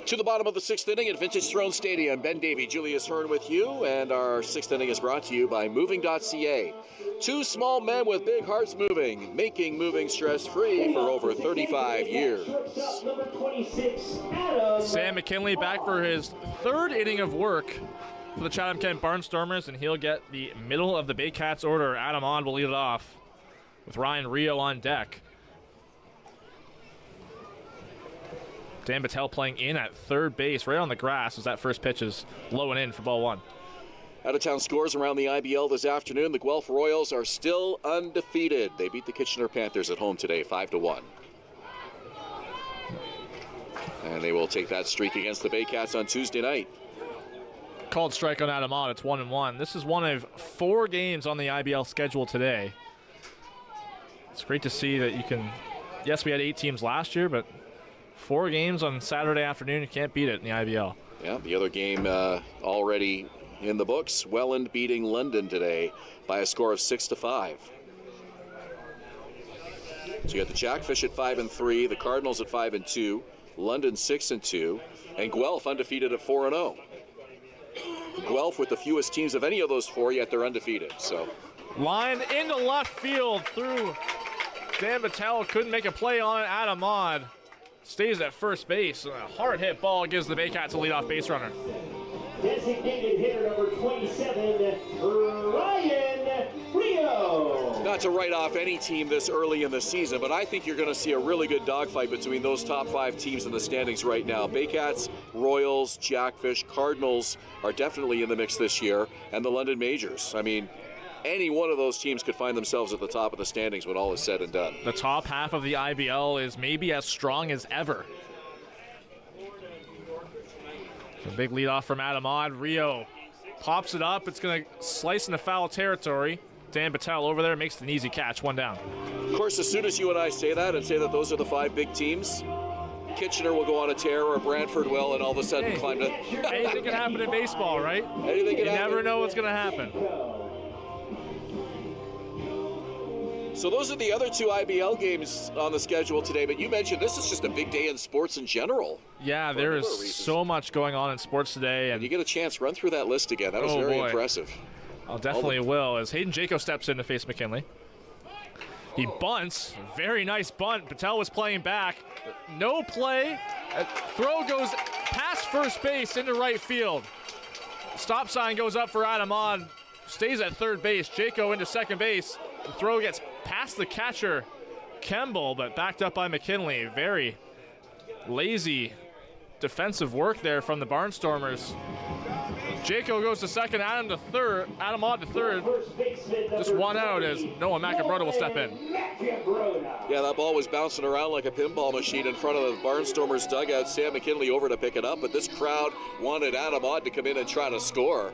To the bottom of the sixth inning at Vintage Throne Stadium. Ben Davey, Julius Hearn with you, and our sixth inning is brought to you by Moving.ca. Two small men with big hearts moving, making moving stress-free for over 35 years. Sam McKinley back for his third inning of work for the Chatham-Kent Barnstormers, and he'll get the middle of the Baycats order. Adam Ond will lead it off with Ryan Rio on deck. Dan Battelle playing in at third base, right on the grass as that first pitch is low and in for ball one. Out-of-town scores around the IBL this afternoon. The Guelph Royals are still undefeated. They beat the Kitchener Panthers at home today, 5-1. And they will take that streak against the Baycats on Tuesday night. Called strike on Adam Ott. It's 1-1. This is one of 4 games on the IBL schedule today. It's great to see that you can... Yes, we had 8 teams last year, but 4 games on Saturday afternoon, you can't beat it in the IBL. Yeah, the other game already in the books. Welland beating London today by a score of 6-5. So you got the Jackfish at 5-3, the Cardinals at 5-2, London 6-2, and Guelph undefeated at 4-0. Guelph with the fewest teams of any of those 4, yet they're undefeated. So line into left field through Dan Battelle. Couldn't make a play on it. Adam Ond stays at first base. A hard hit ball gives the Baycats a leadoff base runner. Designated hitter number 27, Ryan Rio. Not to write off any team this early in the season, but I think you're going to see a really good dogfight between those top 5 teams in the standings right now. Baycats, Royals, Jackfish, Cardinals are definitely in the mix this year, and the London Majors. I mean, any one of those teams could find themselves at the top of the standings when all is said and done. The top half of the IBL is maybe as strong as ever. A big leadoff from Adam Ond. Rio pops it up. It's going to slice into foul territory. Dan Battelle over there makes an easy catch. 1 down. Of course, as soon as you and I say that and say that those are the 5 big teams, Kitchener will go on a tear, or Brantford will, and all of a sudden climb to... Anything can happen in baseball, right? Anything can happen. You never know what's going to happen. So those are the other 2 IBL games on the schedule today, but you mentioned this is just a big day in sports in general. Yeah, there is so much going on in sports today. And you get a chance, run through that list again. That was very impressive. I'll definitely will, as Hayden Jaco steps in to face McKinley. He bunts. Very nice bunt. Battelle was playing back. No play. Throw goes past first base into right field. Stop sign goes up for Adam Ond. Stays at third base. Jaco into second base. The throw gets past the catcher, Kemble, but backed up by McKinley. Very lazy defensive work there from the Barnstormers. Jaco goes to second, Adam Ond to third. Just 1 out as Noah Macabroda will step in. Yeah, that ball was bouncing around like a pinball machine in front of the Barnstormers dugout. Sam McKinley over to pick it up, but this crowd wanted Adam Ond to come in and try to score.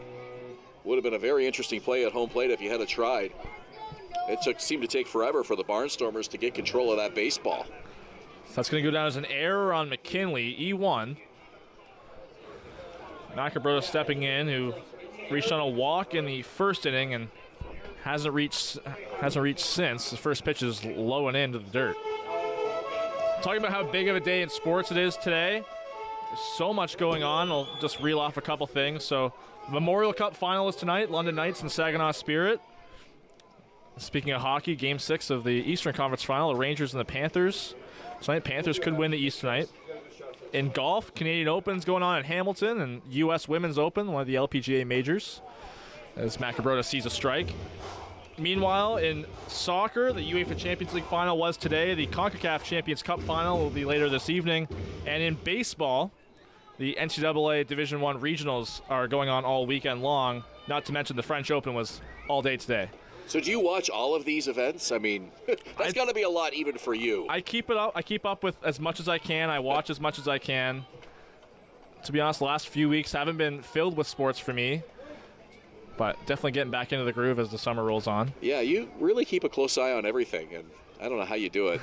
Would have been a very interesting play at home plate if he had tried. It seemed to take forever for the Barnstormers to get control of that baseball. So that's going to go down as an error on McKinley, E1. Macabroda stepping in, who reached on a walk in the first inning and hasn't reached since. The first pitch is low and into the dirt. Talking about how big of a day in sports it is today. There's so much going on. I'll just reel off a couple things. So, Memorial Cup final is tonight, London Knights and Saginaw Spirit. Speaking of hockey, Game 6 of the Eastern Conference Final, the Rangers and the Panthers. Tonight, Panthers could win the East tonight. In golf, Canadian Open's going on in Hamilton, and U.S. Women's Open, one of the LPGA majors, as Macabroda sees a strike. Meanwhile, in soccer, the UEFA Champions League final was today. The CONCACAF Champions Cup final will be later this evening. And in baseball, the NCAA Division I regionals are going on all weekend long. Not to mention the French Open was all day today. So do you watch all of these events? I mean, that's got to be a lot even for you. I keep it up. I keep up with as much as I can. I watch as much as I can. To be honest, the last few weeks haven't been filled with sports for me, but definitely getting back into the groove as the summer rolls on. Yeah, you really keep a close eye on everything, and I don't know how you do it.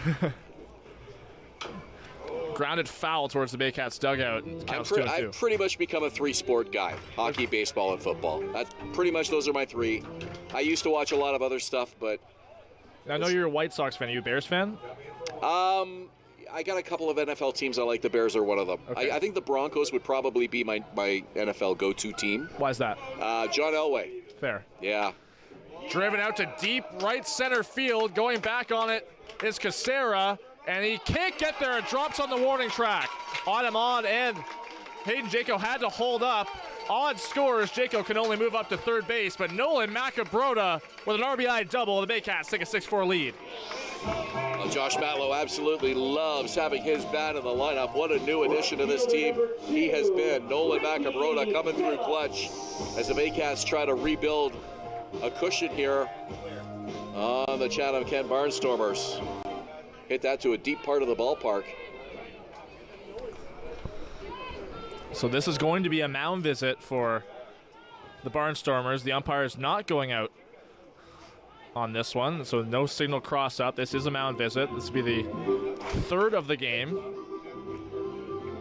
Grounded foul towards the Baycats dugout. I've pretty much become a 3-sport guy. Hockey, baseball, and football. Those are my 3. I used to watch a lot of other stuff, but... I know you're a White Sox fan. Are you a Bears fan? I got a couple of NFL teams I like. The Bears are one of them. Okay. I think the Broncos would probably be my NFL go-to team. Why is that? John Elway. Fair. Yeah. Driven out to deep right center field. Going back on it is Casera, and he can't get there. It drops on the warning track. On, and Hayden Jaco had to hold up. Odd scores. Jaco can only move up to third base, but Nolan Macabroda with an RBI double. The Baycats take a 6-4 lead. Well, Josh Matlow absolutely loves having his bat in the lineup. What a new addition to this team he has been. Nolan Macabroda coming through clutch as the Baycats try to rebuild a cushion here on the Chatham-Kent Barnstormers. Hit that to a deep part of the ballpark. So this is going to be a mound visit for the Barnstormers. The umpire is not going out on this one, so no signal cross up. This is a mound visit. This will be the third of the game.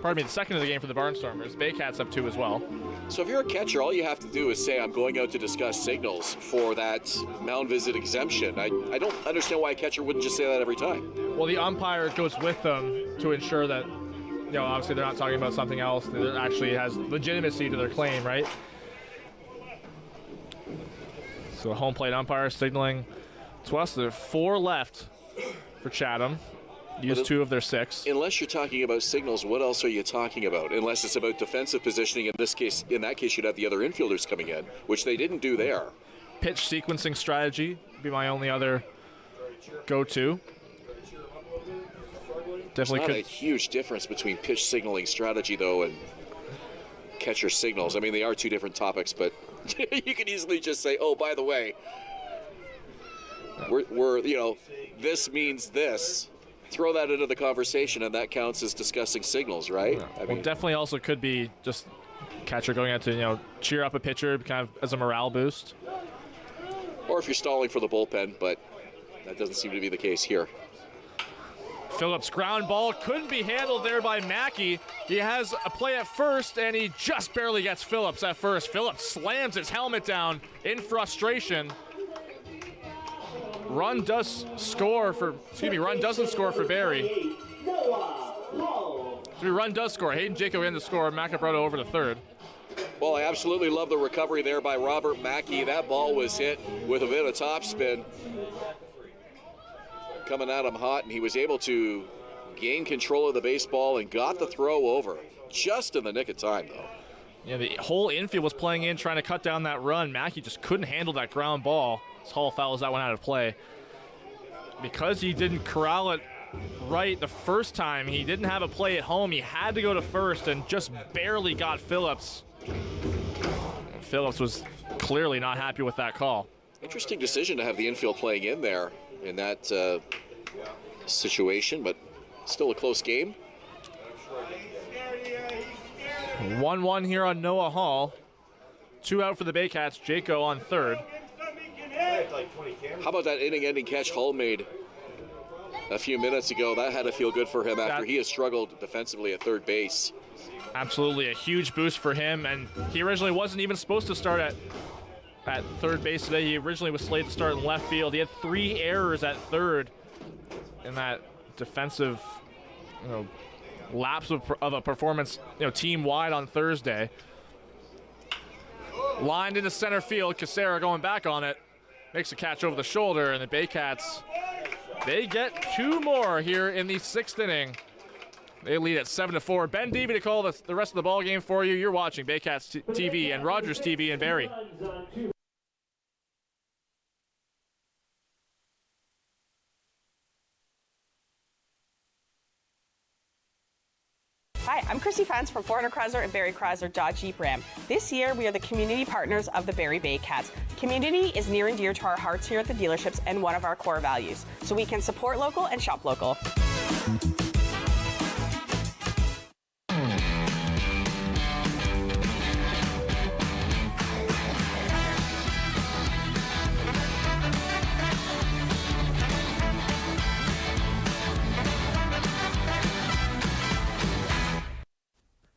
Pardon me, the second of the game for the Barnstormers. Baycats have 2 as well. So if you're a catcher, all you have to do is say, I'm going out to discuss signals for that mound visit exemption. I don't understand why a catcher wouldn't just say that every time. Well, the umpire goes with them to ensure that, obviously they're not talking about something else that actually has legitimacy to their claim, right? So the home plate umpire signaling to us. There are 4 left for Chatham. Used 2 of their 6. Unless you're talking about signals, what else are you talking about? Unless it's about defensive positioning. In that case, you'd have the other infielders coming in, which they didn't do there. Pitch sequencing strategy would be my only other go-to. Definitely There's not a huge difference between pitch signaling strategy, though, and catcher signals. I mean, they are 2 different topics, but you can easily just say, oh, by the way, we're this means this. Throw that into the conversation, and that counts as discussing signals, right? Yeah. Well, definitely also could be just catcher going out to, cheer up a pitcher kind of as a morale boost. Or if you're stalling for the bullpen, but that doesn't seem to be the case here. Phillips' ground ball couldn't be handled there by Mackey. He has a play at first, and he just barely gets Phillips at first. Phillips slams his helmet down in frustration. Run doesn't score for Barrie. Run does score. Hayden Jaco in to score. Macabroda over to third. Well, I absolutely love the recovery there by Robert Mackey. That ball was hit with a bit of topspin. Coming at him hot, and he was able to gain control of the baseball and got the throw over just in the nick of time, though. Yeah, the whole infield was playing in, trying to cut down that run. Mackey just couldn't handle that ground ball. Hall fouls that one out of play. Because he didn't corral it right the first time, he didn't have a play at home. He had to go to first and just barely got Phillips. Phillips was clearly not happy with that call. Interesting decision to have the infield playing in there in that situation, but still a close game. 1-1 here on Noah Hall. 2 out for the Baycats. Jaco on third. How about that inning-ending catch Hull made a few minutes ago? That had to feel good for him after he has struggled defensively at third base. Absolutely a huge boost for him, and he originally wasn't even supposed to start at third base today. He originally was slated to start in left field. He had 3 errors at third in that defensive lapse of a performance team-wide on Thursday. Lined into center field, Casera going back on it. Makes a catch over the shoulder, and the Baycats, they get 2 more here in the 6th inning. They lead at 7-4. Ben Deavy to call the rest of the ball game for you. You're watching Baycats TV and Rogers TV in Barrie. Hi, I'm Chrissy Fans from 400 Chrysler and Barrie Chrysler Dodge Jeep Ram. This year, we are the community partners of the Barrie Baycats. Community is near and dear to our hearts here at the dealerships and one of our core values, so we can support local and shop local.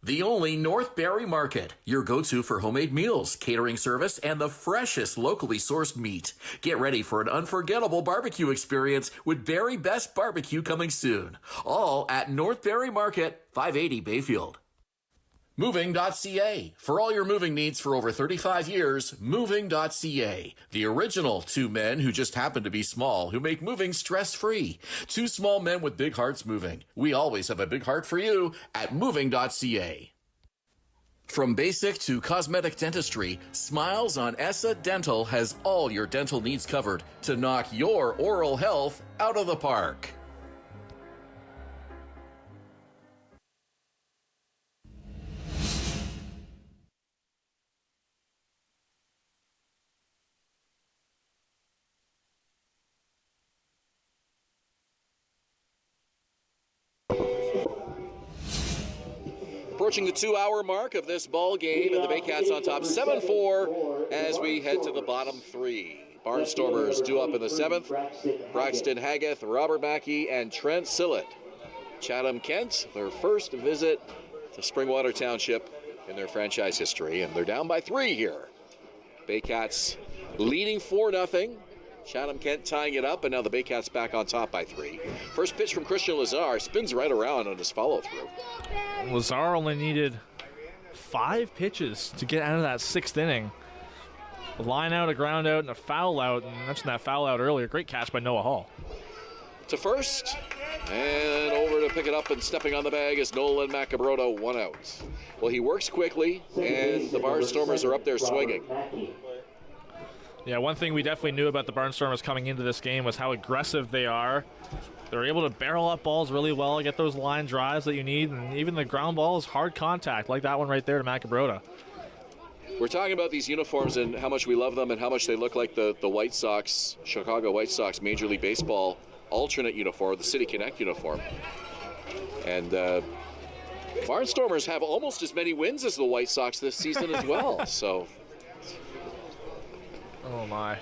The the only North Barrie Market, your go-to for homemade meals, catering service, and the freshest locally sourced meat. Get ready for an unforgettable barbecue experience with Barrie Best Barbecue coming soon. All at North Barrie Market, 580 Bayfield. Moving.ca. For all your moving needs for over 35 years, Moving.ca. The original two men who just happen to be small, who make moving stress-free. Two small men with big hearts moving. We always have a big heart for you at Moving.ca. From basic to cosmetic dentistry, Smiles on Essa Dental has all your dental needs covered to knock your oral health out of the park. Approaching the 2-hour mark of this ball game, and the Baycats on top 7-4 as we head to the bottom three. Barnstormers due up in the 7th. Braxton Haggith, Robert Mackey, and Trent Sillett. Chatham Kent, their first visit to Springwater Township in their franchise history, and they're down by 3 here. Baycats leading 4-0. Chatham Kent tying it up, and now the Baycats back on top by 3. First pitch from Christian Lazar, spins right around on his follow-through. Lazar only needed 5 pitches to get out of that 6th inning. A line out, a ground out, and a foul out, and I mentioned that foul out earlier. Great catch by Noah Hall. To first, and over to pick it up and stepping on the bag is Nolan Macabrota, 1 out. Well, he works quickly, and the Barnstormers are up there swinging. Yeah, one thing we definitely knew about the Barnstormers coming into this game was how aggressive they are. They're able to barrel up balls really well, get those line drives that you need, and even the ground ball is hard contact, like that one right there to Macabrota. We're talking about these uniforms and how much we love them and how much they look like the White Sox, Chicago White Sox Major League Baseball alternate uniform, the City Connect uniform. And Barnstormers have almost as many wins as the White Sox this season as well, so... Oh, my.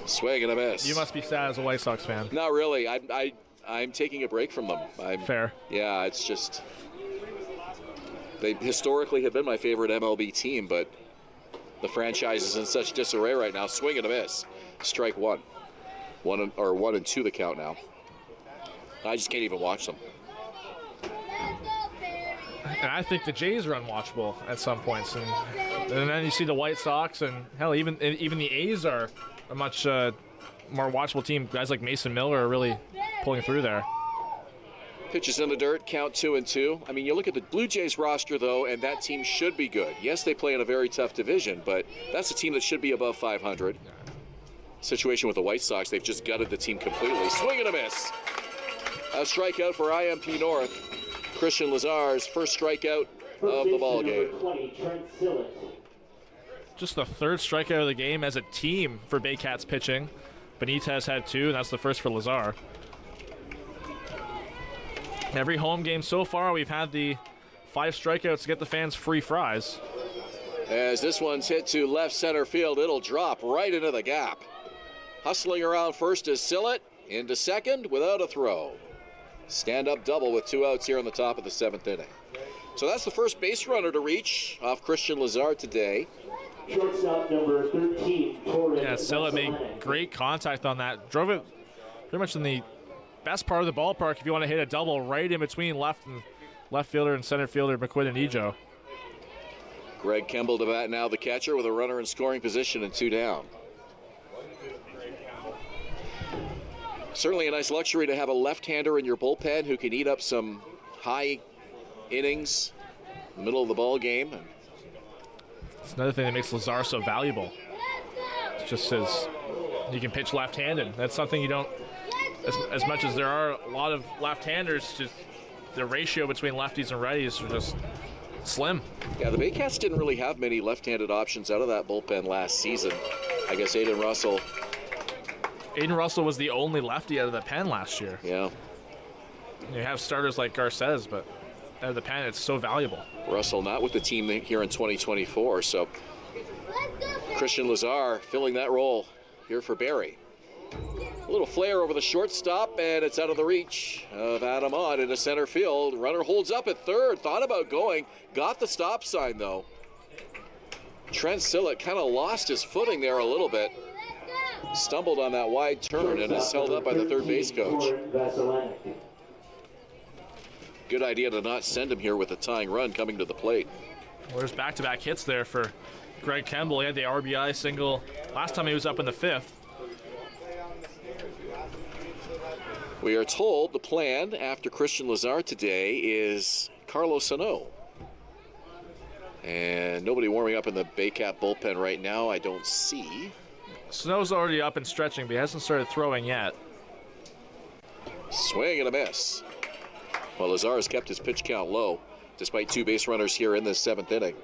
Swing and a miss. You must be sad as a White Sox fan. Not really. I'm taking a break from them. Fair. Yeah, it's just... They historically have been my favorite MLB team, but the franchise is in such disarray right now. Swing and a miss. Strike 1. 1 and 2 the count now. I just can't even watch them. And I think the Jays are unwatchable at some points. And then you see the White Sox, and hell, even the A's are a much more watchable team. Guys like Mason Miller are really pulling through there. Pitches in the dirt, count 2-2. I mean, you look at the Blue Jays roster, though, and that team should be good. Yes, they play in a very tough division, but that's a team that should be above 500. Situation with the White Sox, they've just gutted the team completely. Swing and a miss. A strikeout for IMP North. Christian Lazar's first strikeout of the ball game. Just the 3rd strikeout of the game as a team for Baycats pitching. Benitez had 2, and that's the first for Lazar. Every home game so far, we've had the 5 strikeouts to get the fans free fries. As this one's hit to left center field, it'll drop right into the gap. Hustling around first is Sillett, into second without a throw. Stand-up double with 2 outs here in the top of the 7th inning. So that's the first base runner to reach off Christian Lazar today. Shortstop number 13, Torres. Yeah, Sillett made great contact on that. Drove it pretty much in the best part of the ballpark if you want to hit a double right in between left fielder and center fielder McQuinn and Ejo. Greg Kemble to bat now, the catcher, with a runner in scoring position and 2 down. Certainly a nice luxury to have a left-hander in your bullpen who can eat up some high innings in the middle of the ball game. It's another thing that makes Lazar so valuable. It's just his, you can pitch left-handed. That's something you don't, as much as there are a lot of left-handers, just the ratio between lefties and righties are just slim. Yeah, the Baycats didn't really have many left-handed options out of that bullpen last season. I guess Aiden Russell was the only lefty out of the pen last year. Yeah. You have starters like Garces, but out of the pen, it's so valuable. Russell not with the team here in 2024, so Christian Lazar filling that role here for Barrie. A little flare over the shortstop, and it's out of the reach of Adam Ott into center field. Runner holds up at third, thought about going, got the stop sign though. Trent Sillett kind of lost his footing there a little bit. Stumbled on that wide turn and is held up by the third base coach. Good idea to not send him here with a tying run coming to the plate. Well, there's back-to-back hits there for Greg Kemble. He had the RBI single last time he was up in the fifth. We are told the plan after Christian Lazar today is Carlos Sano. And nobody warming up in the Baycat bullpen right now, I don't see. Sano's already up and stretching, but he hasn't started throwing yet. Swing and a miss. Well, Lazar has kept his pitch count low, despite 2 base runners here in this 7th inning.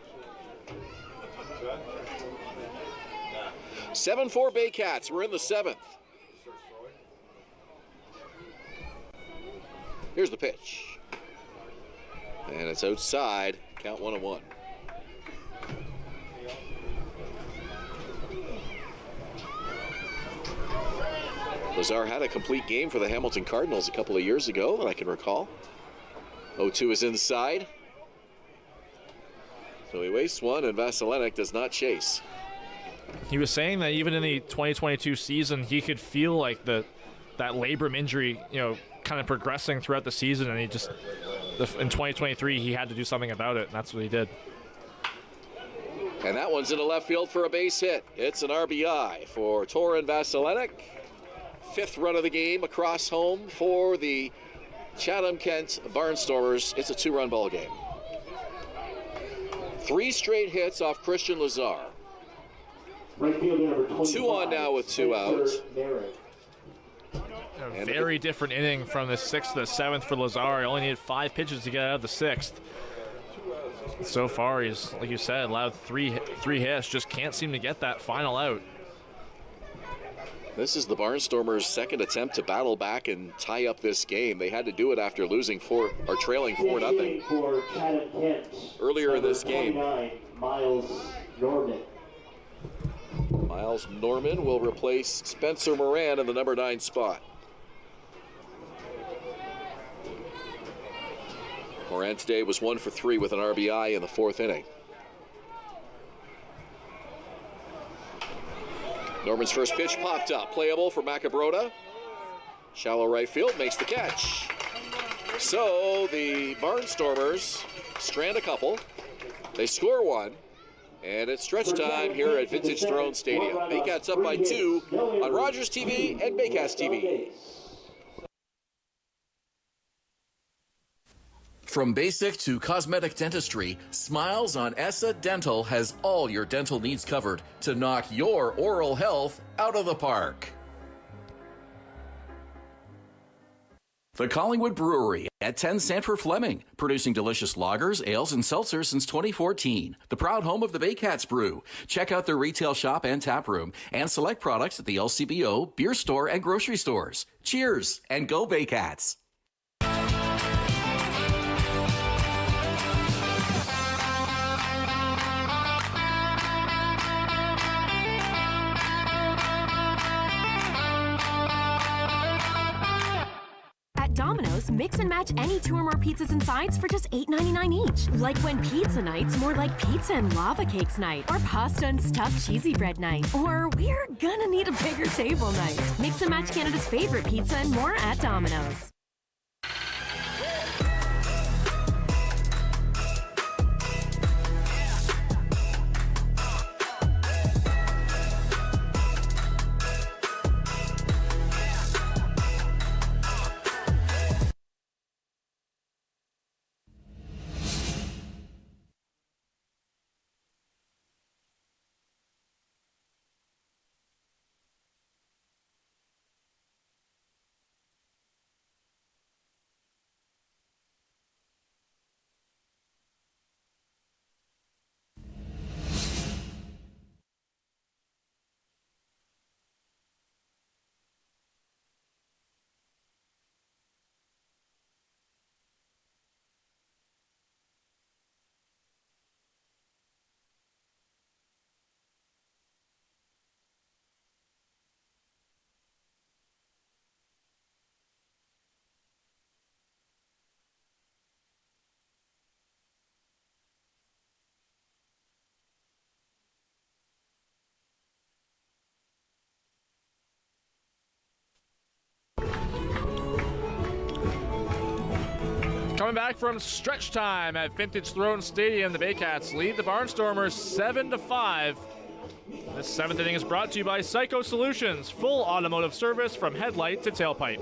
7-4 Baycats, we're in the 7th. Here's the pitch. And it's outside, count 1-1. Lazar had a complete game for the Hamilton Cardinals a couple of years ago that I can recall. 0-2 is inside. So he wastes one, and Vasilenic does not chase. He was saying that even in the 2022 season, he could feel like that labrum injury, kind of progressing throughout the season, and in 2023 he had to do something about it, and that's what he did. And that one's into left field for a base hit. It's an RBI for Torin Vasilenic. 5th run of the game across home for the Chatham-Kent Barnstormers. It's a 2-run ball game. 3 straight hits off Christian Lazar. Right fielder number 25, 2 on now with 2 out. A very different inning from the 6th to the 7th for Lazar. He only needed 5 pitches to get out of the 6th. So far, he's, like you said, allowed three hits. Just can't seem to get that final out. This is the Barnstormers' 2nd attempt to battle back and tie up this game. They had to do it after trailing 4-0 earlier in this game. Miles Norman. Miles Norman will replace Spencer Moran in the number 9 spot. Moran today was 1 for 3 with an RBI in the 4th inning. Norman's first pitch popped up, playable for Macabrota. Shallow right field, makes the catch. So the Barnstormers strand a couple. They score 1. And it's stretch time here at Vintage Throne Stadium. Baycats up by 2 on Rogers TV and Baycats TV. From basic to cosmetic dentistry, Smiles on ESSA Dental has all your dental needs covered to knock your oral health out of the park. The Collingwood Brewery at 10 Sanford Fleming, producing delicious lagers, ales, and seltzers since 2014. The proud home of the Baycats Brew. Check out their retail shop and tap room and select products at the LCBO, beer store, and grocery stores. Cheers and go Baycats! Domino's, mix and match any 2 or more pizzas and sides for just $8.99 each. Like when pizza night's more like pizza and lava cakes night, or pasta and stuffed cheesy bread night, or we're gonna need a bigger table night. Mix and match Canada's favorite pizza and more at Domino's. Coming back from stretch time at Vintage Throne Stadium, the Baycats lead the Barnstormers 7-5. This seventh inning is brought to you by Simcoe Solutions, full automotive service from headlight to tailpipe.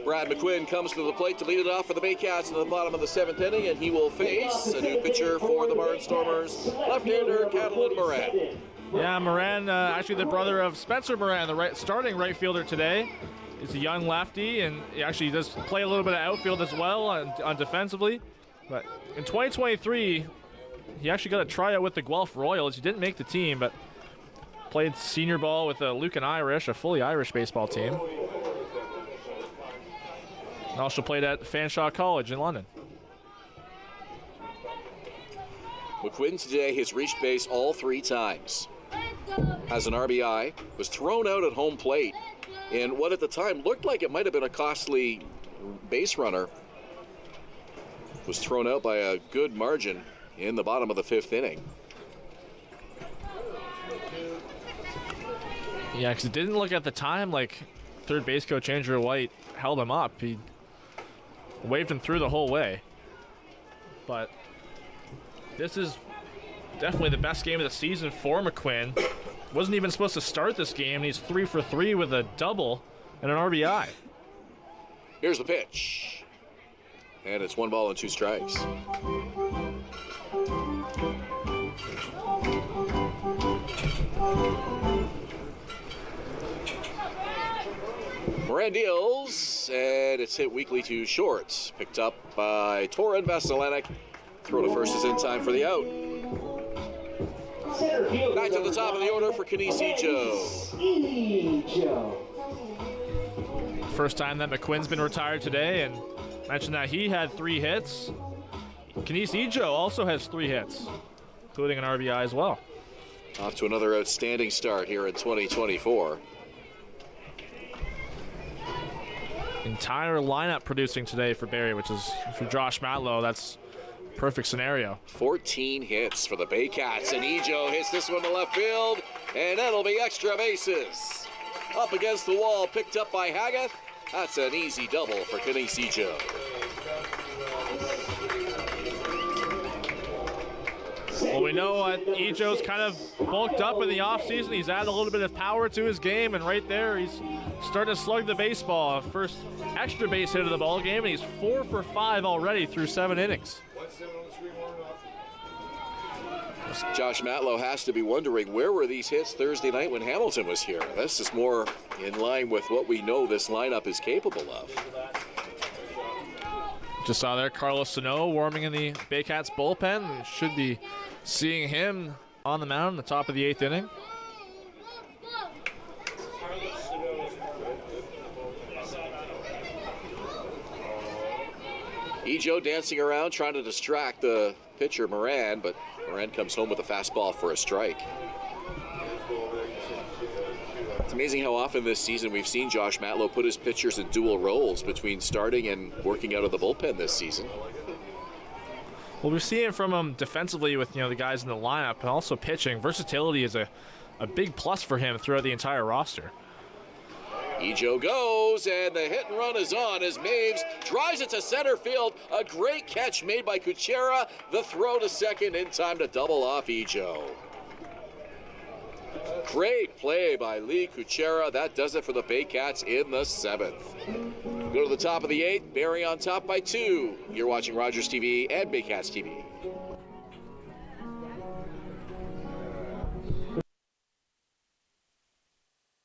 Brad McQuinn comes to the plate to lead it off for the Baycats in the bottom of the seventh inning, and he will face a new pitcher for the Barnstormers, left-hander Catalin Moran. Yeah, Moran, actually the brother of Spencer Moran, the starting right fielder today. He's a young lefty, and he actually does play a little bit of outfield as well on defensively. But in 2023, he actually got a tryout with the Guelph Royals. He didn't make the team, but played senior ball with Lucan Irish, a fully Irish baseball team. And also played at Fanshawe College in London. McQuinn today has reached base all 3 times. Has an RBI, was thrown out at home plate in what at the time looked like it might have been a costly base runner. Was thrown out by a good margin in the bottom of the 5th inning. Yeah, because it didn't look at the time like third base coach Andrew White held him up. He waved him through the whole way. But this is definitely the best game of the season for McQuinn. Wasn't even supposed to start this game, and he's 3 for 3 with a double and an RBI. Here's the pitch. And it's 1 ball and 2 strikes. Moran deals, and it's hit weakly to short. Picked up by Torin Veselenik. Throw to first is in time for the out. Back to the top of the order for Kinesi Joe. First time that McQuinn's been retired today, and mentioned that he had 3 hits. Kinesi Joe also has 3 hits, including an RBI as well. Off to another outstanding start here in 2024. Entire lineup producing today for Barrie, which is for Josh Matlow. That's a perfect scenario. 14 hits for the Baycats, and Ejo hits this one to left field, and that'll be extra bases. Up against the wall, picked up by Haggith. That's an easy double for Kinesi Joe. Well, we know Ejo's kind of bulked up in the offseason. He's added a little bit of power to his game, and right there he's starting to slug the baseball. First extra base hit of the ball game, and he's 4 for 5 already through 7 innings. Josh Matlow has to be wondering, where were these hits Thursday night when Hamilton was here? This is more in line with what we know this lineup is capable of. Just saw there Carlos Sano warming in the Baycats bullpen. We should be seeing him on the mound in the top of the 8th inning. Ejo dancing around trying to distract the pitcher Moran, but Moran comes home with a fastball for a strike. It's amazing how often this season we've seen Josh Matlow put his pitchers in dual roles between starting and working out of the bullpen this season. Well, we're seeing from him defensively with the guys in the lineup, and also pitching. Versatility is a big plus for him throughout the entire roster. Ejo goes, and the hit and run is on as Maves drives it to center field. A great catch made by Kuchera. The throw to second in time to double off Ejo. Great play by Lee Kuchera. That does it for the Baycats in the 7th. Go to the top of the 8th. Barrie on top by 2. You're watching Rogers TV and Baycats TV.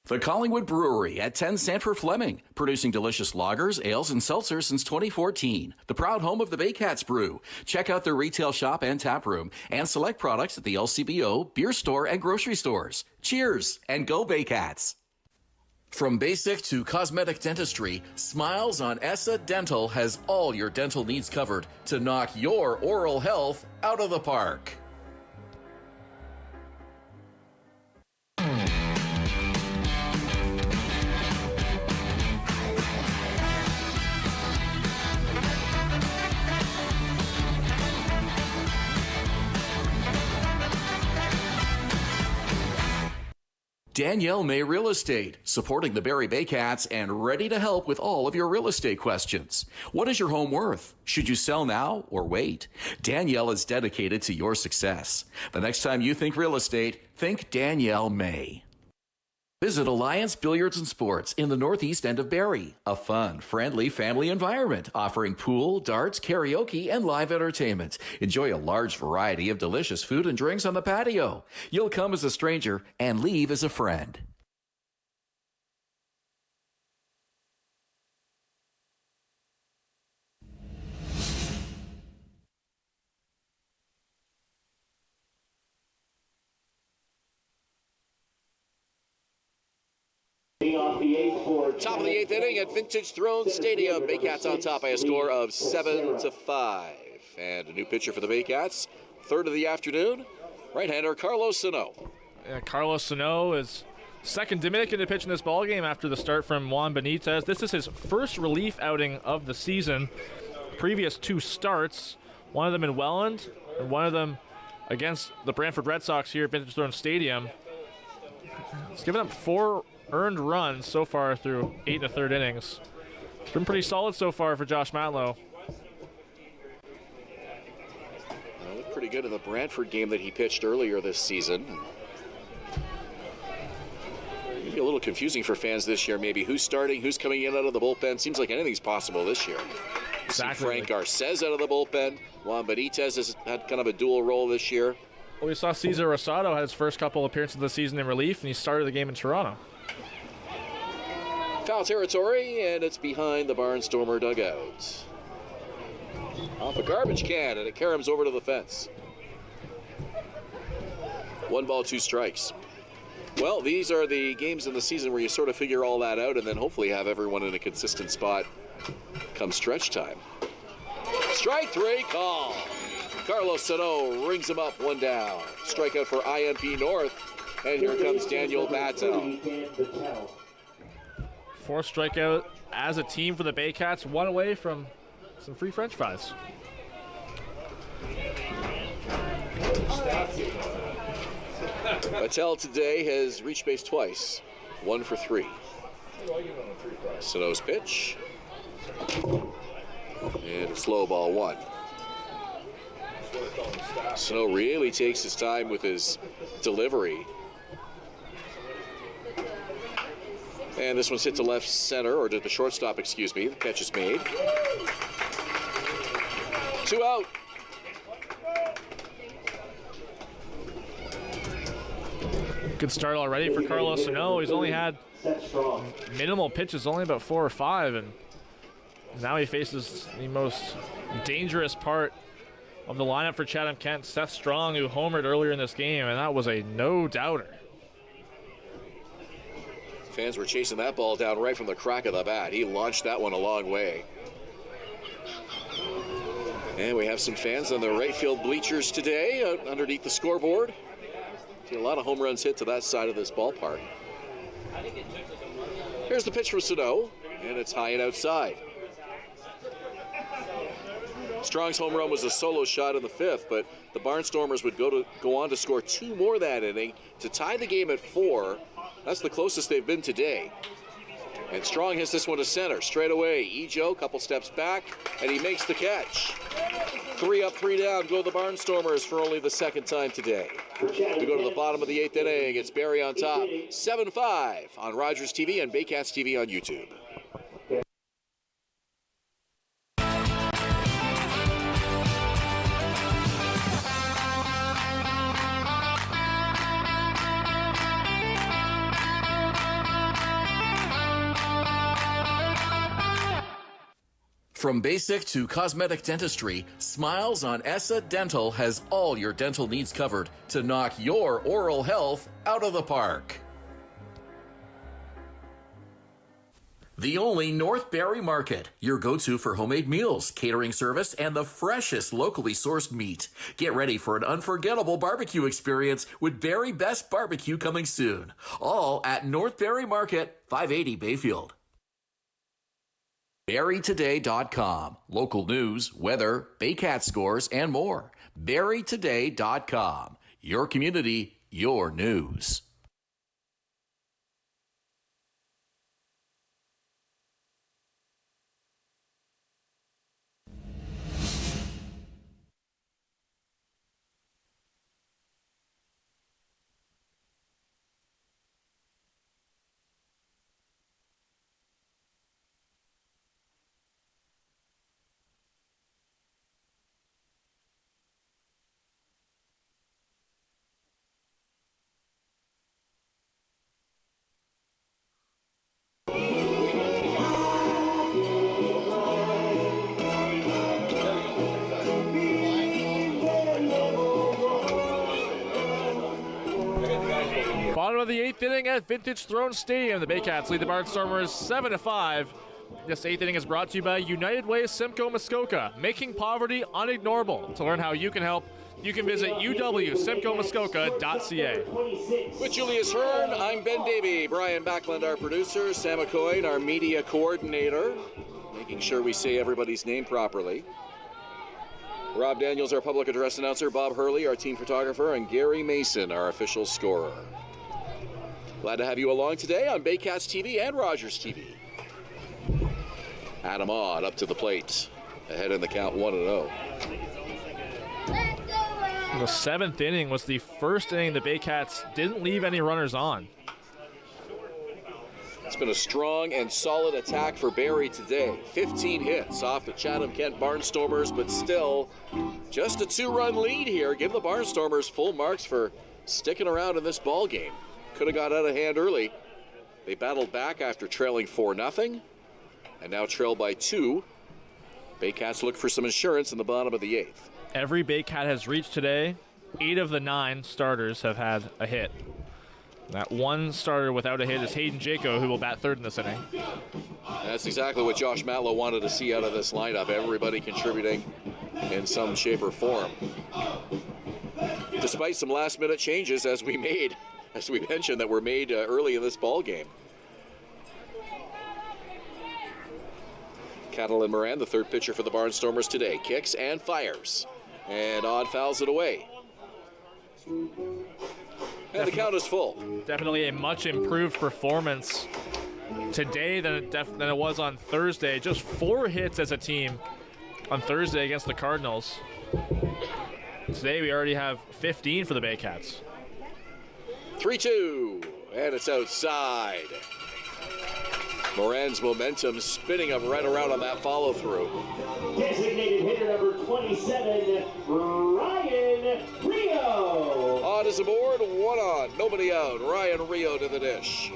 The Collingwood Brewery at 10 Sanford Fleming, producing delicious lagers, ales, and seltzers since 2014. The proud home of the Baycats Brew. Check out their retail shop and tap room, and select products at the LCBO, beer store, and grocery stores. Cheers, and go Baycats! From basic to cosmetic dentistry, Smiles on Essa Dental has all your dental needs covered to knock your oral health out of the park. Danielle May Real Estate, supporting the Barrie Baycats and ready to help with all of your real estate questions. What is your home worth? Should you sell now or wait? Danielle is dedicated to your success. The next time you think real estate, think Danielle May. Visit Alliance Billiards and Sports in the northeast end of Barrie. A fun, friendly family environment offering pool, darts, karaoke, and live entertainment. Enjoy a large variety of delicious food and drinks on the patio. You'll come as a stranger and leave as a friend. Top of the eighth inning at Vintage Throne Stadium. Baycats on top by a score of 7-5. And a new pitcher for the Baycats. Third of the afternoon, right-hander Carlos Sano. Carlos Sano is second Dominican to pitch in this ballgame after the start from Juan Benitez. This is his first relief outing of the season. Previous two starts, one of them in Welland and one of them against the Brantford Red Sox here at Vintage Throne Stadium. He's given up 4 earned runs so far through 8 1/3 innings. It's been pretty solid so far for Josh Matlow. Looked pretty good in the Brantford game that he pitched earlier this season. Maybe a little confusing for fans this year, maybe who's starting, who's coming in out of the bullpen. Seems like anything's possible this year. Exactly. Frank Garces out of the bullpen. Juan Benitez has had kind of a dual role this year. Well, we saw Cesar Rosado had his first couple appearances of the season in relief, and he started the game in Toronto. Foul territory, and it's behind the Barnstormer dugout. Off a garbage can, and it caroms over to the fence. 1 ball, 2 strikes. Well, these are the games in the season where you sort of figure all that out and then hopefully have everyone in a consistent spot come stretch time. Strike 3 call. Carlos Sano rings him up, 1 down. Strikeout for IMP North, and here comes Daniel Battel. 4th strikeout as a team for the Baycats, 1 away from some free French fries. Battel today has reached base twice, 1 for 3. Sano's pitch, and a slow ball 1. Sano really takes his time with his delivery. And this one's hit to left center, or to the shortstop, excuse me. The catch is made. 2 out. Good start already for Carlos Sano. He's only had minimal pitches, only about 4 or 5, and now he faces the most dangerous part of the lineup for Chatham-Kent, Seth Strong, who homered earlier in this game, and that was a no-doubter. Fans were chasing that ball down right from the crack of the bat. He launched that one a long way. And we have some fans on the right field bleachers today out underneath the scoreboard. See a lot of home runs hit to that side of this ballpark. Here's the pitch from Sano, and it's high and outside. Strong's home run was a solo shot in the 5th, but the Barnstormers would go on to score 2 more that inning to tie the game at 4. That's the closest they've been today. And Strong hits this one to center. Straight away, Ejo, couple steps back, and he makes the catch. 3 up, 3 down, go the Barnstormers for only the 2nd time today. We go to the bottom of the 8th inning. It's Barrie on top, 7-5 on Rogers TV and Baycats TV on YouTube. From basic to cosmetic dentistry, Smiles on Essa Dental has all your dental needs covered to knock your oral health out of the park. The only North Barrie Market, your go-to for homemade meals, catering service, and the freshest locally sourced meat. Get ready for an unforgettable barbecue experience with Barrie Best Barbecue coming soon. All at North Barrie Market, 580 Bayfield. BarrieToday.com. Local news, weather, Baycat scores, and more. BarrieToday.com. Your community, your news. Bottom of the 8th inning at Vintage Throne Stadium. The Baycats lead the Barnstormers 7-5. This 8th inning is brought to you by United Way Simcoe Muskoka, making poverty unignorable. To learn how you can help, you can visit uwsimcoemuskoka.ca. With Julius Hearn, I'm Ben Davey. Brian Backlund, our producer. Sam McCoy, our media coordinator, making sure we say everybody's name properly. Rob Daniels, our public address announcer. Bob Hurley, our team photographer. And Gary Mason, our official scorer. Glad to have you along today on Baycats TV and Rogers TV. Adam Odd up to the plate. Ahead in the count 1-0. The 7th inning was the first inning the Baycats didn't leave any runners on. It's been a strong and solid attack for Barrie today. 15 hits off the Chatham-Kent Barnstormers, but still just a 2-run lead here. Give the Barnstormers full marks for sticking around in this ball game. Could have got out of hand early. They battled back after trailing 4-0, and now trail by 2. Baycats look for some insurance in the bottom of the 8th. Every Baycat has reached today. 8 of the 9 starters have had a hit. That one starter without a hit is Hayden Jaco, who will bat third in this inning. That's exactly what Josh Matlow wanted to see out of this lineup. Everybody contributing in some shape or form. Despite some last-minute changes as we mentioned, that were made early in this ball game. Catalin Moran, the third pitcher for the Barnstormers today, kicks and fires. And Odd fouls it away. And the count is full. Definitely a much improved performance today than it was on Thursday. Just 4 hits as a team on Thursday against the Cardinals. Today we already have 15 for the Baycats. 3-2, and it's outside. Moran's momentum spinning him right around on that follow-through. Designated hitter number 27, Ryan Rio. Odd is aboard, 1 on, nobody out. Ryan Rio to the dish.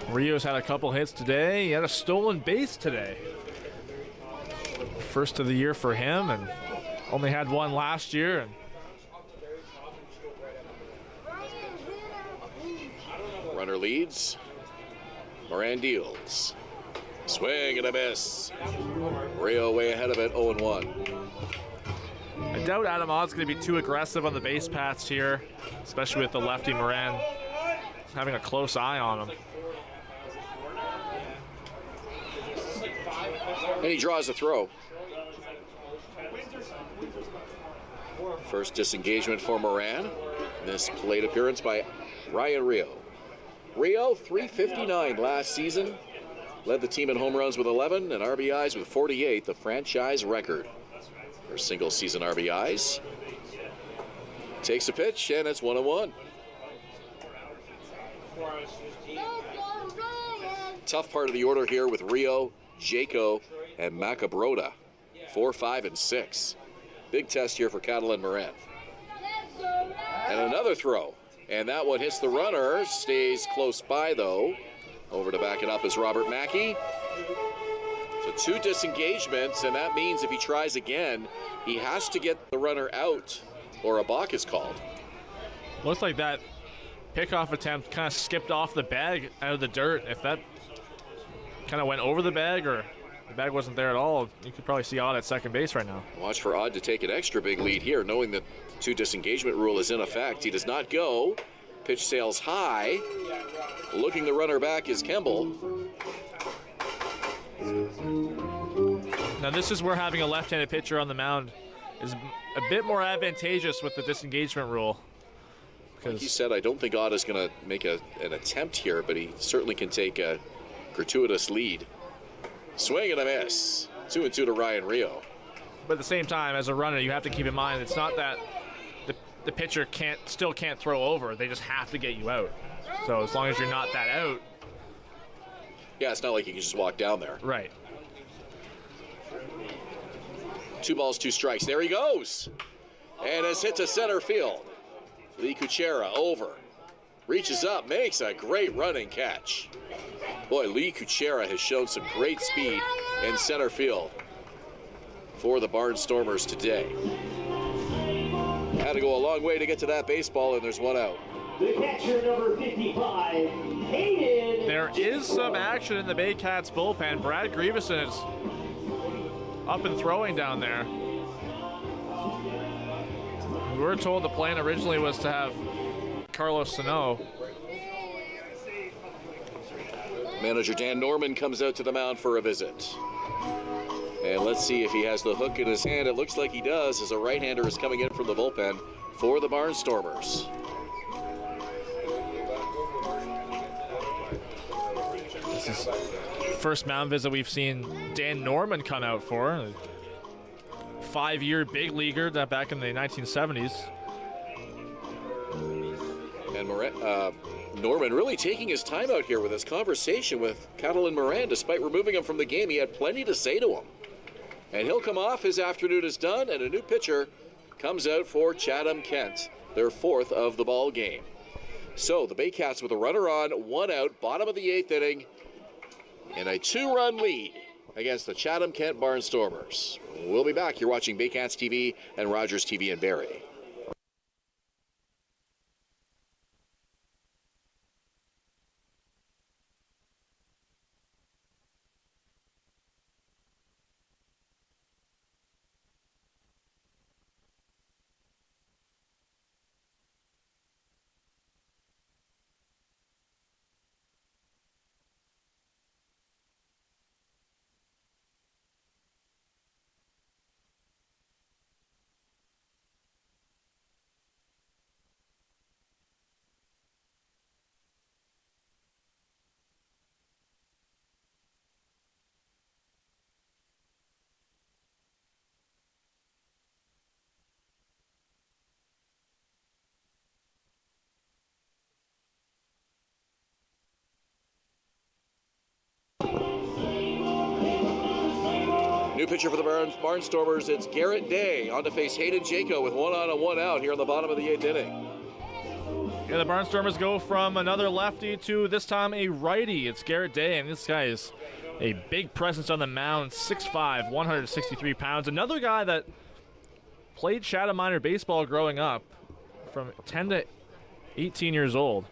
Rio's had a couple hits today. He had a stolen base today. First of the year for him, and only had one last year. And runner leads. Moran deals. Swing and a miss. Rio way ahead of it, 0-1. I doubt Adam Odd's going to be too aggressive on the base paths here, especially with the lefty Moran having a close eye on him. And he draws a throw. First disengagement for Moran. This plate appearance by Ryan Rio. Rio, .359 last season. Led the team in home runs with 11 and RBIs with 48, the franchise record for single season RBIs. Takes a pitch, and it's 1-1. Tough part of the order here with Rio, Jaco, and Macabrota. 4, 5, and 6. Big test here for Catalin Moran. And another throw. And that one hits the runner. Stays close by, though. Over to back it up is Robert Mackey. So 2 disengagements, and that means if he tries again, he has to get the runner out, or a balk is called. Looks like that pickoff attempt kind of skipped off the bag out of the dirt. If that kind of went over the bag or the bag wasn't there at all, you could probably see Odd at second base right now. Watch for Odd to take an extra big lead here, knowing that the 2 disengagement rule is in effect. He does not go. Pitch sails high. Looking the runner back is Kemble. Now this is where having a left-handed pitcher on the mound is a bit more advantageous with the disengagement rule. Like he said, I don't think Odd is going to make an attempt here, but he certainly can take a gratuitous lead. Swing and a miss. 2-2 to Ryan Rio. But at the same time, as a runner, you have to keep in mind it's not that the pitcher still can't throw over. They just have to get you out. So as long as you're not that out. Yeah, it's not like you can just walk down there. Right. 2 balls, 2 strikes. There he goes. And it's hit to center field. Lee Kuchera over. Reaches up, makes a great running catch. Boy, Lee Kuchera has shown some great speed in center field. for the Barnstormers today. Had to go a long way to get to that baseball, and there's one out. The catcher, number 55, Hayden. There is some action in the Baycats bullpen. Brad Grieveson is up and throwing down there. We were told the plan originally was to have Carlos Sano. Manager Dan Norman comes out to the mound for a visit. And let's see if he has the hook in his hand. It looks like he does, as a right-hander is coming in from the bullpen for the Barnstormers. This is first mound visit we've seen Dan Norman come out for. A 5-year big leaguer back in the 1970s. And Norman really taking his time out here with his conversation with Catalin Moran. Despite removing him from the game, he had plenty to say to him. And he'll come off. His afternoon is done, and a new pitcher comes out for Chatham Kent, their 4th of the ball game. So the Baycats with a runner on, 1 out, bottom of the 8th inning, and a 2-run lead against the Chatham Kent Barnstormers. We'll be back. You're watching Baycats TV and Rogers TV in Barrie. New pitcher for the Barnstormers, it's Garrett Day on to face Hayden Jaco with 1 on and 1 out here in the bottom of the 8th inning. Yeah, the Barnstormers go from another lefty to this time a righty. It's Garrett Day, and this guy is a big presence on the mound, 6'5", 163 pounds. Another guy that played Chatham minor baseball growing up from 10 to 18 years old.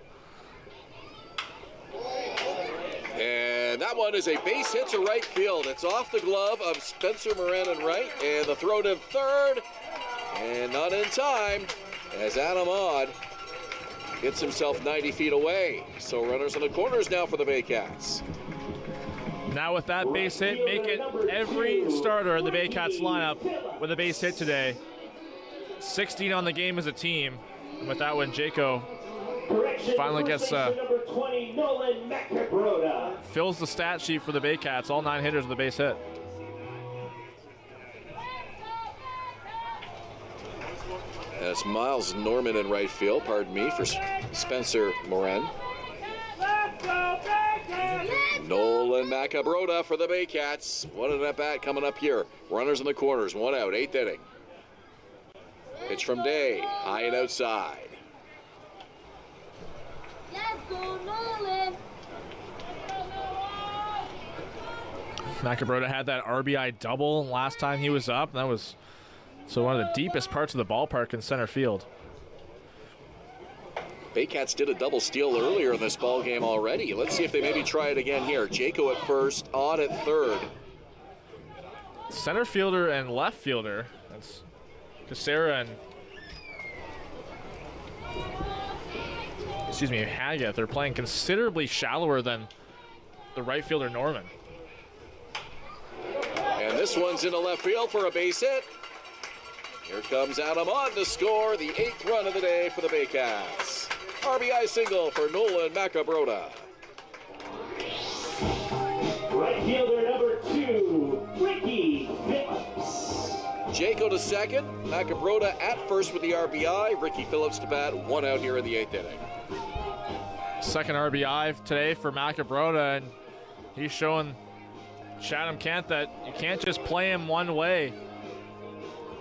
And that one is a base hit to right field. It's off the glove of Spencer Moran in right, and the throw to third, and not in time, as Adam Odd gets himself 90 feet away. So runners in the corners now for the Baycats. Now with that base hit, make it every starter in the Baycats lineup with a base hit today. 16 on the game as a team. And with that one, Jaco finally gets fills the stat sheet for the Baycats. All 9 hitters with a base hit. That's Miles Norman in right field, pardon me, for Spencer Moran. Nolan Macabrota for the Baycats. One at bat coming up here. Runners in the corners, 1 out, 8th inning. Pitch from Day, high and outside. Macabrota had that RBI double last time he was up. That was one of the deepest parts of the ballpark in center field. Baycats did a double steal earlier in this ball game already. Let's see if they maybe try it again here. Jaco at first, Odd at third. Center fielder and left fielder. That's Casera and Haggett. They're playing considerably shallower than the right fielder Norman. And this one's into left field for a base hit. Here comes Adam on to score the 8th run of the day for the Baycats. RBI single for Nolan Macabrota. Right fielder number 2, Ricky Phillips. Jaco to second, Macabrota at first with the RBI. Ricky Phillips to bat, 1 out here in the 8th inning. Second RBI today for Macabrota, and he's showing Chatham Kent that you can't just play him one way.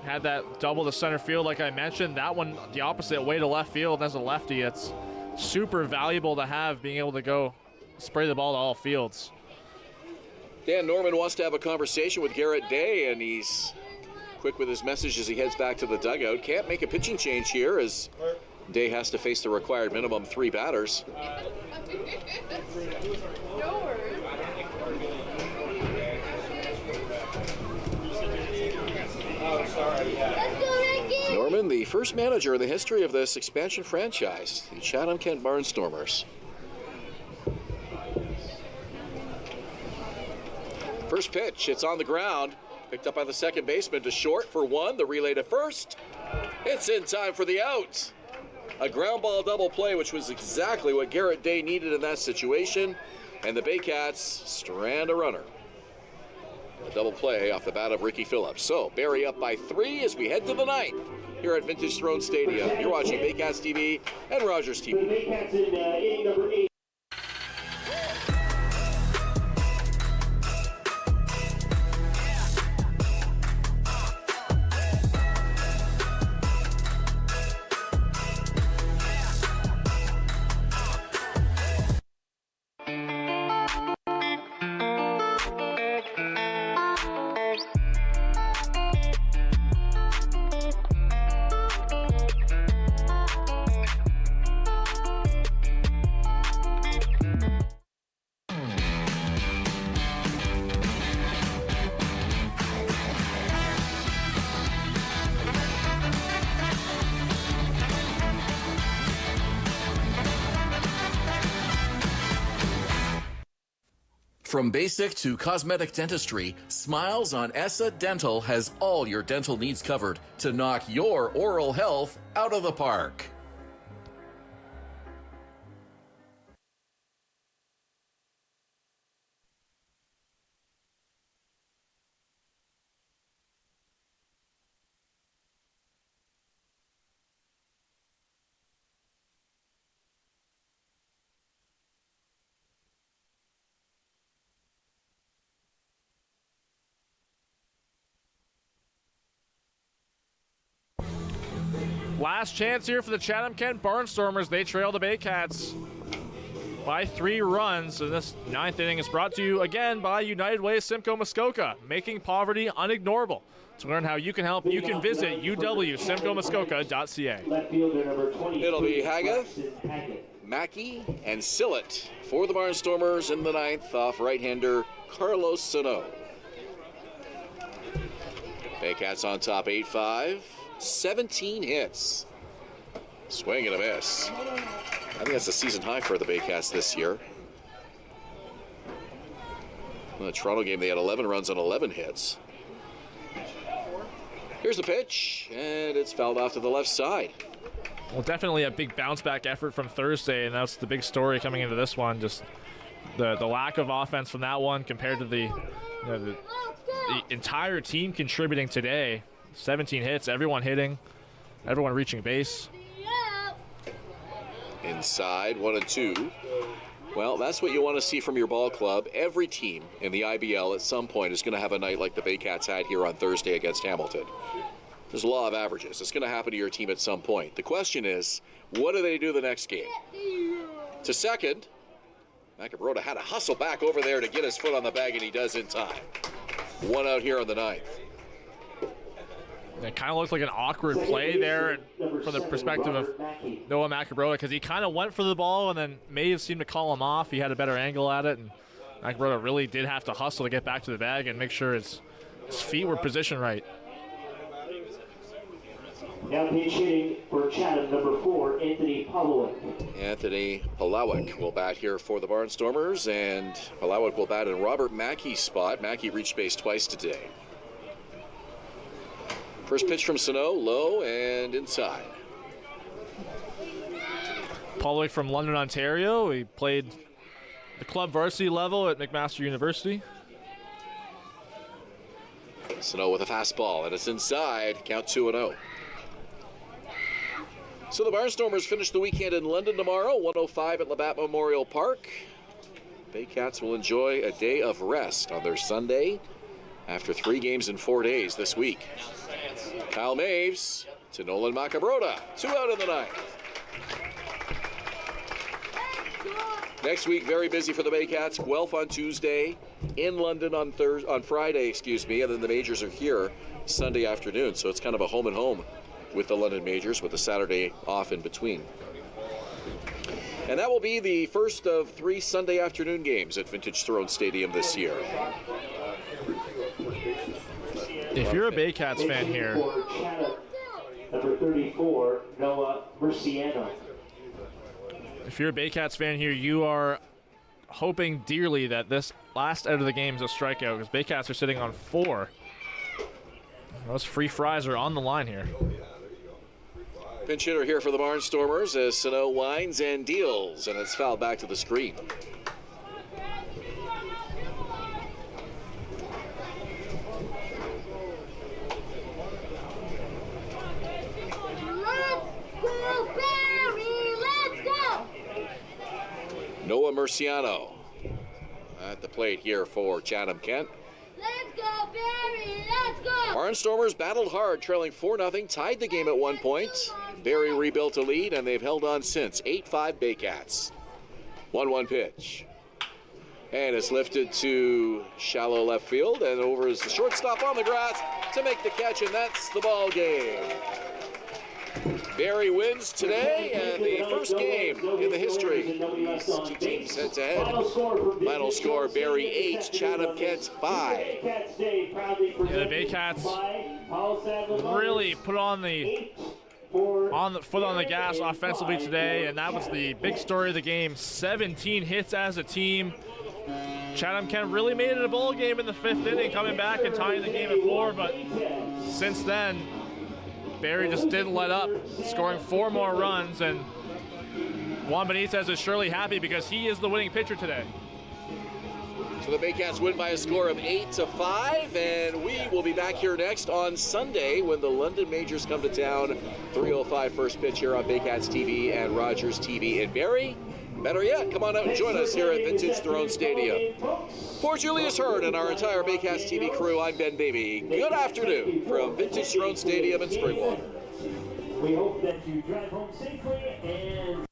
Had that double to center field like I mentioned. That one the opposite way to left field. As a lefty, it's super valuable to have, being able to go spray the ball to all fields. Dan Norman wants to have a conversation with Garrett Day, and he's quick with his message as he heads back to the dugout. Can't make a pitching change here as Day has to face the required minimum 3 batters. Norman, the first manager in the history of this expansion franchise, the Chatham-Kent Barnstormers. First pitch, it's on the ground. Picked up by the second baseman to short for 1. The relay to first. It's in time for the out. A ground ball double play, which was exactly what Garrett Day needed in that situation. And the Baycats strand a runner. A double play off the bat of Ricky Phillips. So, Barrie up by 3 as we head to the 9th here at Vintage Throne Stadium. You're watching Baycats TV and Rogers TV. The Baycats in inning number 8. From basic to cosmetic dentistry, Smiles on Essa Dental has all your dental needs covered to knock your oral health out of the park. Last chance here for the Chatham-Kent Barnstormers. They trail the Baycats by 3 runs. And this 9th inning is brought to you again by United Way Simcoe Muskoka, making poverty unignorable. To learn how you can help, you can visit uwsimcoemuskoka.ca. Left fielder number 20. It'll be Haggith, Mackey, and Sillett for the Barnstormers in the 9th off right-hander Carlos Sano. Baycats on top 8-5. 17 hits. Swing and a miss. I think that's a season high for the Baycats this year. In the Toronto game, they had 11 runs on 11 hits. Here's the pitch, and it's fouled off to the left side. Well, definitely a big bounce-back effort from Thursday, and that's the big story coming into this one. Just the lack of offense from that one compared to the entire team contributing today. 17 hits, everyone hitting, everyone reaching base. Inside, 1-2. Well, that's what you want to see from your ball club. Every team in the IBL at some point is going to have a night like the Baycats had here on Thursday against Hamilton. There's a law of averages. It's going to happen to your team at some point. The question is, what do they do the next game? To second, Macabrota had to hustle back over there to get his foot on the bag, and he does in time. 1 out here on the 9th. It kind of looked like an awkward play there from the perspective of Noah Macabrota, because he kind of went for the ball and then may have seemed to call him off. He had a better angle at it, and Macabrota really did have to hustle to get back to the bag and make sure his feet were positioned right. Now pinch hitting for Chatham, number 4, Anthony Pawlowik. Anthony Pawlowik will bat here for the Barnstormers, and Pawlowik will bat in Robert Mackey's spot. Mackey reached base twice today. First pitch from Sano, low and inside. Pawlowik from London, Ontario. He played the club varsity level at McMaster University. Sano with a fastball, and it's inside. Count 2-0. So the Barnstormers finish the weekend in London tomorrow, 1:05 at Labatt Memorial Park. Baycats will enjoy a day of rest on their Sunday after 3 games in 4 days this week. Kyle Maves to Nolan Macabrota. 2 out in the 9th. Next week, very busy for the Baycats. Guelph on Tuesday, in London on Friday, and then the majors are here Sunday afternoon, so it's kind of a home and home with the London Majors, with the Saturday off in between. And that will be the first of 3 Sunday afternoon games at Vintage Throne Stadium this year. If you're a Baycats fan here, For Chatham, number 34, Noah Murciano. if you're a Baycats fan here, you are hoping dearly that this last out of the game is a strikeout, because Baycats are sitting on 4. Those free fries are on the line here. Pinch hitter here for the Barnstormers as Sano winds and deals, and it's fouled back to the screen. Noah Murciano at the plate here for Chatham Kent. Let's go, Barry! Let's go! Barnstormers battled hard, trailing 4-0, tied the game at one point. Barry rebuilt a lead, and they've held on since. 8-5 Baycats. 1-1 pitch. And it's lifted to shallow left field, and over is the shortstop on the grass to make the catch, and that's the ball game. Barry wins today, and the first game in the history. These two teams head to head. Final score, Barry 8, Chatham Kent 5. Yeah, the Baycats really put on the foot on the gas offensively today, and that was the big story of the game. 17 hits as a team. Chatham Kent really made it a ball game in the 5th inning, coming back and tying the game at 4, but since then, Barry just didn't let up, scoring 4 more runs, and Juan Benitez is surely happy because he is the winning pitcher today. So the Baycats win by a score of 8-5, and we will be back here next on Sunday when the London Majors come to town. 3:05 first pitch here on Baycats TV and Rogers TV in Barrie. Better yet, come on out and join us here at Vintage Throne Stadium. For Julius Hurd and our entire Baycats TV crew, I'm Ben Baby. Good afternoon from Vintage Throne Stadium in Springwater. We hope that you drive home safely and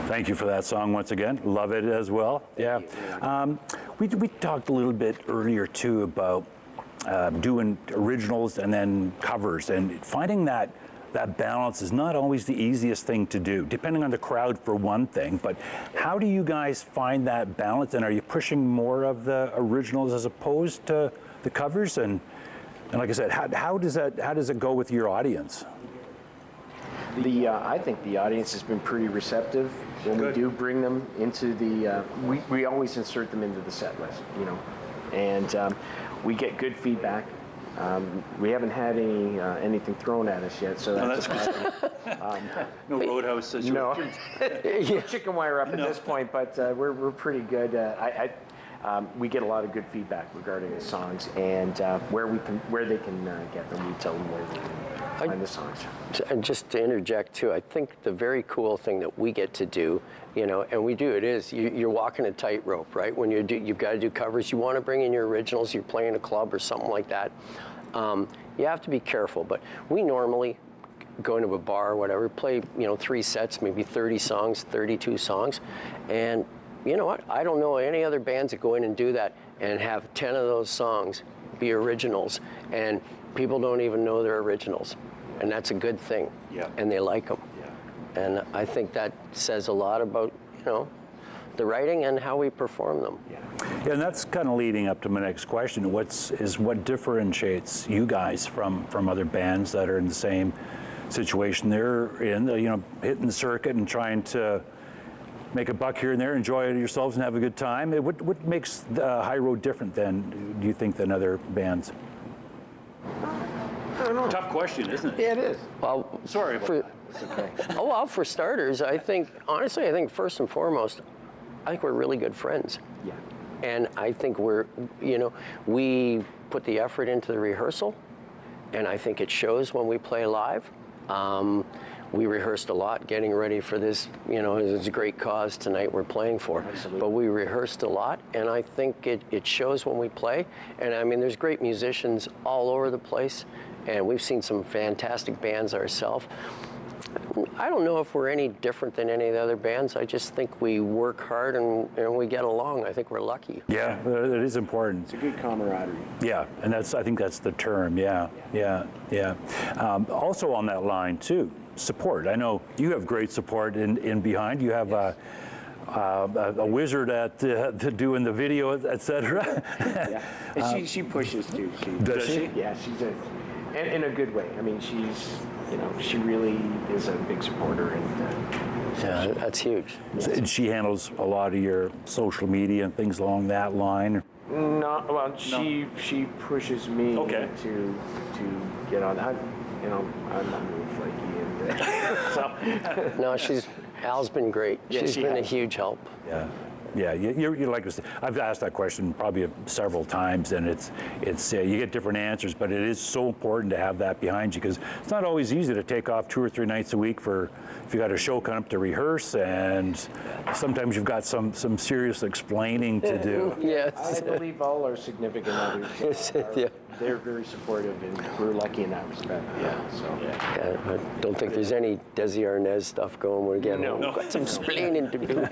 Thank you for that song once again. Love it as well. Yeah. We talked a little bit earlier too about doing originals and then covers, and finding that balance is not always the easiest thing to do, depending on the crowd for one thing. But how do you guys find that balance, and are you pushing more of the originals as opposed to the covers? And like I said, how does it go with your audience? I think the audience has been pretty receptive when we do bring them into the. We always insert them into the set list, and we get good feedback. We haven't had anything thrown at us yet, so that's good. No roadhouse situation. No chicken wire up at this point, but we're pretty good. We get a lot of good feedback regarding the songs, and where they can get them. We tell them where they can find the songs. And just to interject too, I think the very cool thing that we get to do, and we do it, is you're walking a tightrope, right? When you've got to do covers, you want to bring in your originals. You're playing a club or something like that. You have to be careful, but we normally go into a bar or whatever, play 3 sets, maybe 30 songs, 32 songs, and you know what? I don't know any other bands that go in and do that and have 10 of those songs be originals, and people don't even know they're originals, and that's a good thing. Yeah. And they like them. Yeah. And I think that says a lot about the writing and how we perform them. Yeah, and that's kind of leading up to my next question. What differentiates you guys from other bands that are in the same situation they're in, hitting the circuit and trying to make a buck here and there, enjoy it yourselves and have a good time? What makes High Road different than, do you think, than other bands? I don't know. Tough question, isn't it? Yeah, it is. Well, sorry about that. It's okay. Oh, well, for starters, I think first and foremost, I think we're really good friends. Yeah. And I think we put the effort into the rehearsal, and I think it shows when we play live. We rehearsed a lot getting ready for this, it's a great cause tonight we're playing for. Absolutely. But we rehearsed a lot, and I think it shows when we play. And I mean, there's great musicians all over the place, and we've seen some fantastic bands ourselves. I don't know if we're any different than any of the other bands. I just think we work hard and we get along. I think we're lucky. Yeah, it is important. It's a good camaraderie. Yeah, and I think that's the term. Yeah. Also on that line too, support. I know you have great support in behind. You have a wizard at doing the video, etc. Yeah, and she pushes too. Does she? Yeah, she's in a good way. I mean, she really is a big supporter, and Yeah, that's huge. And she handles a lot of your social media and things along that line. She pushes me to get on. I'm not really flaky, and so. Al's been great. Yeah, She's been a huge help. Yeah, you're like, I've asked that question probably several times, and it's you get different answers, but it is so important to have that behind you, because it's not always easy to take off 2 or 3 nights a week if you got a show coming up to rehearse, and sometimes you've got some serious explaining to do. Yes. I believe all our significant others they're very supportive, and we're lucky in that respect. Yeah, I don't think there's any Desi Arnaz stuff going. We've got some explaining to do.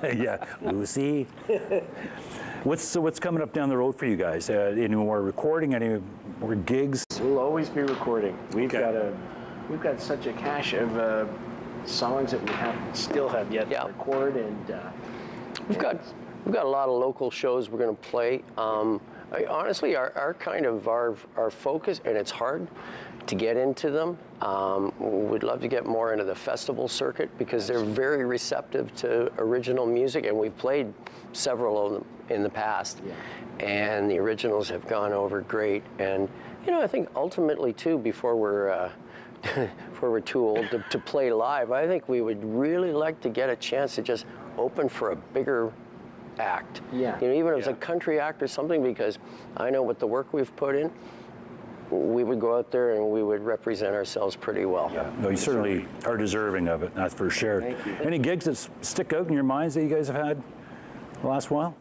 Yeah, Lucy. What's coming up down the road for you guys? Any more recording? Any more gigs? We'll always be recording. We've got such a cache of songs that we still have yet to record, and we've got a lot of local shows we're going to play. Honestly, our focus, and it's hard to get into them. We'd love to get more into the festival circuit, because they're very receptive to original music, and we've played several of them in the past, and the originals have gone over great. And I think ultimately too, before we're too old to play live, I think we would really like to get a chance to just open for a bigger act. Yeah. Even if it's a country act or something, because I know with the work we've put in, we would go out there and we would represent ourselves pretty well. Yeah. No, you certainly are deserving of it, that's for sure. Thank you. Any gigs that stick out in your minds that you guys have had the last while?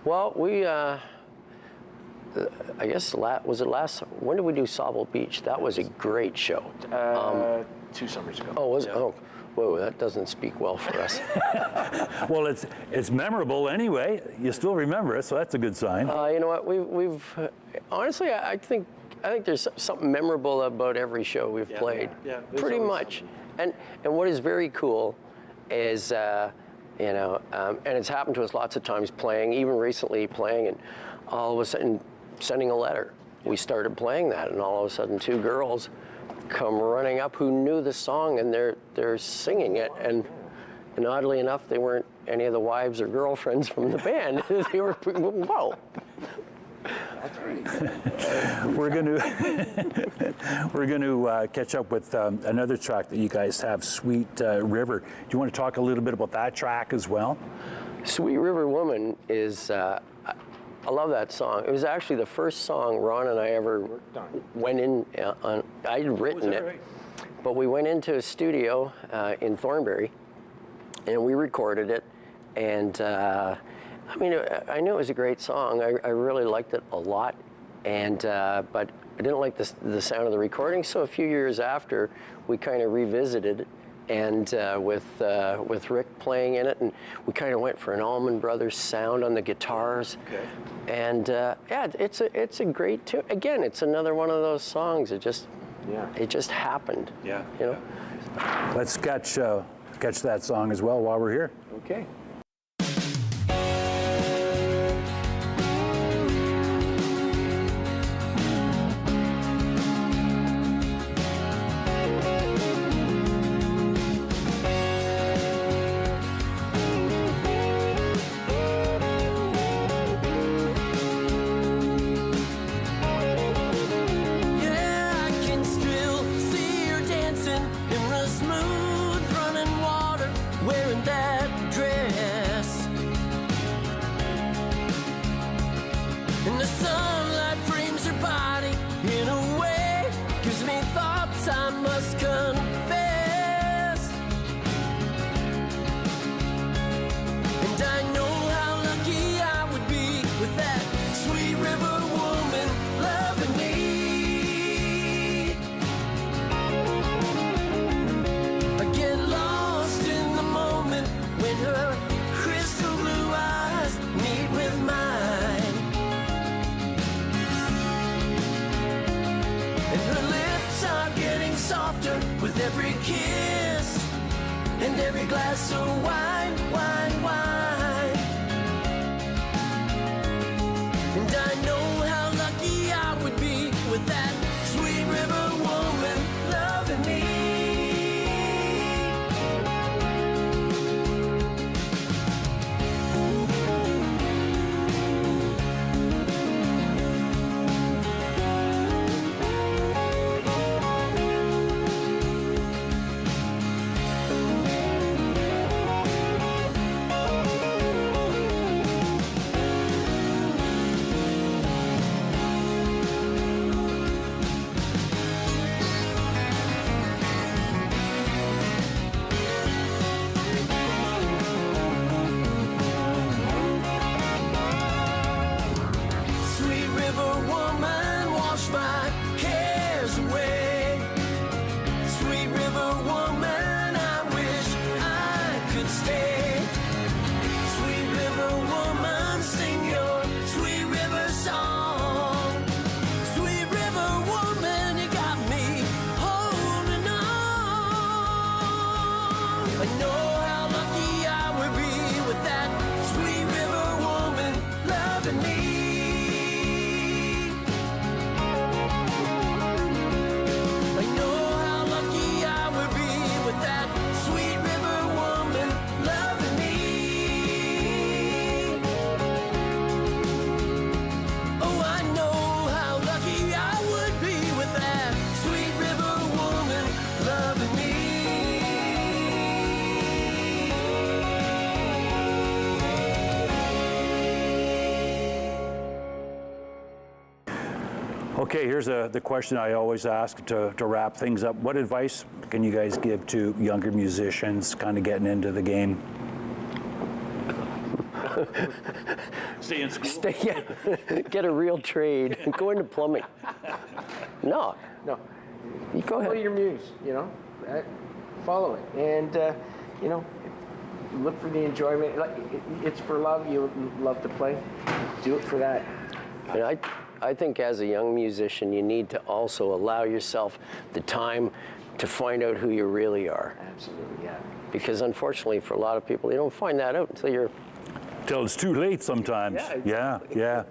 Well, we, I guess, when did we do Sauble Beach? That was a great show. 2 summers ago. Oh, was it? Oh, Whoa, that doesn't speak well for us. Well, it's memorable anyway. You still remember it, so that's a good sign. You know what? We've honestly, I think there's something memorable about every show we've played. Yeah, pretty much. And what is very cool is, and it's happened to us lots of times playing, even recently playing, and all of a sudden sending a letter. We started playing that, and all of a sudden 2 girls come running up who knew the song, and they're singing it, and oddly enough, they weren't any of the wives or girlfriends from the band. They were, whoa. That's right. We're going to catch up with another track that you guys have, Sweet River. Do you want to talk a little bit about that track as well? Sweet River Woman is, I love that song. It was actually the first song Ron and I ever went in on. I'd written it, right? But we went into a studio in Thornbury, and we recorded it. And I mean, I knew it was a great song. I really liked it a lot, and but I didn't like the sound of the recording. So a few years after, we kind of revisited. And with Rick playing in it, and we kind of went for an Allman Brothers sound on the guitars. Okay. And yeah, it's a great tune. Again, it's another one of those songs. It just happened. Yeah. You know. Let's catch that song as well while we're here. Okay. With every kiss and every glass of wine, wine, wine. And I know how lucky I would be with that sweet river woman loving me. Okay, here's the question I always ask to wrap things up. What advice can you guys give to younger musicians kind of getting into the game? Stay in school. Get a real trade. Go into plumbing. No. No. You go ahead. Follow your muse, you know. follow it. And, you know, look for the enjoyment. It's for love. You love to play. Do it for that. And I think as a young musician, you need to also allow yourself the time to find out who you really are. Absolutely, yeah. Because unfortunately, for a lot of people, you don't find that out Till it's too late sometimes. Yeah, exactly. Yeah.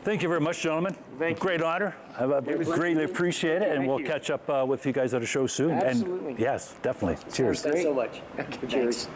Thank you very much, gentlemen. Thank you. Great honor. I greatly appreciate it, and Thank we'll you. catch up with you guys at a show soon. Absolutely. And yes, definitely. Cheers. Thanks so much. Cheers.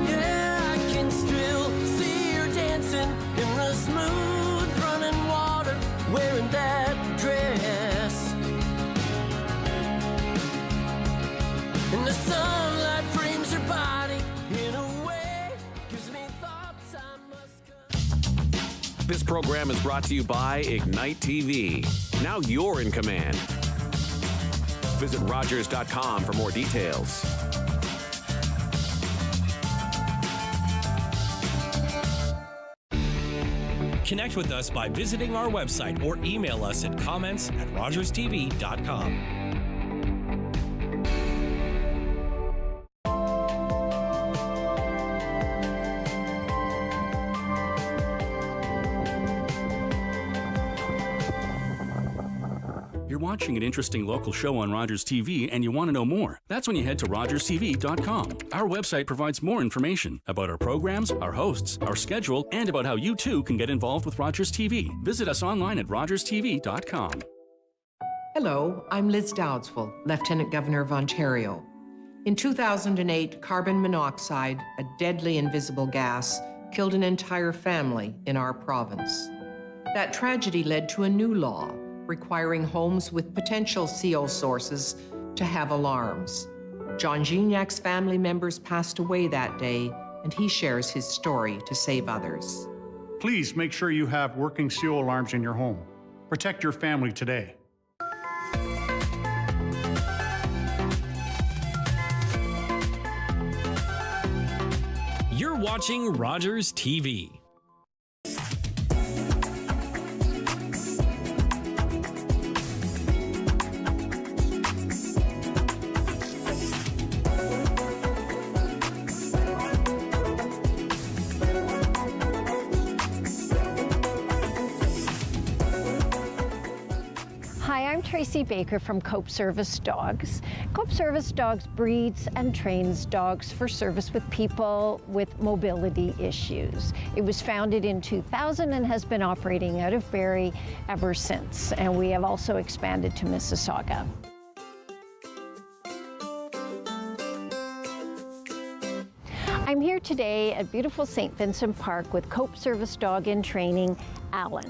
Yeah, I can still see her dancing in the smooth running water, wearing that dress. And the sunlight frames her body in a way, gives me thoughts I must come. This program is brought to you by Ignite TV. Now you're in command. Visit Rogers.com for more details. Connect with us by visiting our website or email us at comments@rogerstv.com. You're watching an interesting local show on Rogers TV and you want to know more. That's when you head to rogerstv.com. Our website provides more information about our programs, our hosts, our schedule, and about how you too can get involved with Rogers TV. Visit us online at rogerstv.com. Hello, I'm Liz Dowdsville, Lieutenant Governor of Ontario. In 2008, carbon monoxide, a deadly invisible gas, killed an entire family in our province. That tragedy led to a new law requiring homes with potential CO sources to have alarms. John Gignac's family members passed away that day, and he shares his story to save others. Please make sure you have working CO alarms in your home. Protect your family today. You're watching Rogers TV. Hi, I'm Tracy Baker from Cope Service Dogs. Cope Service Dogs breeds and trains dogs for service with people with mobility issues. It was founded in 2000 and has been operating out of Barrie ever since, and we have also expanded to Mississauga. I'm here today at beautiful St. Vincent Park with Cope Service Dog in Training, Alan.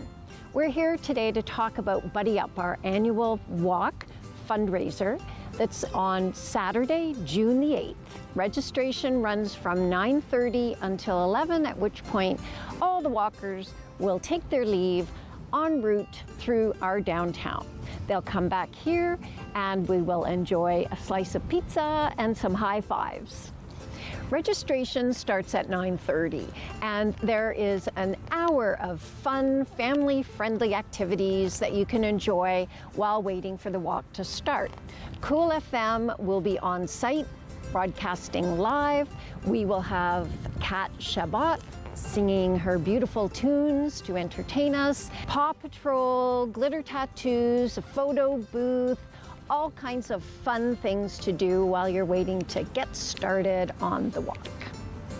We're here today to talk about Buddy Up, our annual walk fundraiser that's on Saturday, June the 8th. Registration runs from 9:30 until 11, at which point all the walkers will take their leave en route through our downtown. They'll come back here and we will enjoy a slice of pizza and some high fives. Registration starts at 9:30, and there is an hour of fun, family-friendly activities that you can enjoy while waiting for the walk to start. Cool FM will be on site, broadcasting live. We will have Kat Shabbat singing her beautiful tunes to entertain us, Paw Patrol, glitter tattoos, a photo booth, all kinds of fun things to do while you're waiting to get started on the walk.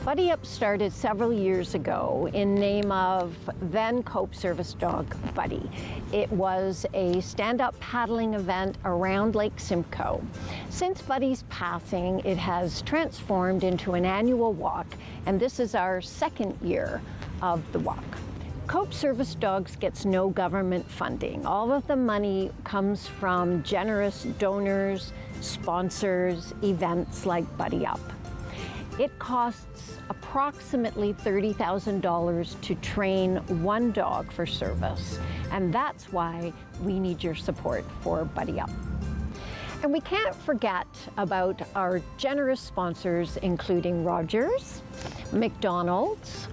Buddy Up started several years ago in name of then Cope Service Dog Buddy. It was a stand-up paddling event around Lake Simcoe. Since Buddy's passing, it has transformed into an annual walk, and this is our second year of the walk. Cope Service Dogs gets no government funding. All of the money comes from generous donors, sponsors, events like Buddy Up. It costs approximately $30,000 to train one dog for service, and that's why we need your support for Buddy Up. And we can't forget about our generous sponsors, including Rogers, McDonald's,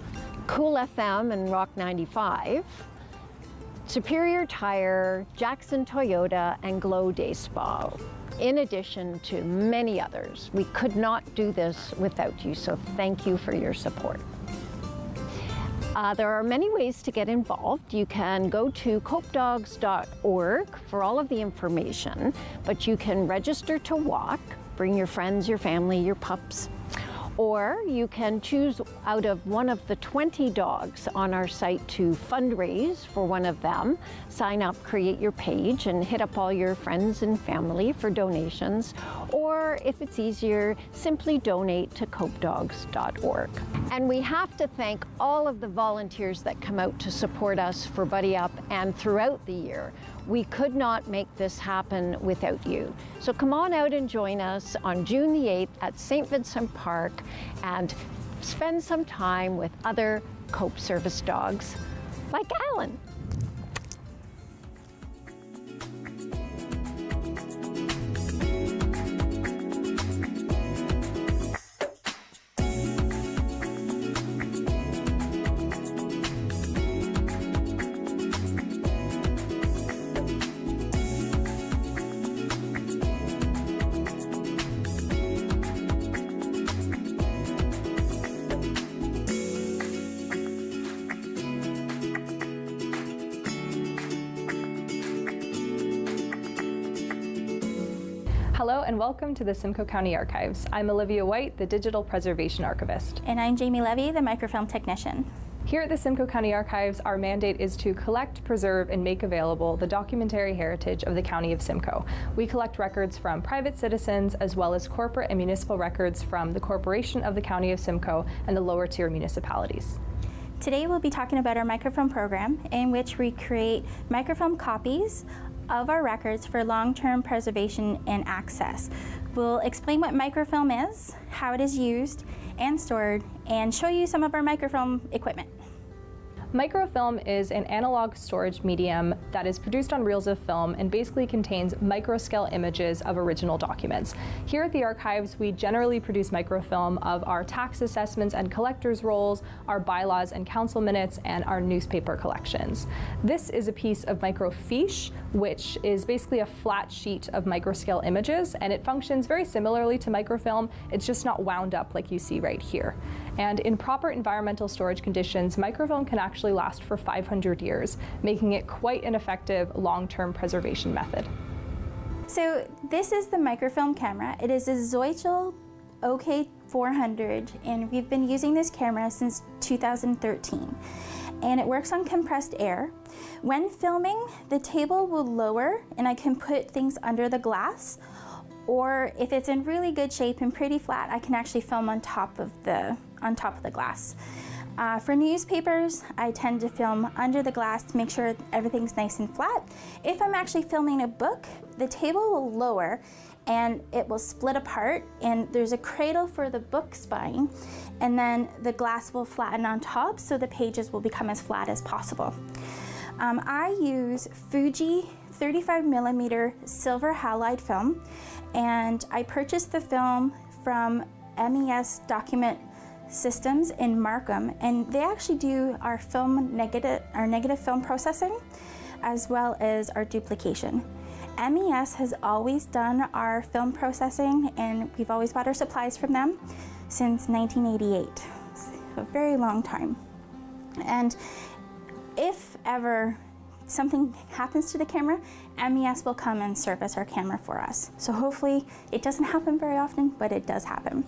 Cool FM and Rock 95, Superior Tire, Jackson Toyota, and Glow Day Spa, in addition to many others. We could not do this without you, so thank you for your support. There are many ways to get involved. You can go to copedogs.org for all of the information, but you can register to walk, bring your friends, your family, your pups, or you can choose out of one of the 20 dogs on our site to fundraise for one of them. Sign up, create your page, and hit up all your friends and family for donations. Or if it's easier, simply donate to copedogs.org. And we have to thank all of the volunteers that come out to support us for Buddy Up and throughout the year. We could not make this happen without you. So come on out and join us on June the 8th at St. Vincent Park and spend some time with other Cope service dogs like Alan. Hello and welcome to the Simcoe County Archives. I'm Olivia White, the Digital Preservation Archivist. And I'm Jamie Levy, the Microfilm Technician. Here at the Simcoe County Archives, our mandate is to collect, preserve, and make available the documentary heritage of the County of Simcoe. We collect records from private citizens as well as corporate and municipal records from the Corporation of the County of Simcoe and the lower tier municipalities. Today we'll be talking about our microfilm program, in which we create microfilm copies of our records for long-term preservation and access. We'll explain what microfilm is, how it is used and stored, and show you some of our microfilm equipment. Microfilm is an analog storage medium that is produced on reels of film and basically contains microscale images of original documents. Here at the archives, we generally produce microfilm of our tax assessments and collectors' rolls, our bylaws and council minutes, and our newspaper collections. This is a piece of microfiche, which is basically a flat sheet of microscale images, and it functions very similarly to microfilm. It's just not wound up like you see right here. And in proper environmental storage conditions, microfilm can actually last for 500 years, making it quite an effective long-term preservation method. So this is the microfilm camera. It is a Zoichel OK400, and we've been using this camera since 2013. And it works on compressed air. When filming, the table will lower and I can put things under the glass, or if it's in really good shape and pretty flat, I can actually film on top of the glass. For newspapers, I tend to film under the glass to make sure everything's nice and flat. If I'm actually filming a book, the table will lower and it will split apart, and there's a cradle for the book spine, and then the glass will flatten on top so the pages will become as flat as possible. I use Fuji 35mm silver halide film, and I purchased the film from MES Document Systems in Markham, and they actually do our negative film processing as well as our duplication. MES has always done our film processing, and we've always bought our supplies from them since 1988. It's a very long time. And if ever something happens to the camera, MES will come and service our camera for us. So hopefully it doesn't happen very often, but it does happen.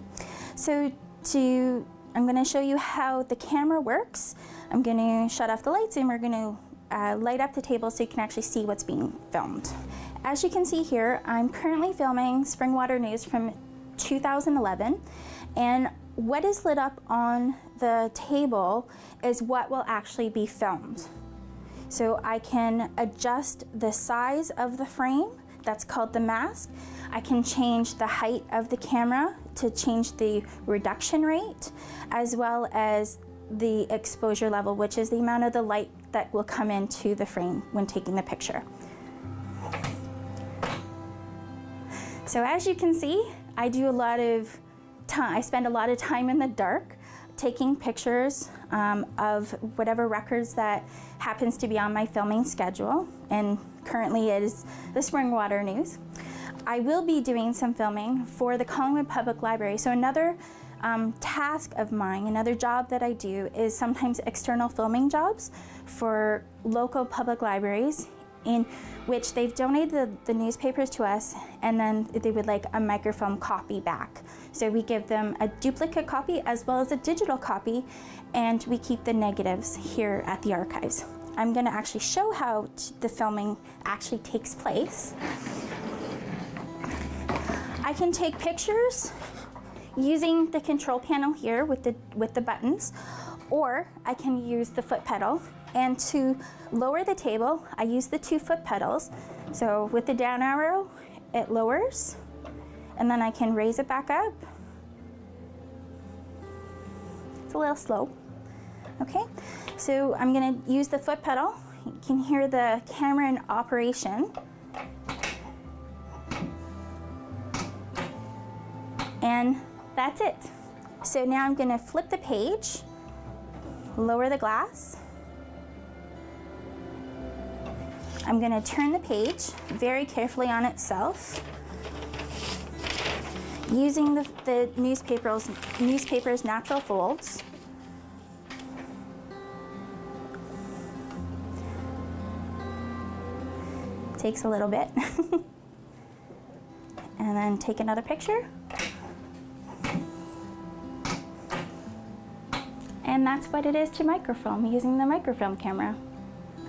So I'm going to show you how the camera works. I'm going to shut off the lights and we're going to light up the table so you can actually see what's being filmed. As you can see here, I'm currently filming Springwater News from 2011, and what is lit up on the table is what will actually be filmed. So I can adjust the size of the frame that's called the mask. I can change the height of the camera to change the reduction rate, as well as the exposure level, which is the amount of the light that will come into the frame when taking the picture. So as you can see, I spend a lot of time in the dark taking pictures of whatever records that happens to be on my filming schedule, and currently it is the Springwater News. I will be doing some filming for the Collingwood Public Library. So another task of mine, another job that I do, is sometimes external filming jobs for local public libraries, in which they've donated the newspapers to us, and then they would like a microfilm copy back. So we give them a duplicate copy as well as a digital copy, and we keep the negatives here at the archives. I'm going to actually show how the filming actually takes place. I can take pictures using the control panel here with the buttons, or I can use the foot pedal. And to lower the table, I use the 2 foot pedals. So with the down arrow, it lowers, and then I can raise it back up. It's a little slow. Okay, so I'm gonna use the foot pedal. You can hear the camera in operation. And that's it. So now I'm gonna flip the page, lower the glass. I'm going to turn the page very carefully on itself, using the newspaper's natural folds. Takes a little bit. And then take another picture. And that's what it is to microfilm using the microfilm camera.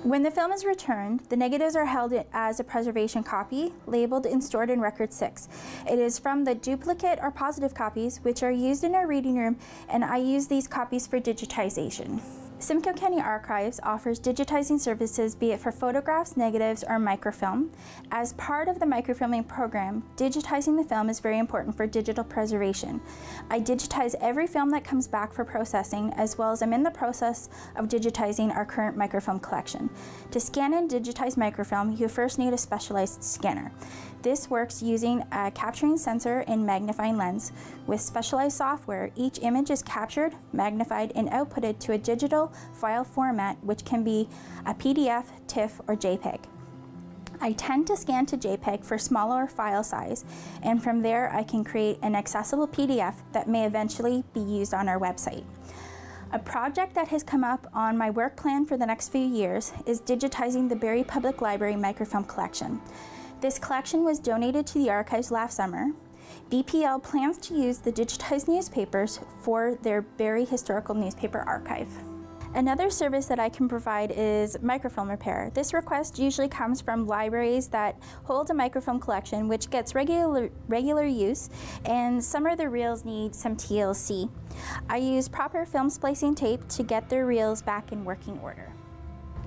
When the film is returned, the negatives are held as a preservation copy, labeled and stored in Record 6. It is from the duplicate or positive copies, which are used in our reading room, and I use these copies for digitization. Simcoe County Archives offers digitizing services, be it for photographs, negatives, or microfilm. As part of the microfilming program, digitizing the film is very important for digital preservation. I digitize every film that comes back for processing, as well as I'm in the process of digitizing our current microfilm collection. To scan and digitize microfilm, you first need a specialized scanner. This works using a capturing sensor and magnifying lens. With specialized software, each image is captured, magnified, and outputted to a digital file format, which can be a PDF, TIFF, or JPEG. I tend to scan to JPEG for smaller file size, and from there I can create an accessible PDF that may eventually be used on our website. A project that has come up on my work plan for the next few years is digitizing the Barrie Public Library microfilm collection. This collection was donated to the archives last summer. BPL plans to use the digitized newspapers for their Barrie Historical Newspaper Archive. Another service that I can provide is microfilm repair. This request usually comes from libraries that hold a microfilm collection which gets regular use, and some of the reels need some TLC. I use proper film splicing tape to get their reels back in working order.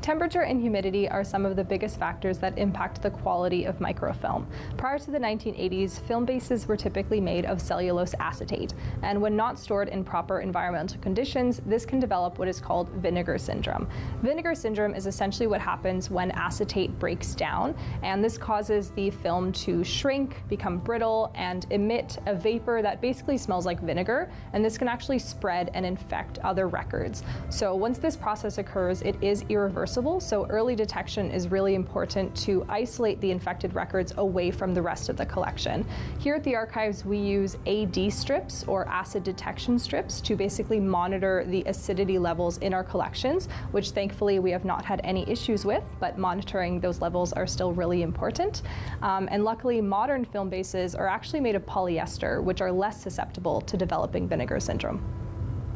Temperature and humidity are some of the biggest factors that impact the quality of microfilm. Prior to the 1980s, film bases were typically made of cellulose acetate, and when not stored in proper environmental conditions, this can develop what is called vinegar syndrome. Vinegar syndrome is essentially what happens when acetate breaks down, and this causes the film to shrink, become brittle, and emit a vapor that basically smells like vinegar, and this can actually spread and infect other records. So once this process occurs, it is irreversible. So early detection is really important to isolate the infected records away from the rest of the collection. Here at the archives, we use AD strips, or acid detection strips, to basically monitor the acidity levels in our collections, which thankfully we have not had any issues with, but monitoring those levels are still really important. And luckily, modern film bases are actually made of polyester, which are less susceptible to developing vinegar syndrome.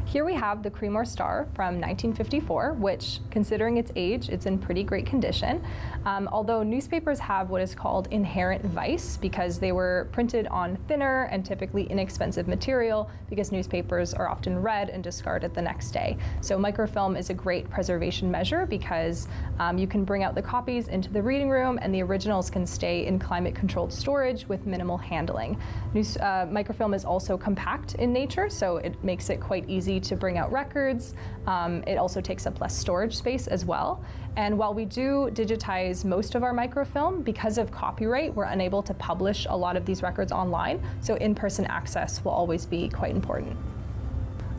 Here we have the Creemore Star from 1954, which, considering its age, it's in pretty great condition. Although newspapers have what is called inherent vice because they were printed on thinner and typically inexpensive material because newspapers are often read and discarded the next day. So microfilm is a great preservation measure because you can bring out the copies into the reading room and the originals can stay in climate-controlled storage with minimal handling. Microfilm is also compact in nature, so it makes it quite easy to bring out records. It also takes up less storage space as well. And while we do digitize most of our microfilm, because of copyright, we're unable to publish a lot of these records online, so in-person access will always be quite important.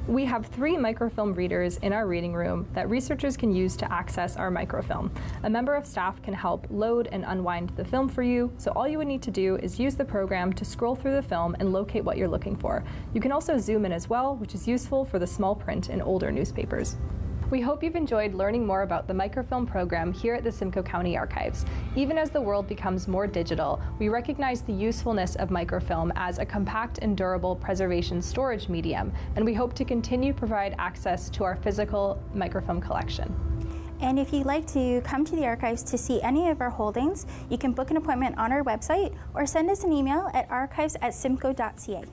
We have 3 microfilm readers in our reading room that researchers can use to access our microfilm. A member of staff can help load and unwind the film for you, so all you would need to do is use the program to scroll through the film and locate what you're looking for. You can also zoom in as well, which is useful for the small print in older newspapers. We hope you've enjoyed learning more about the microfilm program here at the Simcoe County Archives. Even as the world becomes more digital, we recognize the usefulness of microfilm as a compact and durable preservation storage medium, and we hope to continue to provide access to our physical microfilm collection. And if you'd like to come to the archives to see any of our holdings, you can book an appointment on our website or send us an email at archives@simcoe.ca.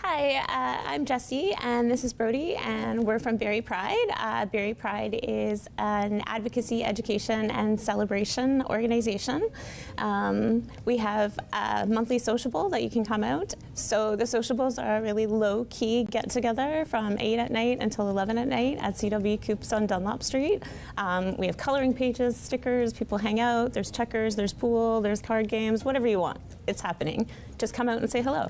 Hi, I'm Jessie, and this is Brody, and we're from Berry Pride. Berry Pride is an advocacy, education, and celebration organization. We have a monthly sociable that you can come out. So the sociables are a really low-key get-together from 8 at night until 11 at night at CW Coops on Dunlop Street. We have coloring pages, stickers, people hang out, there's checkers, there's pool, there's card games, whatever you want. It's happening. Just come out and say hello.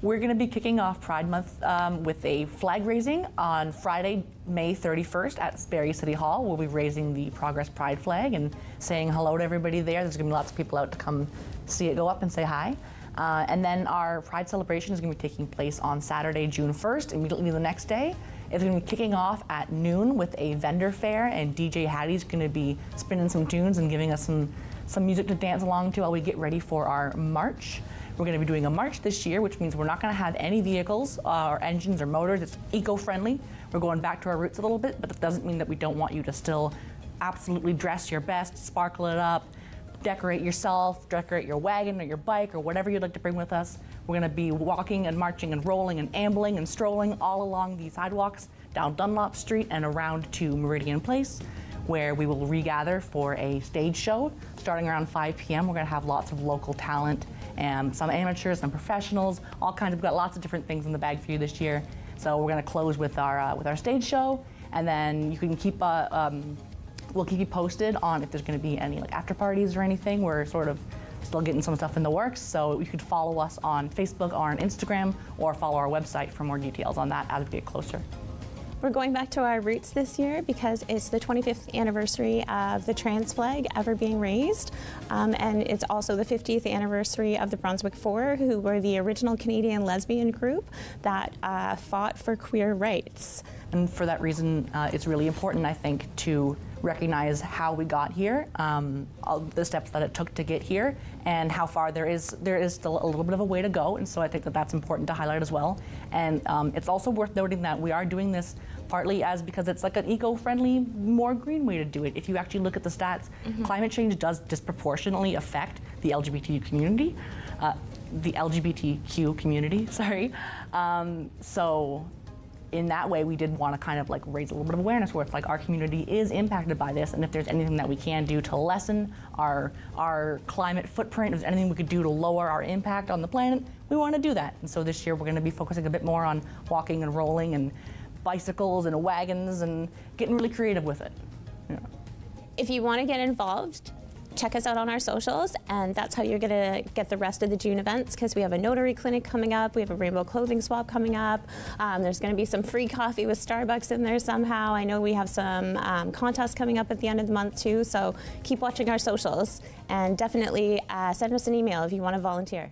We're going to be kicking off Pride Month with a flag raising on Friday, May 31st at Barrie City Hall. We'll be raising the Progress Pride flag and saying hello to everybody there. There's going to be lots of people out to come see it go up and say hi. And then our Pride celebration is going to be taking place on Saturday, June 1st, immediately the next day. It's going to be kicking off at noon with a vendor fair, and DJ Hattie's going to be spinning some tunes and giving us some music to dance along to while we get ready for our march. We're going to be doing a march this year, which means we're not going to have any vehicles or engines or motors. It's eco-friendly. We're going back to our roots a little bit, but that doesn't mean that we don't want you to still absolutely dress your best, sparkle it up, decorate yourself, decorate your wagon or your bike or whatever you'd like to bring with us. We're going to be walking and marching and rolling and ambling and strolling all along the sidewalks down Dunlop Street and around to Meridian Place, where we will regather for a stage show starting around 5 p.m. We're going to have lots of local talent and some amateurs, some professionals, all kinds. We've got lots of different things in the bag for you this year. So we're going to close with our stage show, and then you can keep we'll keep you posted on if there's going to be any like after parties or anything. We're sort of still getting some stuff in the works, so you could follow us on Facebook or on Instagram, or follow our website for more details on that as we get closer. We're going back to our roots this year because it's the 25th anniversary of the trans flag ever being raised, and it's also the 50th anniversary of the Brunswick Four, who were the original Canadian lesbian group that fought for queer rights. And for that reason, it's really important, I think, to recognize how we got here, all the steps that it took to get here, and how far there is still a little bit of a way to go. And so I think that that's important to highlight as well. And it's also worth noting that we are doing this partly because it's like an eco-friendly, more green way to do it. If you actually look at the stats, climate change does disproportionately affect the LGBTQ community. Sorry. So in that way, we did want to kind of like raise a little bit of awareness where it's like our community is impacted by this, and if there's anything that we can do to lessen our climate footprint, if there's anything we could do to lower our impact on the planet, we want to do that. And so this year we're going to be focusing a bit more on walking and rolling and bicycles and wagons and getting really creative with it. Yeah. If you want to get involved, check us out on our socials, and that's how you're going to get the rest of the June events, because we have a notary clinic coming up, we have a rainbow clothing swap coming up, there's going to be some free coffee with Starbucks in there somehow. I know we have some contests coming up at the end of the month too, so keep watching our socials, and definitely send us an email if you want to volunteer.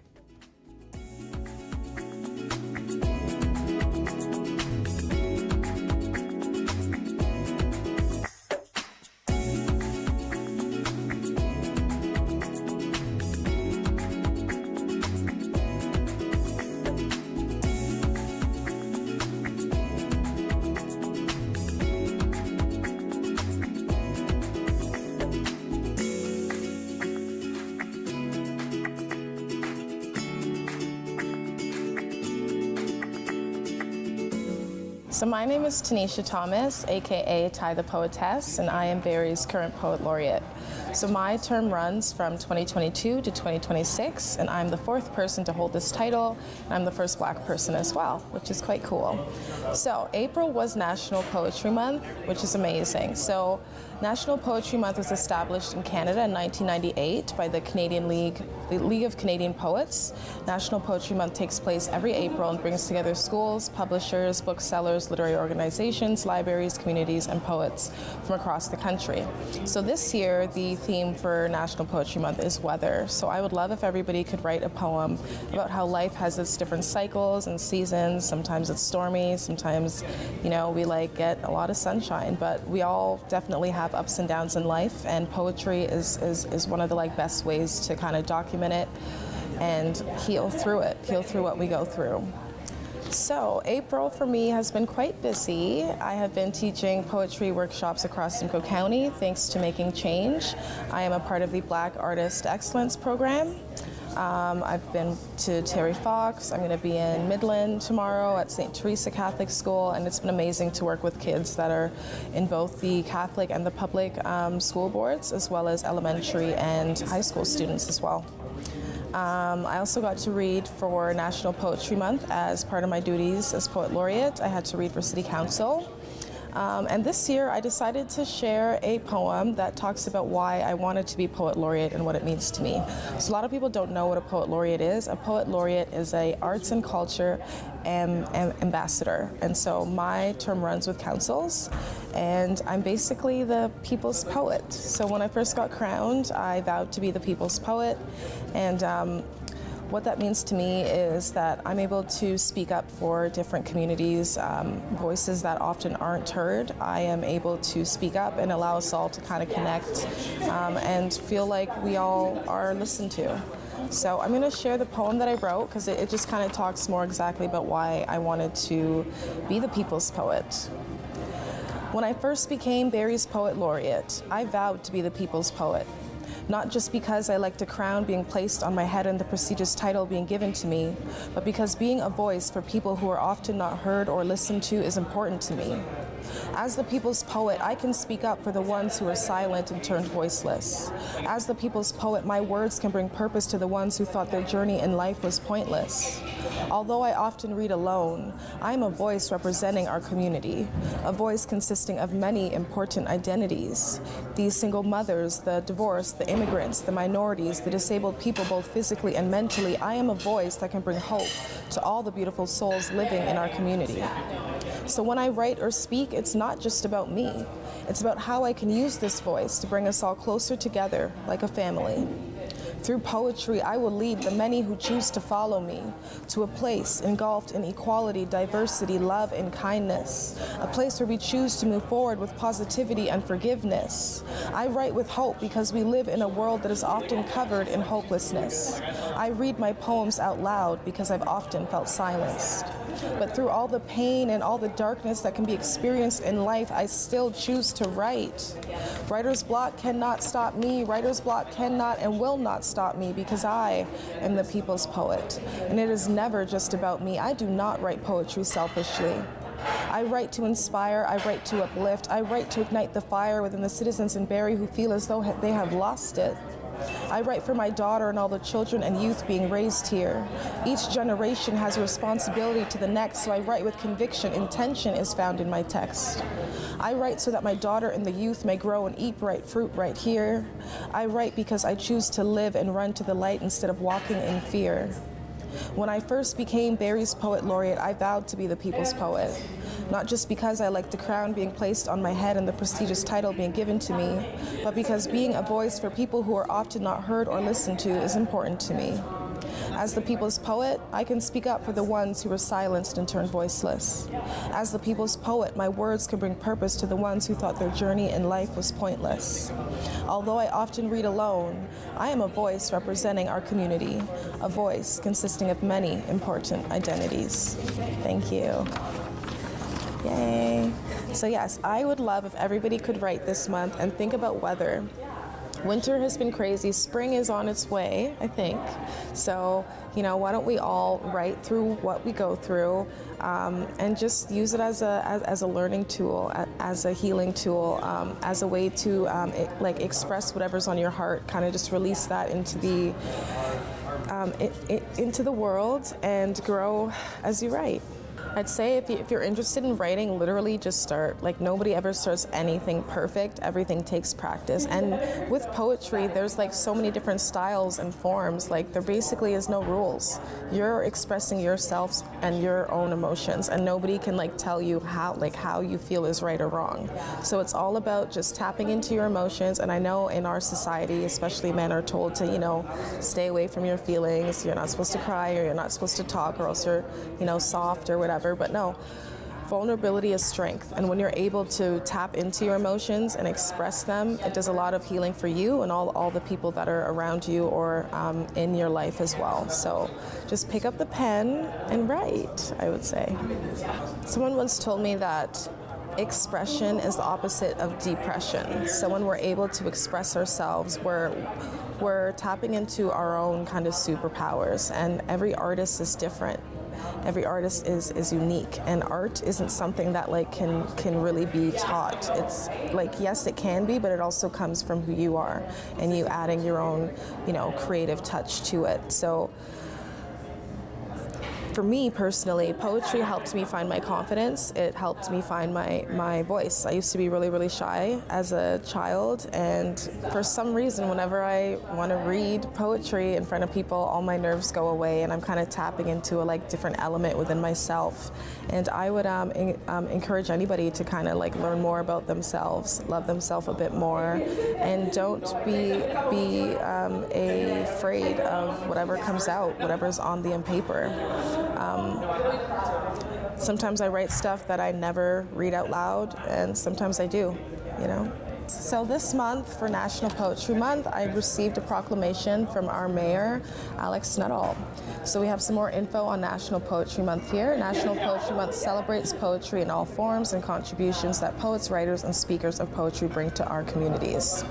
So my name is Tanisha Thomas, aka Ty the Poetess, and I am Barrie's current Poet Laureate. So my term runs from 2022 to 2026, and I'm the 4th person to hold this title, and I'm the first Black person as well, which is quite cool. So April was National Poetry Month, which is amazing. So National Poetry Month was established in Canada in 1998 by the Canadian League, the League of Canadian Poets. National Poetry Month takes place every April and brings together schools, publishers, booksellers, literary organizations, libraries, communities, and poets from across the country. So this year, the theme for National Poetry Month is weather. So I would love if everybody could write a poem about how life has its different cycles and seasons. Sometimes it's stormy, sometimes, you know, we get a lot of sunshine, but we all definitely have ups and downs in life, and poetry is one of the best ways to kind of document it and heal through what we go through. So April for me has been quite busy. I have been teaching poetry workshops across Simcoe County thanks to Making Change. I am a part of the Black Artist Excellence Program. I've been to Terry Fox. I'm going to be in Midland tomorrow at St. Teresa Catholic School, and it's been amazing to work with kids that are in both the Catholic and the public school boards, as well as elementary and high school students as well. I also got to read for National Poetry Month as part of my duties as Poet Laureate. I had to read for City Council. And this year I decided to share a poem that talks about why I wanted to be Poet Laureate and what it means to me. So a lot of people don't know what a Poet Laureate is. A Poet Laureate is a arts and culture ambassador. And so my term runs with councils, and I'm basically the people's poet. So when I first got crowned, I vowed to be the people's poet, and what that means to me is that I'm able to speak up for different communities, voices that often aren't heard. I am able to speak up and allow us all to kind of connect and feel like we all are listened to. So I'm going to share the poem that I wrote because it just kind of talks more exactly about why I wanted to be the people's poet. When I first became Barrie's Poet Laureate, I vowed to be the people's poet. Not just because I liked a crown being placed on my head and the prestigious title being given to me, but because being a voice for people who are often not heard or listened to is important to me. As the people's poet, I can speak up for the ones who are silent and turned voiceless. As the people's poet, my words can bring purpose to the ones who thought their journey in life was pointless. Although I often read alone, I am a voice representing our community, a voice consisting of many important identities. These single mothers, the divorced, the immigrants, the minorities, the disabled people both physically and mentally. I am a voice that can bring hope to all the beautiful souls living in our community. So when I write or speak, it's not just about me. It's about how I can use this voice to bring us all closer together like a family. Through poetry, I will lead the many who choose to follow me to a place engulfed in equality, diversity, love, and kindness, a place where we choose to move forward with positivity and forgiveness. I write with hope because we live in a world that is often covered in hopelessness. I read my poems out loud because I've often felt silenced. But through all the pain and all the darkness that can be experienced in life, I still choose to write. Writer's block cannot stop me. Writer's block cannot and will not stop me because I am the people's poet. And it is never just about me. I do not write poetry selfishly. I write to inspire, I write to uplift, I write to ignite the fire within the citizens in Barrie who feel as though they have lost it. I write for my daughter and all the children and youth being raised here. Each generation has a responsibility to the next, so I write with conviction. Intention is found in my text. I write so that my daughter and the youth may grow and eat bright fruit right here. I write because I choose to live and run to the light instead of walking in fear. When I first became Barrie's Poet Laureate, I vowed to be the people's poet. Not just because I like the crown being placed on my head and the prestigious title being given to me, but because being a voice for people who are often not heard or listened to is important to me. As the people's poet, I can speak up for the ones who were silenced and turned voiceless. As the people's poet, my words can bring purpose to the ones who thought their journey in life was pointless. Although I often read alone, I am a voice representing our community, a voice consisting of many important identities. Thank you. Yay. So yes, I would love if everybody could write this month and think about weather. Winter has been crazy. Spring is on its way, I think. So, why don't we all write through what we go through and just use it as a learning tool, as a healing tool, as a way to express whatever's on your heart. Kind of just release that into the world and grow as you write. I'd say if you're interested in writing, literally just start. Like, nobody ever starts anything perfect. Everything takes practice. And with poetry, there's like so many different styles and forms. Like, there basically is no rules. You're expressing yourself and your own emotions, and nobody can tell you how you feel is right or wrong. So it's all about just tapping into your emotions. And I know in our society, especially men, are told to, stay away from your feelings. You're not supposed to cry, or you're not supposed to talk, or else you're, soft or whatever. But no, vulnerability is strength. And when you're able to tap into your emotions and express them, it does a lot of healing for you and all the people that are around you or in your life as well. So just pick up the pen and write, I would say. Someone once told me that expression is the opposite of depression. So when we're able to express ourselves, we're tapping into our own kind of superpowers, and every artist is different. Every artist is unique, and art isn't something that can really be taught. It's yes, it can be, but it also comes from who you are and you adding your own, creative touch to it. So for me personally, poetry helped me find my confidence. It helped me find my voice. I used to be really, really shy as a child, and for some reason, whenever I want to read poetry in front of people, all my nerves go away, and I'm kind of tapping into a different element within myself. And I would encourage anybody to kind of learn more about themselves, love themselves a bit more, and don't be afraid of whatever comes out, whatever's on the paper. Sometimes I write stuff that I never read out loud, and sometimes I do, So this month, for National Poetry Month, I received a proclamation from our mayor, Alex Nuttall. So we have some more info on National Poetry Month here. National Poetry Month celebrates poetry in all forms and contributions that poets, writers, and speakers of poetry bring to our communities.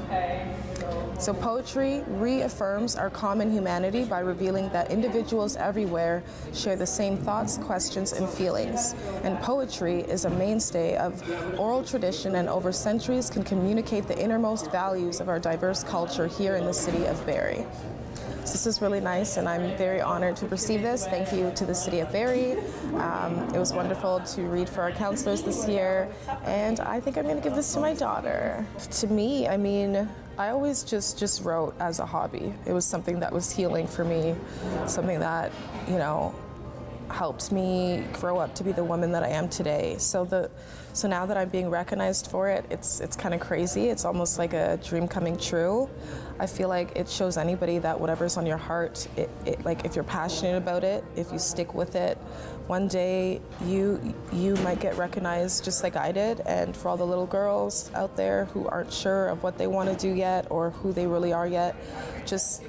So poetry reaffirms our common humanity by revealing that individuals everywhere share the same thoughts, questions, and feelings. And poetry is a mainstay of oral tradition and over centuries can communicate the innermost values of our diverse culture here in the city of Barrie. So this is really nice, and I'm very honored to receive this. Thank you to the City of Barrie. It was wonderful to read for our counselors this year, and I think I'm going to give this to my daughter. To me, I always just wrote as a hobby. It was something that was healing for me, something that, helped me grow up to be the woman that I am today. So now that I'm being recognized for it, it's kind of crazy. It's almost like a dream coming true. I feel like it shows anybody that whatever's on your heart, if you're passionate about it, if you stick with it, one day you might get recognized just like I did. And for all the little girls out there who aren't sure of what they want to do yet or who they really are yet, just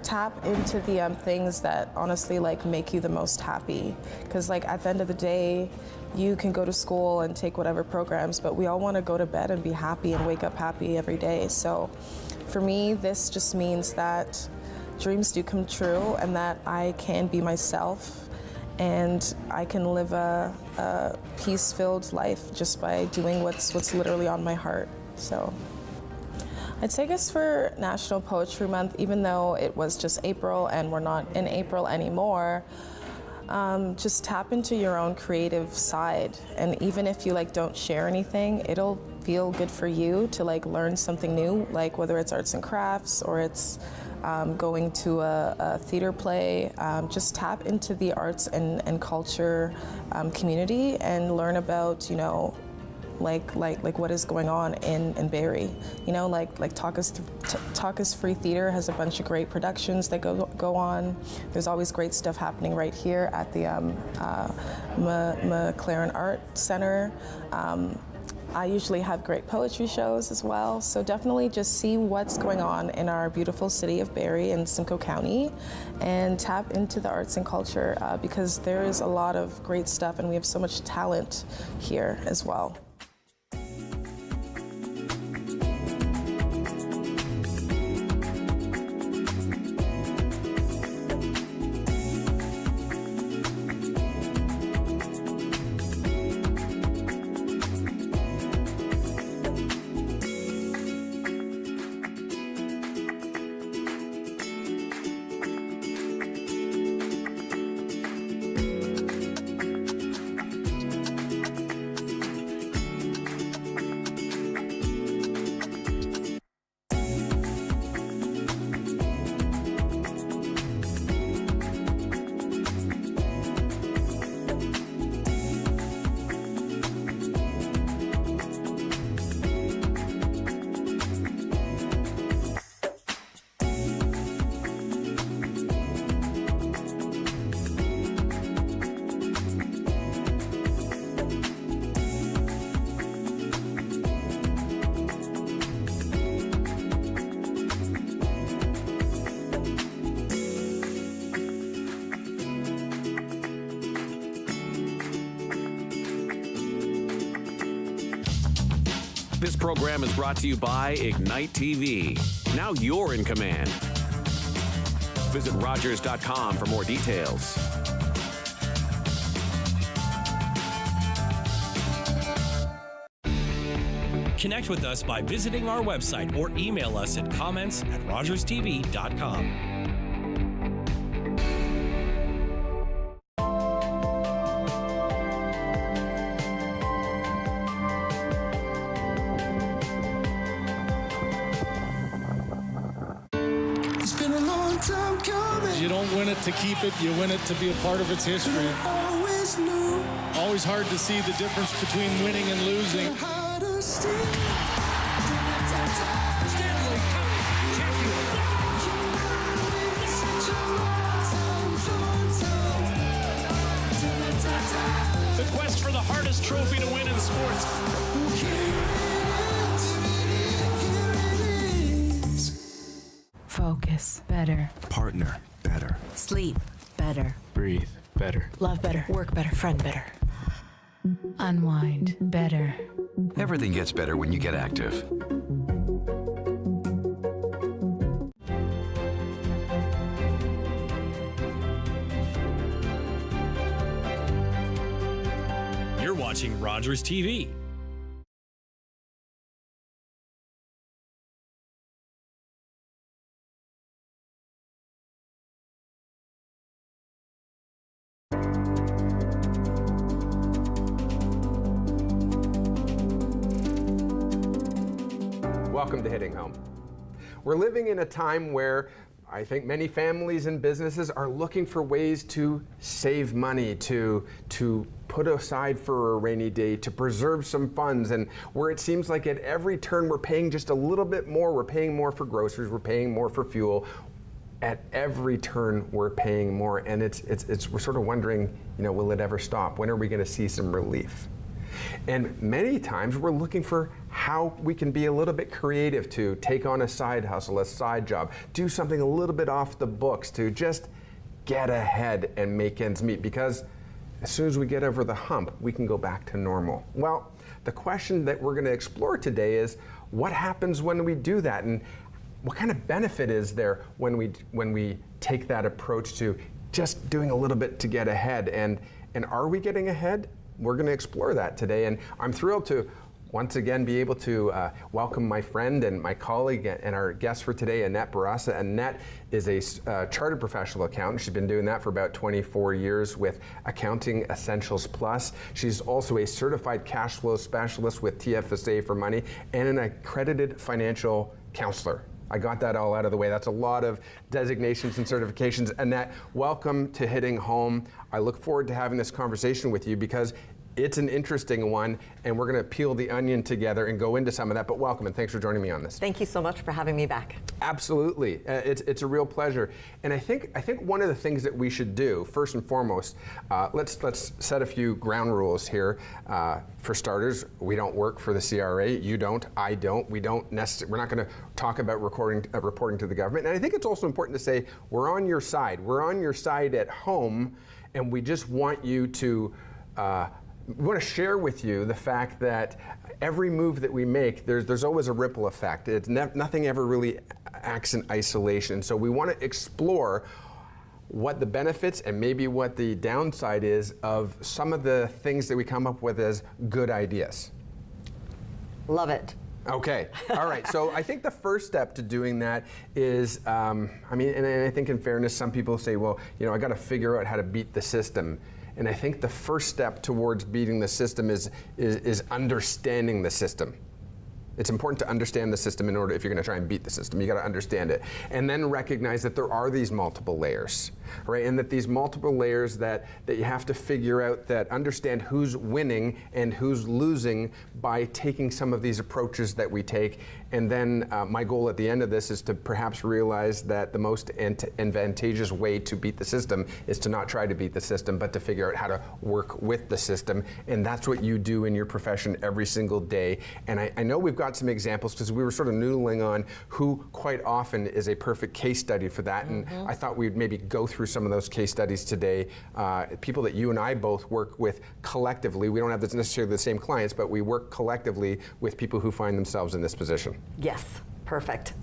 tap into the things that honestly make you the most happy. Because at the end of the day, you can go to school and take whatever programs, but we all want to go to bed and be happy and wake up happy every day. So for me, this just means that dreams do come true and that I can be myself and I can live a peace-filled life just by doing what's literally on my heart. So I'd say, I guess, for National Poetry Month, even though it was just April and we're not in April anymore, just tap into your own creative side. And even if you don't share anything, it'll feel good for you to learn something new, whether it's arts and crafts or it's going to a theater play. Just tap into the arts and culture community and learn about, what is going on in Barrie. Talk Is Free Theater has a bunch of great productions that go on. There's always great stuff happening right here at the McLaren Art Center. I usually have great poetry shows as well, so definitely just see what's going on in our beautiful city of Barrie and Simcoe County and tap into the arts and culture because there is a lot of great stuff and we have so much talent here as well. This program is brought to you by Ignite TV. Now you're in command. Visit Rogers.com for more details. Connect with us by visiting our website or email us at comments@rogerstv.com. You don't win it to keep it, you win it to be a part of its history. Always hard to see the difference between winning and losing. The quest for the hardest trophy to win in sports. Focus better. Partner better. Sleep better. Breathe better. Love better. Work better. Friend better. Unwind better. Everything gets better when you get active. You're watching Rogers TV. Welcome to Hitting Home. We're living in a time where I think many families and businesses are looking for ways to save money, to put aside for a rainy day, to preserve some funds, and where it seems like at every turn we're paying just a little bit more. We're paying more for groceries, we're paying more for fuel. At every turn we're paying more, and we're sort of wondering, will it ever stop? When are we going to see some relief? And many times we're looking for how we can be a little bit creative to take on a side hustle, a side job, do something a little bit off the books to just get ahead and make ends meet, because as soon as we get over the hump, we can go back to normal. Well, the question that we're going to explore today is what happens when we do that, and what kind of benefit is there when we take that approach to just doing a little bit to get ahead, and are we getting ahead? We're going to explore that today, and I'm thrilled to once again be able to welcome my friend and my colleague and our guest for today, Annette Barassa. Annette is a chartered professional accountant. She's been doing that for about 24 years with Accounting Essentials Plus. She's also a certified cash flow specialist with TFSA for Money and an accredited financial counselor. I got that all out of the way. That's a lot of designations and certifications. Annette, welcome to Hitting Home. I look forward to having this conversation with you because it's an interesting one, and we're going to peel the onion together and go into some of that. But welcome, and thanks for joining me on this. Thank you so much for having me back. Absolutely, it's a real pleasure. And I think one of the things that we should do first and foremost, let's set a few ground rules here. For starters, we don't work for the CRA. You don't. I don't. We're not going to talk about reporting to the government. And I think it's also important to say we're on your side. We're on your side at home, and we just want you to. We want to share with you the fact that every move that we make, there's always a ripple effect. Nothing ever really acts in isolation. So we want to explore what the benefits and maybe what the downside is of some of the things that we come up with as good ideas. Love it. Okay, all right. So I think the first step to doing that is, and I think in fairness, some people say, well, I got to figure out how to beat the system. And I think the first step towards beating the system is understanding the system. It's important to understand the system in order, if you're going to try and beat the system, you got to understand it. And then recognize that there are these multiple layers, right? And that these multiple layers that you have to figure out, that understand who's winning and who's losing by taking some of these approaches that we take. And then my goal at the end of this is to perhaps realize that the most advantageous way to beat the system is to not try to beat the system, but to figure out how to work with the system. And that's what you do in your profession every single day. And I know we've got some examples because we were sort of noodling on who quite often is a perfect case study for that. And I thought we'd maybe go through some of those case studies today. People that you and I both work with collectively. We don't have necessarily the same clients, but we work collectively with people who find themselves in this position. Yes, perfect.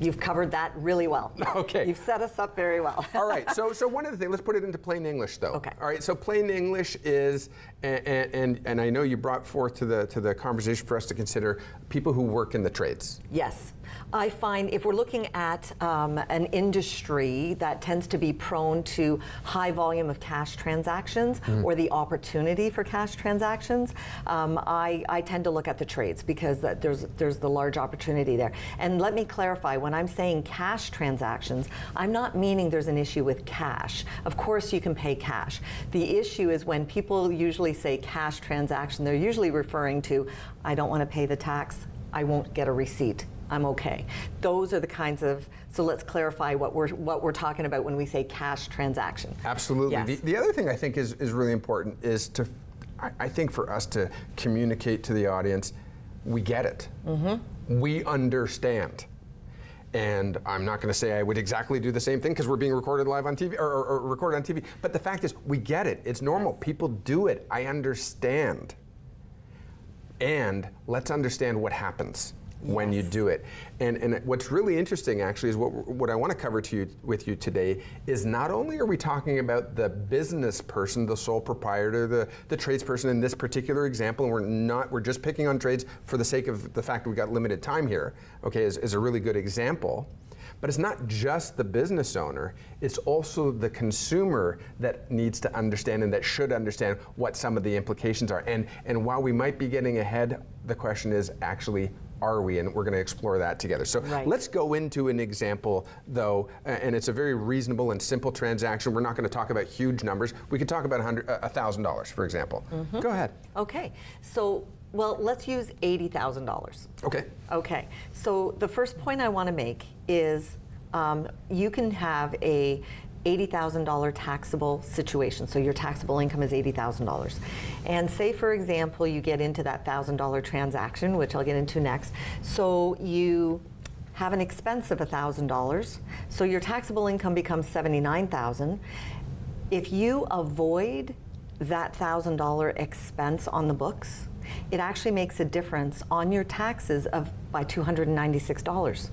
You've covered that really well. Okay. You've set us up very well. All right, so one of the things, let's put it into plain English though. Okay. All right, so plain English is, and I know you brought forth to the conversation for us to consider people who work in the trades. Yes. I find if we're looking at an industry that tends to be prone to high volume of cash transactions or the opportunity for cash transactions, I tend to look at the trades because there's the large opportunity there. And let me clarify, when I'm saying cash transactions, I'm not meaning there's an issue with cash. Of course you can pay cash. The issue is when people usually say cash transaction, they're usually referring to, I don't want to pay the tax, I won't get a receipt. I'm okay. Those are the kinds of, so let's clarify what we're talking about when we say cash transaction. Absolutely. Yes. The other thing I think is really important is I think for us to communicate to the audience, we get it. We understand. And I'm not going to say I would exactly do the same thing because we're being recorded live on TV or recorded on TV. But the fact is, we get it. It's normal. People do it. I understand. And let's understand what happens when you do it. And what's really interesting actually is what I want to cover with you today is not only are we talking about the business person, the sole proprietor, the tradesperson in this particular example, and we're just picking on trades for the sake of the fact that we got limited time here, okay, is a really good example. But it's not just the business owner, it's also the consumer that needs to understand and that should understand what some of the implications are. And while we might be getting ahead, the question is actually, are we? And we're going to explore that together. So let's go into an example, though, and it's a very reasonable and simple transaction. We're not going to talk about huge numbers. We could talk about $1,000, for example. Go ahead. Okay. So, well, let's use $80,000. Okay. Okay. So the first point I want to make is you can have a $80,000 taxable situation. So your taxable income is $80,000. And say, for example, you get into that $1,000 transaction, which I'll get into next. So you have an expense of $1,000. So your taxable income becomes $79,000. If you avoid that $1,000 expense on the books, it actually makes a difference on your taxes by $296.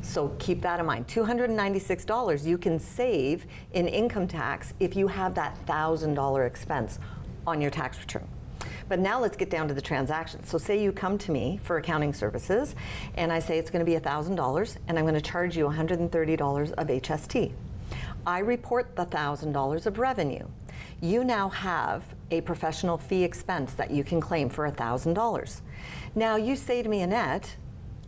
So keep that in mind. $296 you can save in income tax if you have that $1,000 expense on your tax return. But now let's get down to the transaction. So say you come to me for accounting services, and I say it's going to be $1,000, and I'm going to charge you $130 of HST. I report the $1,000 of revenue. You now have a professional fee expense that you can claim for $1,000. Now you say to me, Annette,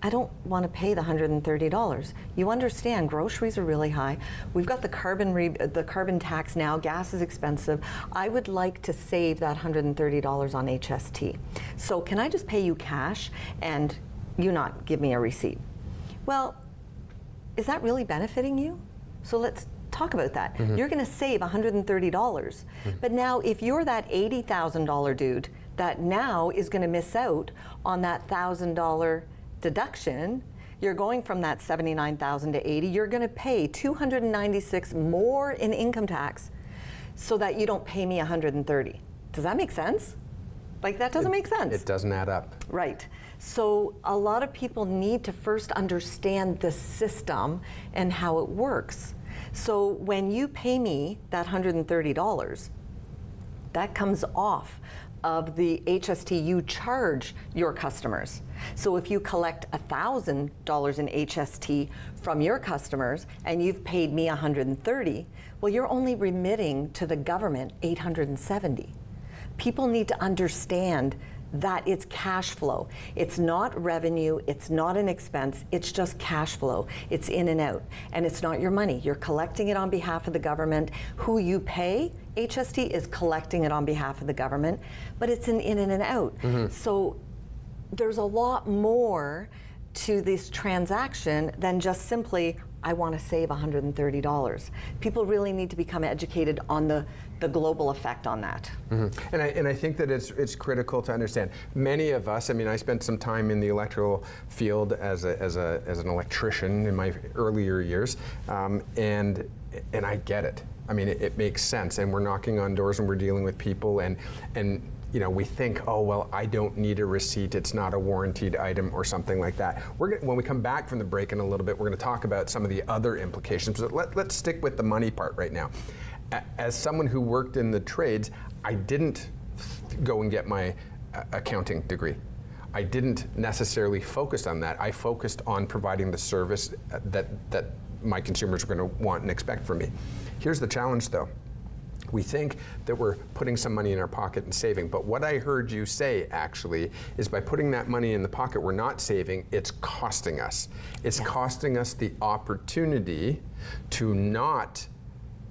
I don't want to pay the $130. You understand groceries are really high. We've got the carbon tax now. Gas is expensive. I would like to save that $130 on HST. So can I just pay you cash and you not give me a receipt? Well, is that really benefiting you? So let's talk about that. You're going to save $130. But now if you're that $80,000 dude that now is going to miss out on that $1,000 deduction, you're going from that $79,000 to $80,000, you're going to pay $296 more in income tax so that you don't pay me $130. Does that make sense? Like, that doesn't make sense. It doesn't add up. Right. So a lot of people need to first understand the system and how it works. So when you pay me that $130, that comes off of the HST you charge your customers. So if you collect $1,000 in HST from your customers and you've paid me $130, well, you're only remitting to the government $870. People need to understand that it's cash flow. It's not revenue, it's not an expense, it's just cash flow. It's in and out, and it's not your money. You're collecting it on behalf of the government. Who you pay, HST, is collecting it on behalf of the government, but it's an in and out. So there's a lot more to this transaction than just simply, I want to save $130. People really need to become educated on the global effect on that. And I think that it's critical to understand. Many of us, I mean, I spent some time in the electrical field as an electrician in my earlier years, and I get it. I mean, it makes sense, and we're knocking on doors and we're dealing with people, and you know, we think, oh, well, I don't need a receipt, it's not a warranted item or something like that. When we come back from the break in a little bit, we're going to talk about some of the other implications, but let's stick with the money part right now. As someone who worked in the trades, I didn't go and get my accounting degree. I didn't necessarily focus on that. I focused on providing the service that my consumers are going to want and expect from me. Here's the challenge, though. We think that we're putting some money in our pocket and saving, but what I heard you say actually is by putting that money in the pocket, we're not saving, it's costing us. It's costing us the opportunity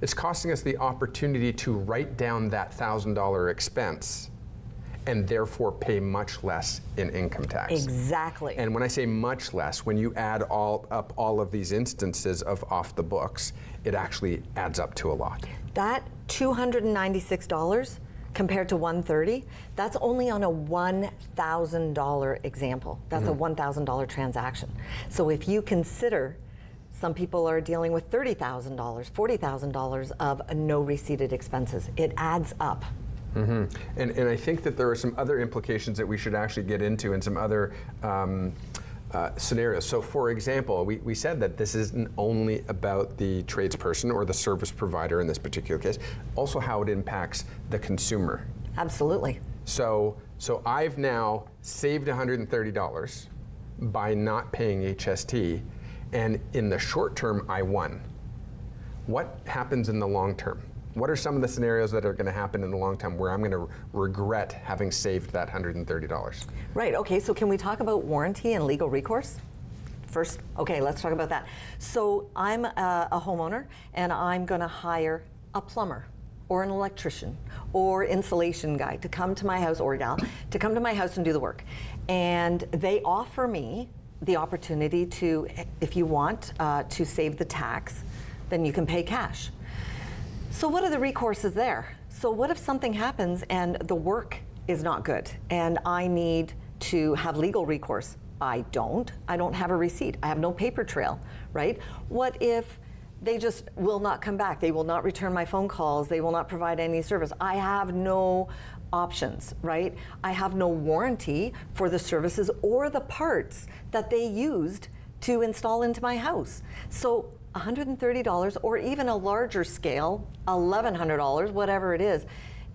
it's costing us the opportunity to write down that $1,000 expense and therefore pay much less in income tax. Exactly. And when I say much less, when you add up all of these instances of off the books, it actually adds up to a lot. That $296 compared to $130, that's only on a $1,000 example. That's a $1,000 transaction. So if you consider some people are dealing with $30,000, $40,000 of no receipted expenses, it adds up. And I think that there are some other implications that we should actually get into and some other scenarios. So for example, we said that this isn't only about the tradesperson or the service provider in this particular case, also how it impacts the consumer. Absolutely. So I've now saved $130 by not paying HST, and in the short term, I won. What happens in the long term? What are some of the scenarios that are going to happen in the long term where I'm going to regret having saved that $130? Right, okay, so can we talk about warranty and legal recourse? First, okay, let's talk about that. So I'm a homeowner and I'm going to hire a plumber or an electrician or insulation guy to come to my house, or gal, to come to my house and do the work. And they offer me the opportunity to, if you want, to save the tax, then you can pay cash. So what are the recourses there? So what if something happens and the work is not good and I need to have legal recourse? I don't have a receipt. I have no paper trail, right? What if they just will not come back? They will not return my phone calls. They will not provide any service. I have no options, right? I have no warranty for the services or the parts that they used to install into my house. So $130 or even a larger scale, $1,100, whatever it is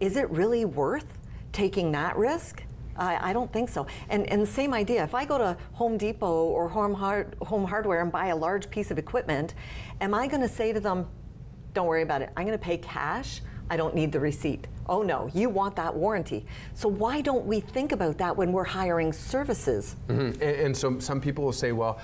it really worth taking that risk? I don't think so. And the same idea, if I go to Home Depot or Home Hardware and buy a large piece of equipment, am I going to say to them, don't worry about it, I'm going to pay cash, I don't need the receipt? Oh no, you want that warranty. So why don't we think about that when we're hiring services? And so some people will say, well,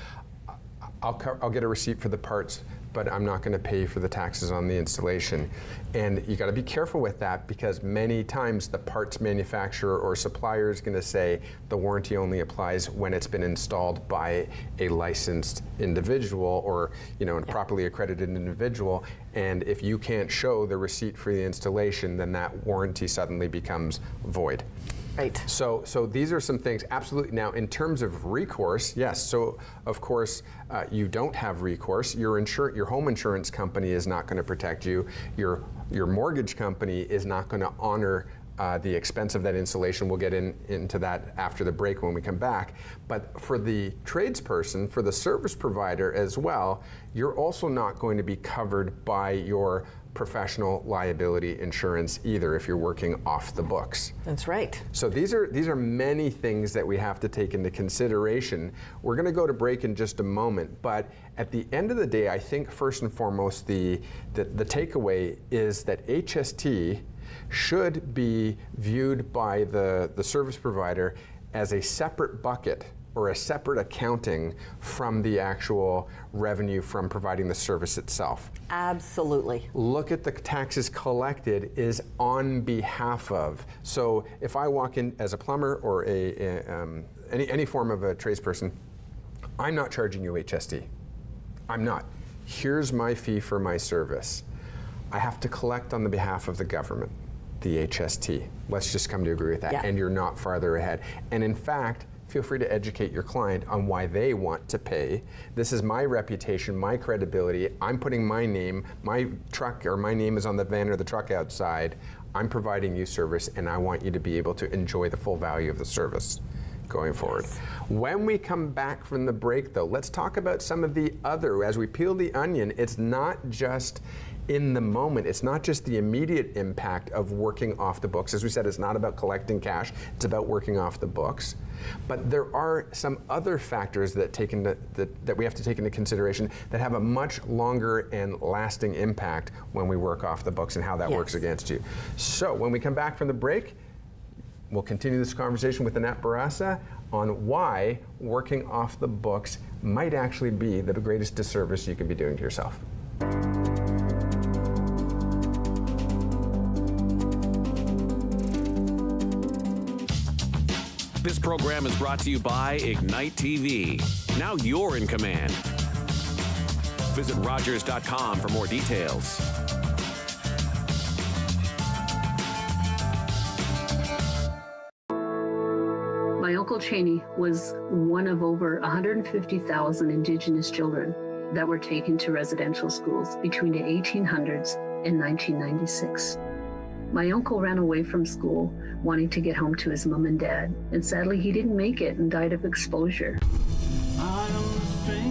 I'll get a receipt for the parts, but I'm not going to pay for the taxes on the installation. And you got to be careful with that, because many times the parts manufacturer or supplier is going to say the warranty only applies when it's been installed by a licensed individual, or a properly accredited individual. And if you can't show the receipt for the installation, then that warranty suddenly becomes void. Right. So these are some things, absolutely. Now, in terms of recourse, yes. So, of course, you don't have recourse. Your home insurance company is not going to protect you. Your mortgage company is not going to honor the expense of that installation. We'll get into that after the break when we come back. But for the tradesperson, for the service provider as well, you're also not going to be covered by your professional liability insurance either if you're working off the books. That's right. So these are many things that we have to take into consideration. We're going to go to break in just a moment, but at the end of the day, I think first and foremost the takeaway is that HST should be viewed by the service provider as a separate bucket or a separate accounting from the actual revenue from providing the service itself. Absolutely. Look at the taxes collected is on behalf of. So if I walk in as a plumber or any form of a tradesperson, I'm not charging you HST. I'm not. Here's my fee for my service. I have to collect on the behalf of the government, the HST. Let's just come to agree with that. Yeah. And you're not farther ahead. And in fact, feel free to educate your client on why they want to pay. This is my reputation, my credibility. I'm putting my name, my truck, or my name is on the van or the truck outside. I'm providing you service, and I want you to be able to enjoy the full value of the service going forward. Yes. When we come back from the break, though, let's talk about some of the other, as we peel the onion, it's not just in the moment. It's not just the immediate impact of working off the books. As we said, it's not about collecting cash, it's about working off the books. But there are some other factors that we have to take into consideration that have a much longer and lasting impact when we work off the books and how that works against you. So when we come back from the break, we'll continue this conversation with Annette Barassa on why working off the books might actually be the greatest disservice you can be doing to yourself. This program is brought to you by Ignite TV. Now you're in command. Visit Rogers.com for more details. My Uncle Cheney was one of over 150,000 Indigenous children that were taken to residential schools between the 1800s and 1996. My uncle ran away from school wanting to get home to his mom and dad, and sadly he didn't make it and died of exposure.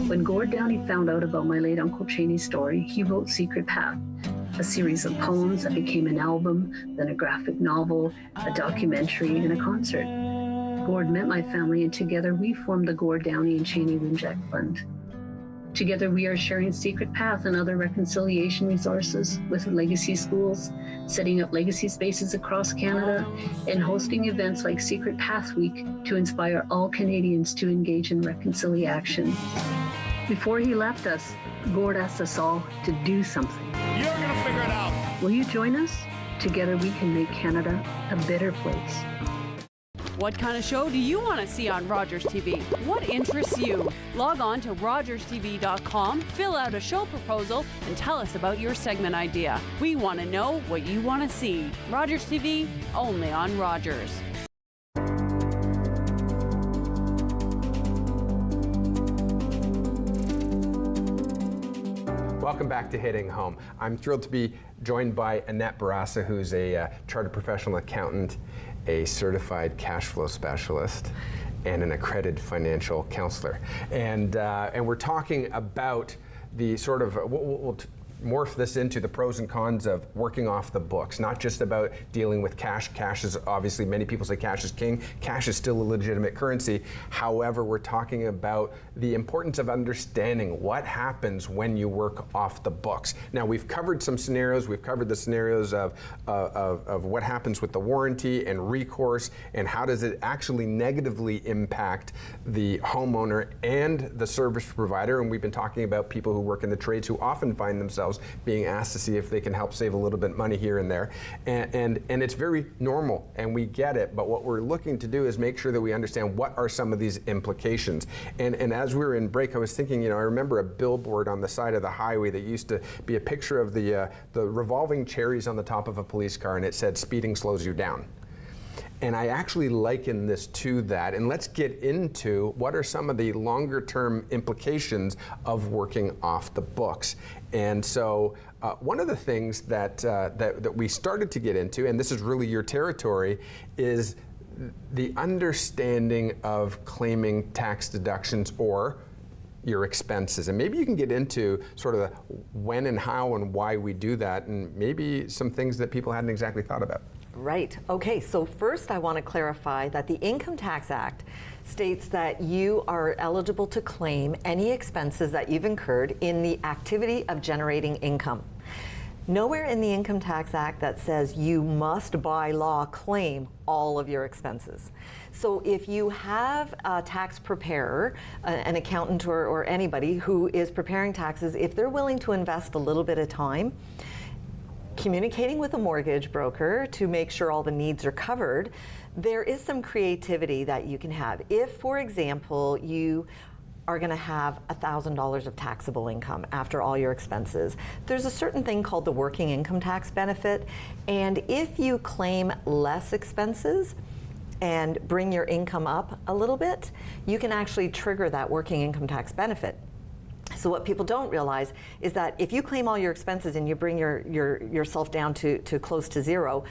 When Gord Downey found out about my late Uncle Cheney's story, he wrote Secret Path, a series of poems that became an album, then a graphic novel, a documentary, and a concert. Gord met my family, and together we formed the Gord Downey and Cheney Winjack Fund. Together, we are sharing Secret Path and other reconciliation resources with legacy schools, setting up legacy spaces across Canada, and hosting events like Secret Path Week to inspire all Canadians to engage in reconciliation. Before he left us, Gord asked us all to do something. You're gonna figure it out. Will you join us? Together, we can make Canada a better place. What kind of show do you want to see on Rogers TV? What interests you? Log on to rogerstv.com, fill out a show proposal, and tell us about your segment idea. We want to know what you want to see. Rogers TV, only on Rogers. Welcome back to Hitting Home. I'm thrilled to be joined by Annette Barassa, who's a chartered professional accountant, a certified cash flow specialist, and an accredited financial counselor. And we're talking about the sort of, we'll morph this into the pros and cons of working off the books, not just about dealing with cash. Cash is obviously, many people say cash is king. Cash is still a legitimate currency. However, we're talking about the importance of understanding what happens when you work off the books. Now, we've covered some scenarios. We've covered the scenarios of what happens with the warranty and recourse, and how does it actually negatively impact the homeowner and the service provider. And we've been talking about people who work in the trades who often find themselves being asked to see if they can help save a little bit of money here and there. And it's very normal, and we get it, but what we're looking to do is make sure that we understand what are some of these implications. And as we were in break, I was thinking, I remember a billboard on the side of the highway that used to be a picture of the revolving cherries on the top of a police car, and it said, "Speeding slows you down." And I actually liken this to that. And let's get into what are some of the longer term implications of working off the books. And so one of the things that we started to get into, and this is really your territory, is the understanding of claiming tax deductions or your expenses. And maybe you can get into sort of the when and how and why we do that, and maybe some things that people hadn't exactly thought about. Right. Okay, so first I want to clarify that the Income Tax Act states that you are eligible to claim any expenses that you've incurred in the activity of generating income. Nowhere in the Income Tax Act that says you must by law claim all of your expenses. So if you have a tax preparer, an accountant or anybody who is preparing taxes, if they're willing to invest a little bit of time communicating with a mortgage broker to make sure all the needs are covered, there is some creativity that you can have. If, for example, you are going to have $1,000 of taxable income after all your expenses, there's a certain thing called the working income tax benefit, and if you claim less expenses and bring your income up a little bit, you can actually trigger that working income tax benefit. So what people don't realize is that if you claim all your expenses and you bring yourself down to close to zero,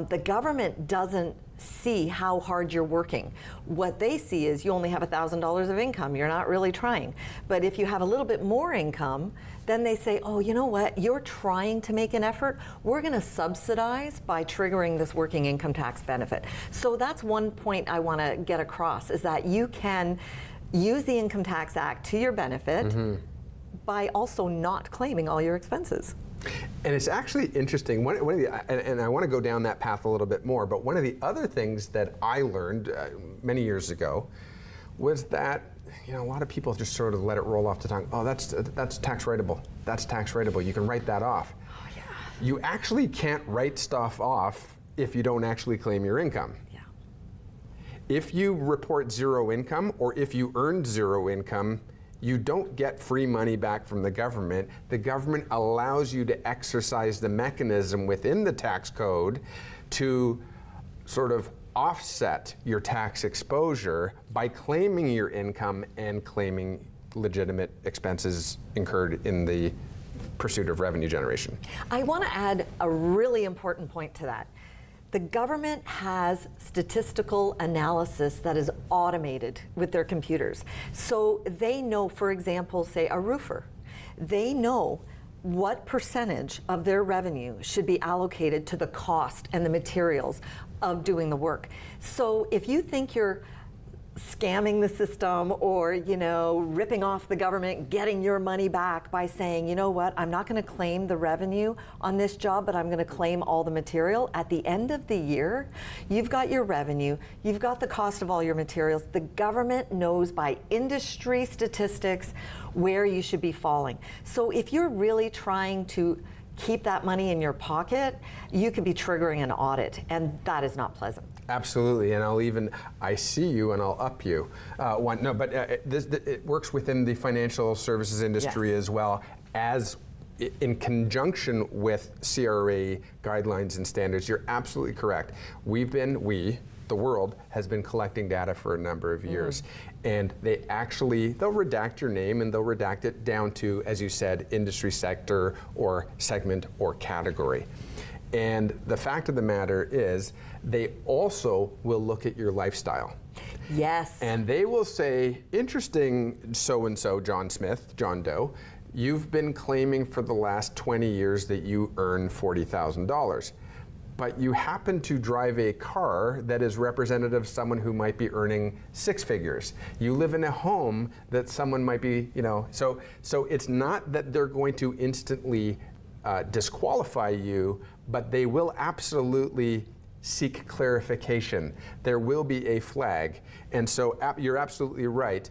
the government doesn't see how hard you're working. What they see is you only have $1,000 of income. You're not really trying. But if you have a little bit more income, then they say, oh, you know what? You're trying to make an effort. We're going to subsidize by triggering this working income tax benefit. So that's one point I want to get across, is that you can use the Income Tax Act to your benefit by also not claiming all your expenses. And it's actually interesting, and I want to go down that path a little bit more, but one of the other things that I learned many years ago was that a lot of people just sort of let it roll off the tongue. Oh, that's tax writable. That's tax writable. You can write that off. Oh, yeah. You actually can't write stuff off if you don't actually claim your income. If you report zero income, or if you earned zero income, you don't get free money back from the government. The government allows you to exercise the mechanism within the tax code to sort of offset your tax exposure by claiming your income and claiming legitimate expenses incurred in the pursuit of revenue generation. I want to add a really important point to that. The government has statistical analysis that is automated with their computers. So they know, for example, say a roofer, they know what percentage of their revenue should be allocated to the cost and the materials of doing the work. So if you think you're scamming the system or, ripping off the government, getting your money back by saying, you know what, I'm not going to claim the revenue on this job, but I'm going to claim all the material. At the end of the year, you've got your revenue, you've got the cost of all your materials. The government knows by industry statistics where you should be falling. So if you're really trying to keep that money in your pocket, you could be triggering an audit, and that is not pleasant. Absolutely, and I see you and I'll up you. It works within the financial services industry as well, as in conjunction with CRA guidelines and standards. You're absolutely correct. The world has been collecting data for a number of years, and they'll redact your name and they'll redact it down to, as you said, industry sector or segment or category. And the fact of the matter is, they also will look at your lifestyle. Yes. And they will say, interesting so-and-so, John Smith, John Doe, you've been claiming for the last 20 years that you earn $40,000. But you happen to drive a car that is representative of someone who might be earning 6 figures. You live in a home that someone might be, so it's not that they're going to instantly disqualify you, but they will absolutely seek clarification. There will be a flag. And so you're absolutely right.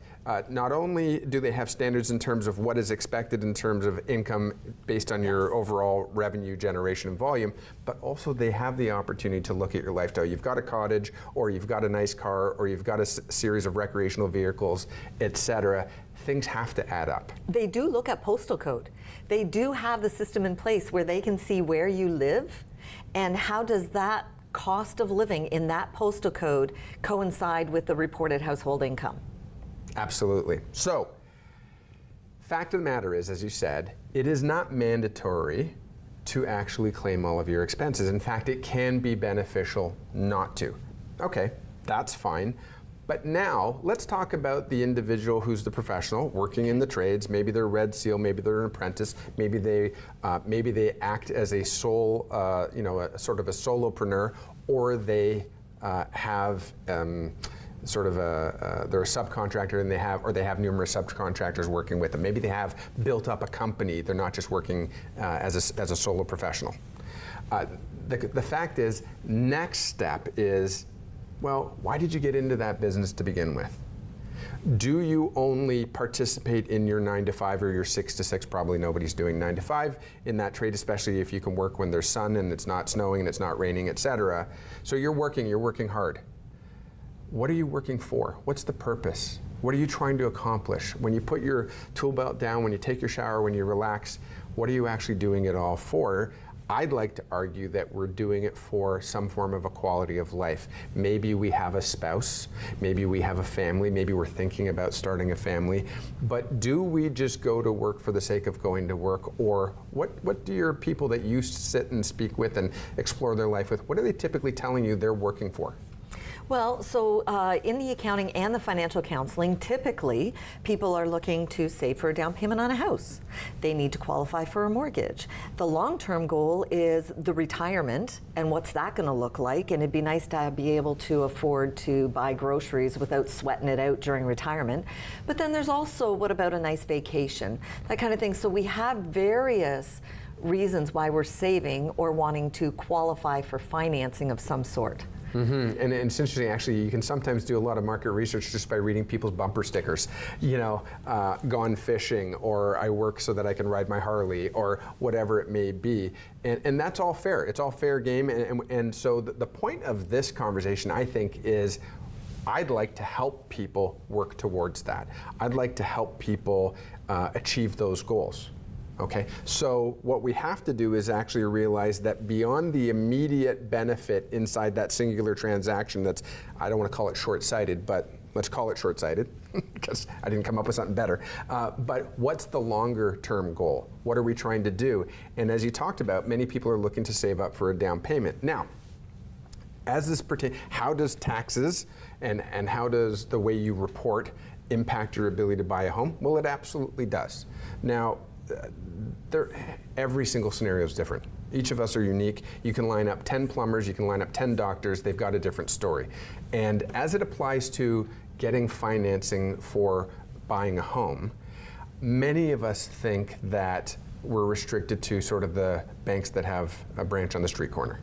Not only do they have standards in terms of what is expected in terms of income based on your overall revenue generation and volume, but also they have the opportunity to look at your lifestyle. You've got a cottage, or you've got a nice car, or you've got a series of recreational vehicles, etc. Things have to add up. They do look at postal code. They do have the system in place where they can see where you live and how does that cost of living in that postal code coincide with the reported household income. Absolutely. So, fact of the matter is, as you said, it is not mandatory to actually claim all of your expenses. In fact, it can be beneficial not to. Okay, that's fine. But now, let's talk about the individual who's the professional, working in the trades. Maybe they're Red Seal, maybe they're an apprentice, maybe they act as a sole, sort of a solopreneur, or they have sort of they're a subcontractor and they have numerous subcontractors working with them. Maybe they have built up a company. They're not just working as a solo professional. The fact is, next step is, well, why did you get into that business to begin with? Do you only participate in your 9 to 5 or your 6 to 6? Probably nobody's doing 9 to 5 in that trade, especially if you can work when there's sun and it's not snowing and it's not raining, etc. So you're working hard. What are you working for? What's the purpose? What are you trying to accomplish? When you put your tool belt down, when you take your shower, when you relax, what are you actually doing it all for? I'd like to argue that we're doing it for some form of a quality of life. Maybe we have a spouse, maybe we have a family, maybe we're thinking about starting a family, but do we just go to work for the sake of going to work? Or what do your people that you sit and speak with and explore their life with, what are they typically telling you they're working for? Well, so in the accounting and the financial counseling, typically people are looking to save for a down payment on a house. They need to qualify for a mortgage. The long-term goal is the retirement, and what's that going to look like? And it'd be nice to be able to afford to buy groceries without sweating it out during retirement. But then there's also, what about a nice vacation? That kind of thing. So we have various reasons why we're saving or wanting to qualify for financing of some sort. Mm-hmm. And it's interesting, actually, you can sometimes do a lot of market research just by reading people's bumper stickers. Gone fishing, or I work so that I can ride my Harley, or whatever it may be. And that's all fair. It's all fair game. And so the point of this conversation, I think, is I'd like to help people work towards that. I'd like to help people achieve those goals. Okay, so what we have to do is actually realize that beyond the immediate benefit inside that singular transaction that's, I don't want to call it short-sighted, but let's call it short-sighted because I didn't come up with something better. But what's the longer term goal? What are we trying to do? And as you talked about, many people are looking to save up for a down payment. Now, as this pertains, how does taxes and how does the way you report impact your ability to buy a home? Well, it absolutely does. Now, every single scenario is different. Each of us are unique. You can line up 10 plumbers, you can line up 10 doctors, they've got a different story. And as it applies to getting financing for buying a home, many of us think that we're restricted to sort of the banks that have a branch on the street corner.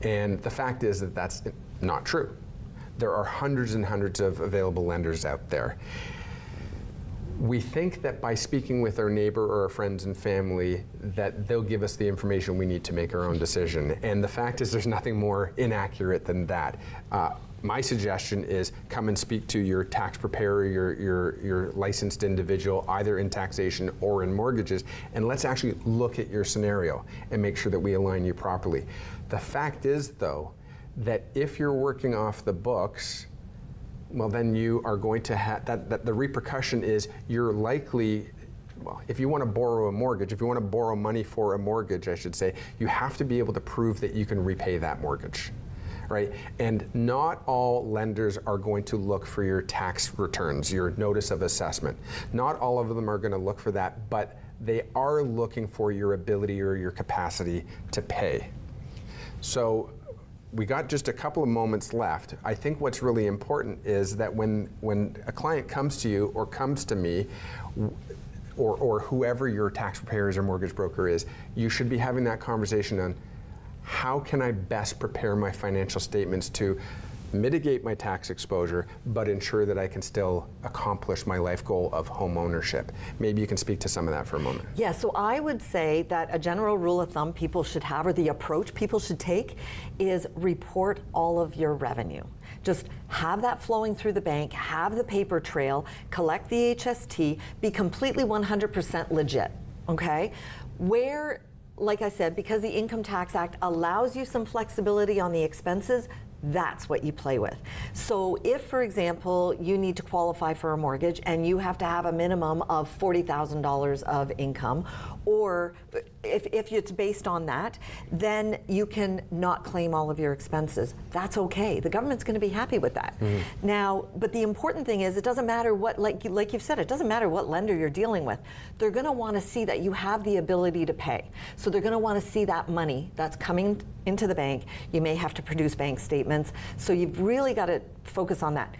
And the fact is that that's not true. There are hundreds and hundreds of available lenders out there. We think that by speaking with our neighbor or our friends and family that they'll give us the information we need to make our own decision. And the fact is there's nothing more inaccurate than that. My suggestion is come and speak to your tax preparer, your licensed individual, either in taxation or in mortgages, and let's actually look at your scenario and make sure that we align you properly. The fact is, though, that if you're working off the books, well, then you are going to have, that the repercussion is you're likely, well, if you want to borrow a mortgage, if you want to borrow money for a mortgage, I should say, you have to be able to prove that you can repay that mortgage, right? And not all lenders are going to look for your tax returns, your notice of assessment. Not all of them are going to look for that, but they are looking for your ability or your capacity to pay. So we got just a couple of moments left. I think what's really important is that when a client comes to you or comes to me, or whoever your tax preparers or mortgage broker is, you should be having that conversation on how can I best prepare my financial statements to mitigate my tax exposure, but ensure that I can still accomplish my life goal of home ownership. Maybe you can speak to some of that for a moment. Yeah, so I would say that a general rule of thumb people should have, or the approach people should take, is report all of your revenue. Just have that flowing through the bank, have the paper trail, collect the HST, be completely 100% legit, okay? Where, like I said, because the Income Tax Act allows you some flexibility on the expenses, that's what you play with. So if, for example, you need to qualify for a mortgage and you have to have a minimum of $40,000 of income, or if it's based on that, then you can not claim all of your expenses. That's okay. The government's going to be happy with that. Now, but the important thing is, it doesn't matter what, like you've said, it doesn't matter what lender you're dealing with. They're going to want to see that you have the ability to pay. So they're going to want to see that money that's coming into the bank. You may have to produce bank statements. So you've really got to focus on that.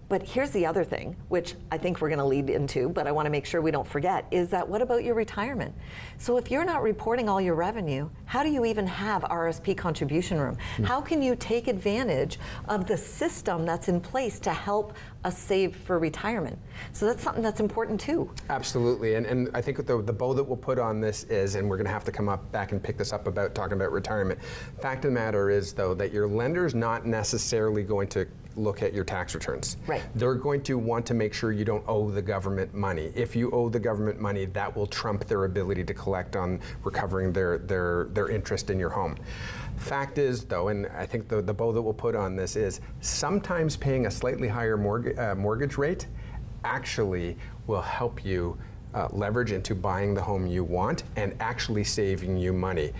But here's the other thing, which I think we're going to lead into, but I want to make sure we don't forget, is that what about your retirement? So if you're not reporting all your revenue, how do you even have RSP contribution room? How can you take advantage of the system that's in place to help us save for retirement? So that's something that's important too. Absolutely, and I think the bow that we'll put on this is, and we're going to have to come back and pick this up about talking about retirement. Fact of the matter is, though, that your lender's not necessarily going to look at your tax returns. Right. They're going to want to make sure you don't owe the government money. If you owe the government money, that will trump their ability to collect on recovering their interest in your home. Fact is, though, and I think the bow that we'll put on this is, sometimes paying a slightly higher mortgage rate actually will help you leverage into buying the home you want and actually saving you money.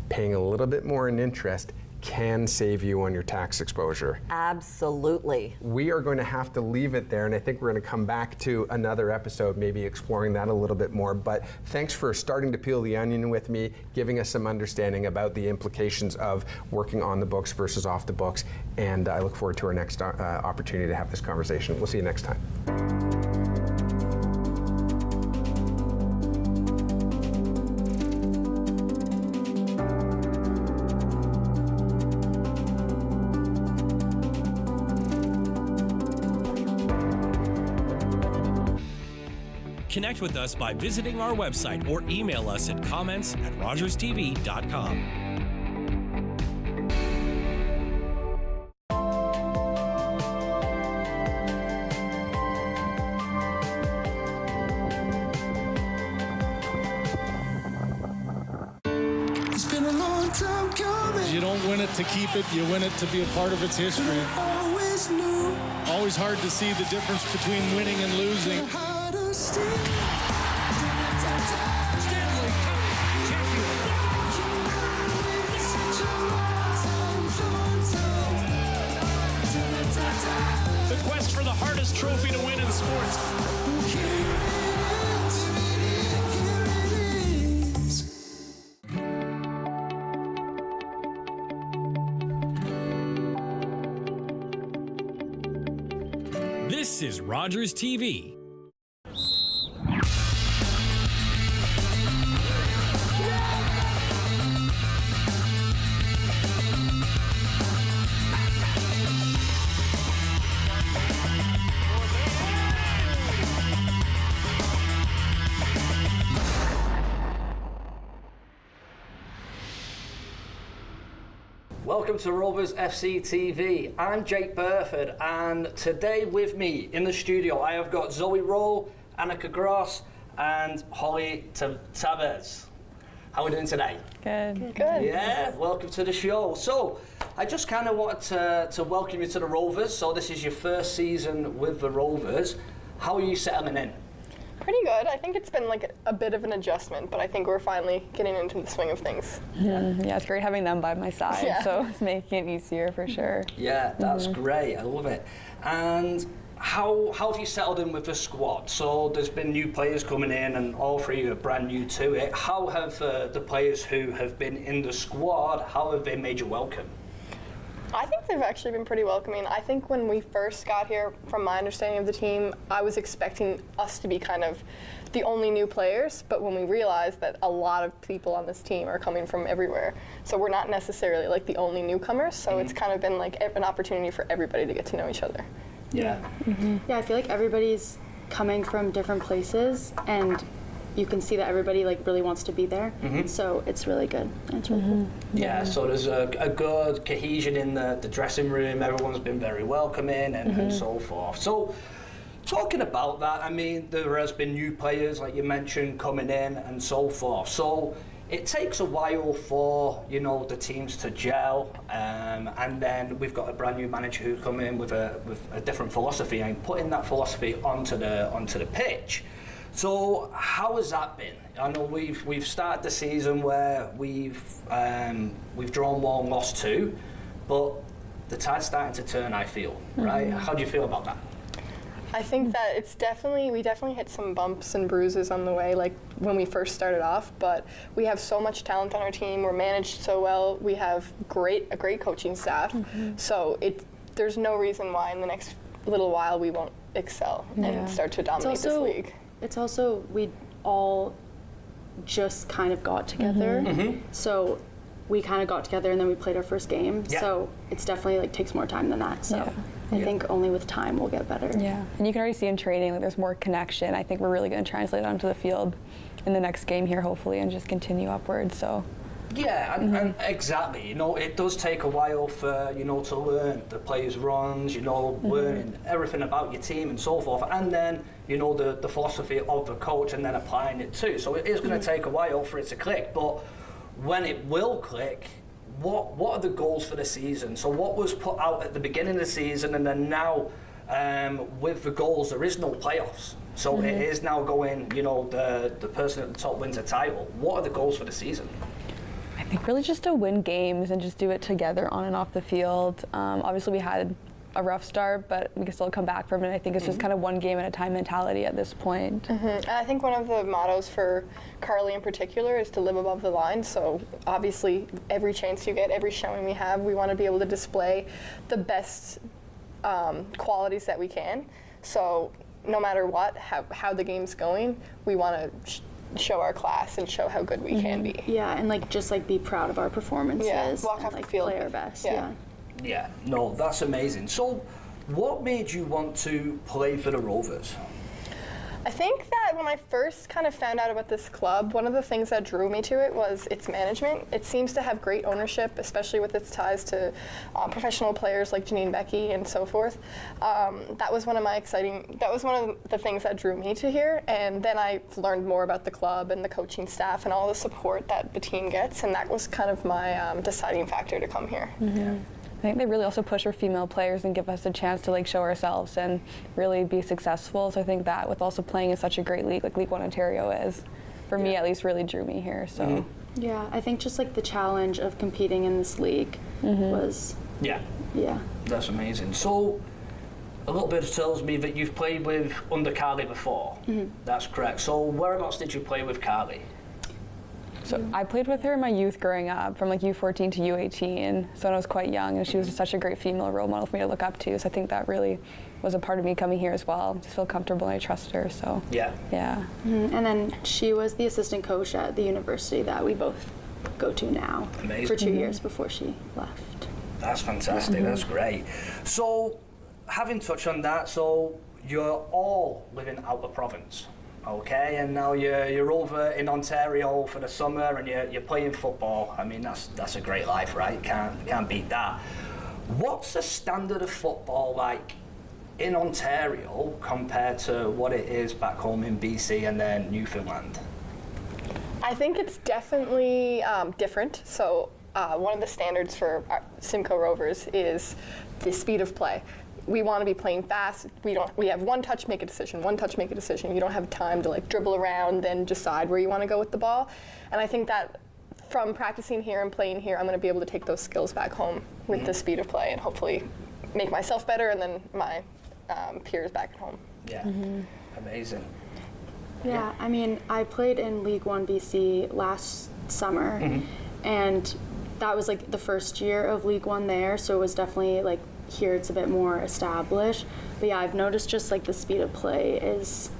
Paying a little bit more in interest can save you on your tax exposure. Absolutely. We are going to have to leave it there, and I think we're going to come back to another episode, maybe exploring that a little bit more. But thanks for starting to peel the onion with me, giving us some understanding about the implications of working on the books versus off the books, and I look forward to our next opportunity to have this conversation. We'll see you next time. Connect with us by visiting our website or email us at comments@rogerstv.com. It's been a long time coming. You don't win it to keep it, you win it to be a part of its history. Always knew. Always hard to see the difference between winning and losing. The quest for the hardest trophy to win in sports. This is Rogers TV. Welcome to Rovers FC TV. I'm Jake Burford, and today with me in the studio I have got Zoe Rowe, Annika Gross, and Holly Tavez. How are we doing today? Good. Yeah, welcome to the show. So, I just kind of wanted to welcome you to the Rovers. So this is your first season with the Rovers. How are you settling in? Pretty good. I think it's been like a bit of an adjustment, but I think we're finally getting into the swing of things. Yeah, it's great having them by my side, so it's making it easier for sure. Yeah, that's great. I love it. And how have you settled in with the squad? So there's been new players coming in, and all three are brand new to it. How have the players who have been in the squad, how have they made you welcome? I think they've actually been pretty welcoming. I think when we first got here, from my understanding of the team, I was expecting us to be kind of the only new players, but when we realized that a lot of people on this team are coming from everywhere, so we're not necessarily like the only newcomers, so it's kind of been like an opportunity for everybody to get to know each other. Yeah. Yeah, I feel like everybody's coming from different places, and you can see that everybody like really wants to be there. So it's really good. And it's really cool. Yeah, so there's a good cohesion in the dressing room. Everyone's been very welcoming and so forth. So talking about that, I mean, there has been new players, like you mentioned, coming in and so forth. So it takes a while for, you know, the teams to gel, and then we've got a brand new manager who come in with a different philosophy and putting that philosophy onto the pitch. So how has that been? I know we've started the season where we've drawn 1, lost 2, but the tide's starting to turn, I feel, right? How do you feel about that? I think that we definitely hit some bumps and bruises on the way, like when we first started off, but we have so much talent on our team, we're managed so well, we have a great coaching staff, so there's no reason why in the next little while we won't excel and start to dominate this league. It's also, we all just kind of got together. So we kind of got together and then we played our first game. So it's definitely like takes more time than that. So I think only with time we'll get better. Yeah, and you can already see in training like there's more connection. I think we're really going to translate it onto the field in the next game here, hopefully, and just continue upwards. So. Yeah, and exactly. You know, it does take a while for, you know, to learn the players' runs, you know, learning everything about your team and so forth, and then, you know, the philosophy of the coach and then applying it too. So it is going to take a while for it to click, but when it will click, what are the goals for the season? So what was put out at the beginning of the season, and then now with the goals, there is no playoffs. So it is now going, you know, the person at the top wins a title. What are the goals for the season? I think really just to win games and just do it together on and off the field. Obviously we had a rough start, but we can still come back from it. I think it's just kind of one game at a time mentality at this point. And I think one of the mottos for Carly in particular is to live above the line. So obviously every chance you get, every showing we have, we want to be able to display the best qualities that we can. So no matter what, how the game's going, we want to show our class and show how good we can be. Yeah, and like just like be proud of our performances. Yeah, walk off and, the field. Play our best. Yeah, no, that's amazing. So what made you want to play for the Rovers? I think that when I first kind of found out about this club, one of the things that drew me to it was its management. It seems to have great ownership, especially with its ties to professional players like Janine Becky and so forth. That was one of the things that drew me to here. And then I learned more about the club and the coaching staff and all the support that the team gets, and that was kind of my deciding factor to come here. I think they really also push our female players and give us a chance to like show ourselves and really be successful. So I think that with also playing in such a great league like League One Ontario is, for me at least, really drew me here. So yeah, I think just like the challenge of competing in this league was That's amazing. So a little bit tells me that you've played with under Carly before. That's correct. So whereabouts did you play with Carly? So I played with her in my youth growing up, from like U14 to U18, so when I was quite young, and she was such a great female role model for me to look up to, so I think that really was a part of me coming here as well. Just feel comfortable and I trust her, so. Yeah. And then she was the assistant coach at the university that we both go to now. Amazing. For 2 years before she left. That's fantastic, that's great. So, having touched on that, so you're all living out of province. Okay, and now you're over in Ontario for the summer and you're playing football. I mean, that's a great life, right? Can't beat that. What's the standard of football like in Ontario compared to what it is back home in BC and then Newfoundland? I think it's definitely different. So one of the standards for Simcoe Rovers is the speed of play. We want to be playing fast. We have one touch, make a decision. One touch, make a decision. You don't have time to like dribble around, then decide where you want to go with the ball. And I think that from practicing here and playing here, I'm going to be able to take those skills back home with the speed of play and hopefully make myself better and then my peers back at home. Yeah, amazing. Yeah, I mean, I played in League One BC last summer, and that was like the first year of League One there, so it was definitely like here it's a bit more established. But yeah, I've noticed just like the speed of play is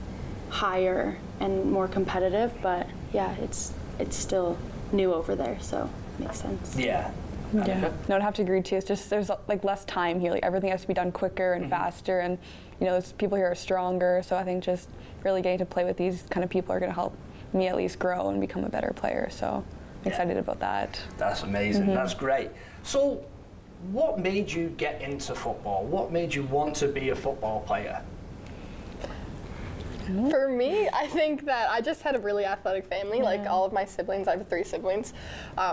higher and more competitive, but yeah, it's still new over there, so it makes sense. Yeah. Yeah, no, I'd have to agree too. It's just there's like less time here. Like everything has to be done quicker and faster, and you know, those people here are stronger. So I think just really getting to play with these kind of people are going to help me at least grow and become a better player. So I'm excited about that. That's amazing. That's great. So, what made you get into football? What made you want to be a football player? For me, I think that I just had a really athletic family. Like all of my siblings, I have 3 siblings.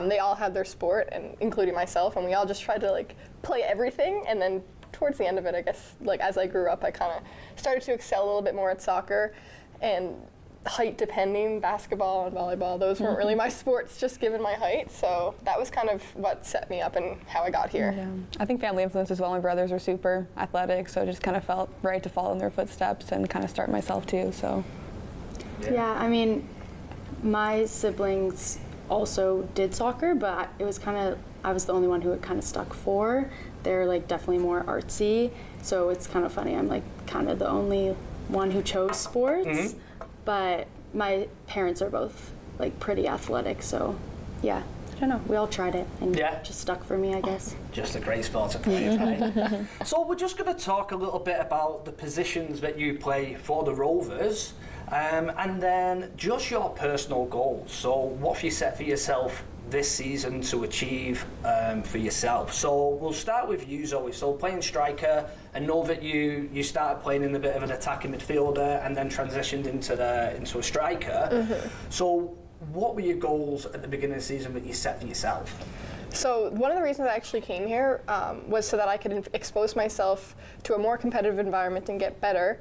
They all had their sport, and including myself, and we all just tried to like play everything. And then towards the end of it, I guess, like as I grew up, I kind of started to excel a little bit more at soccer, and height depending, basketball and volleyball, those weren't really my sports, just given my height. So that was kind of what set me up and how I got here. Yeah. I think family influence as well. My brothers are super athletic, so it just kind of felt right to follow in their footsteps and kind of start myself too. So. Yeah, I mean, my siblings also did soccer, but it was kind of, I was the only one who it kind of stuck for. They're like definitely more artsy, so it's kind of funny. I'm like kind of the only one who chose sports. But my parents are both like pretty athletic, so yeah, I don't know. We all tried it and it just stuck for me, I guess. Just a great sport to play, right? So we're just going to talk a little bit about the positions that you play for the Rovers, and then just your personal goals. So what have you set for yourself this season to achieve for yourself? So we'll start with you, Zoe. So playing striker, I know that you started playing in a bit of an attacking midfielder and then transitioned into a striker. So what were your goals at the beginning of the season that you set for yourself? So one of the reasons I actually came here was so that I could expose myself to a more competitive environment and get better,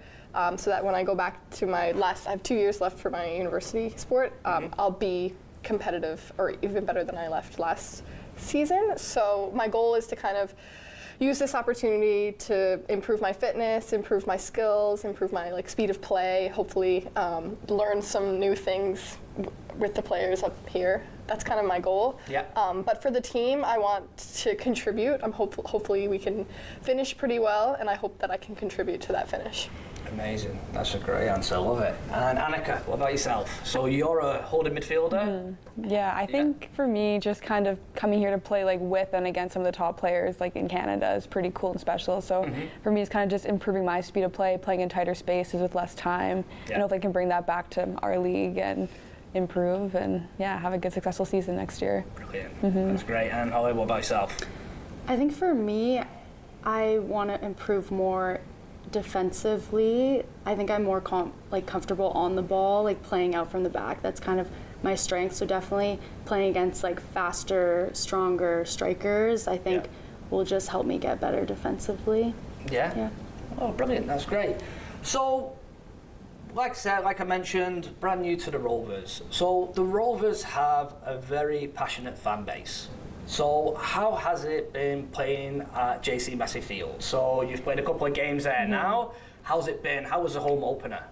so that when I go back to I have 2 years left for my university sport, I'll be competitive or even better than I left last season. So my goal is to kind of use this opportunity to improve my fitness, improve my skills, improve my like speed of play, hopefully learn some new things with the players up here. That's kind of my goal. Yeah. But for the team, I want to contribute. Hopefully we can finish pretty well, and I hope that I can contribute to that finish. Amazing. That's a great answer. I love it. And Annika, what about yourself? So you're a holding midfielder? Yeah, I think for me, just kind of coming here to play like with and against some of the top players like in Canada is pretty cool and special. So for me, it's kind of just improving my speed of play, playing in tighter spaces with less time. And hope I can bring that back to our league and improve and have a good successful season next year. Brilliant. That's great. And Holly, what about yourself? I think for me, I want to improve more defensively. I think I'm more comfortable on the ball, like playing out from the back. That's kind of my strength. So definitely playing against like faster, stronger strikers, I think will just help me get better defensively. Yeah. Oh, brilliant. That's great. So, like I mentioned, brand new to the Rovers. So the Rovers have a very passionate fan base. So how has it been playing at JC Massey Field? So you've played a couple of games there now. How's it been? How was the home opener?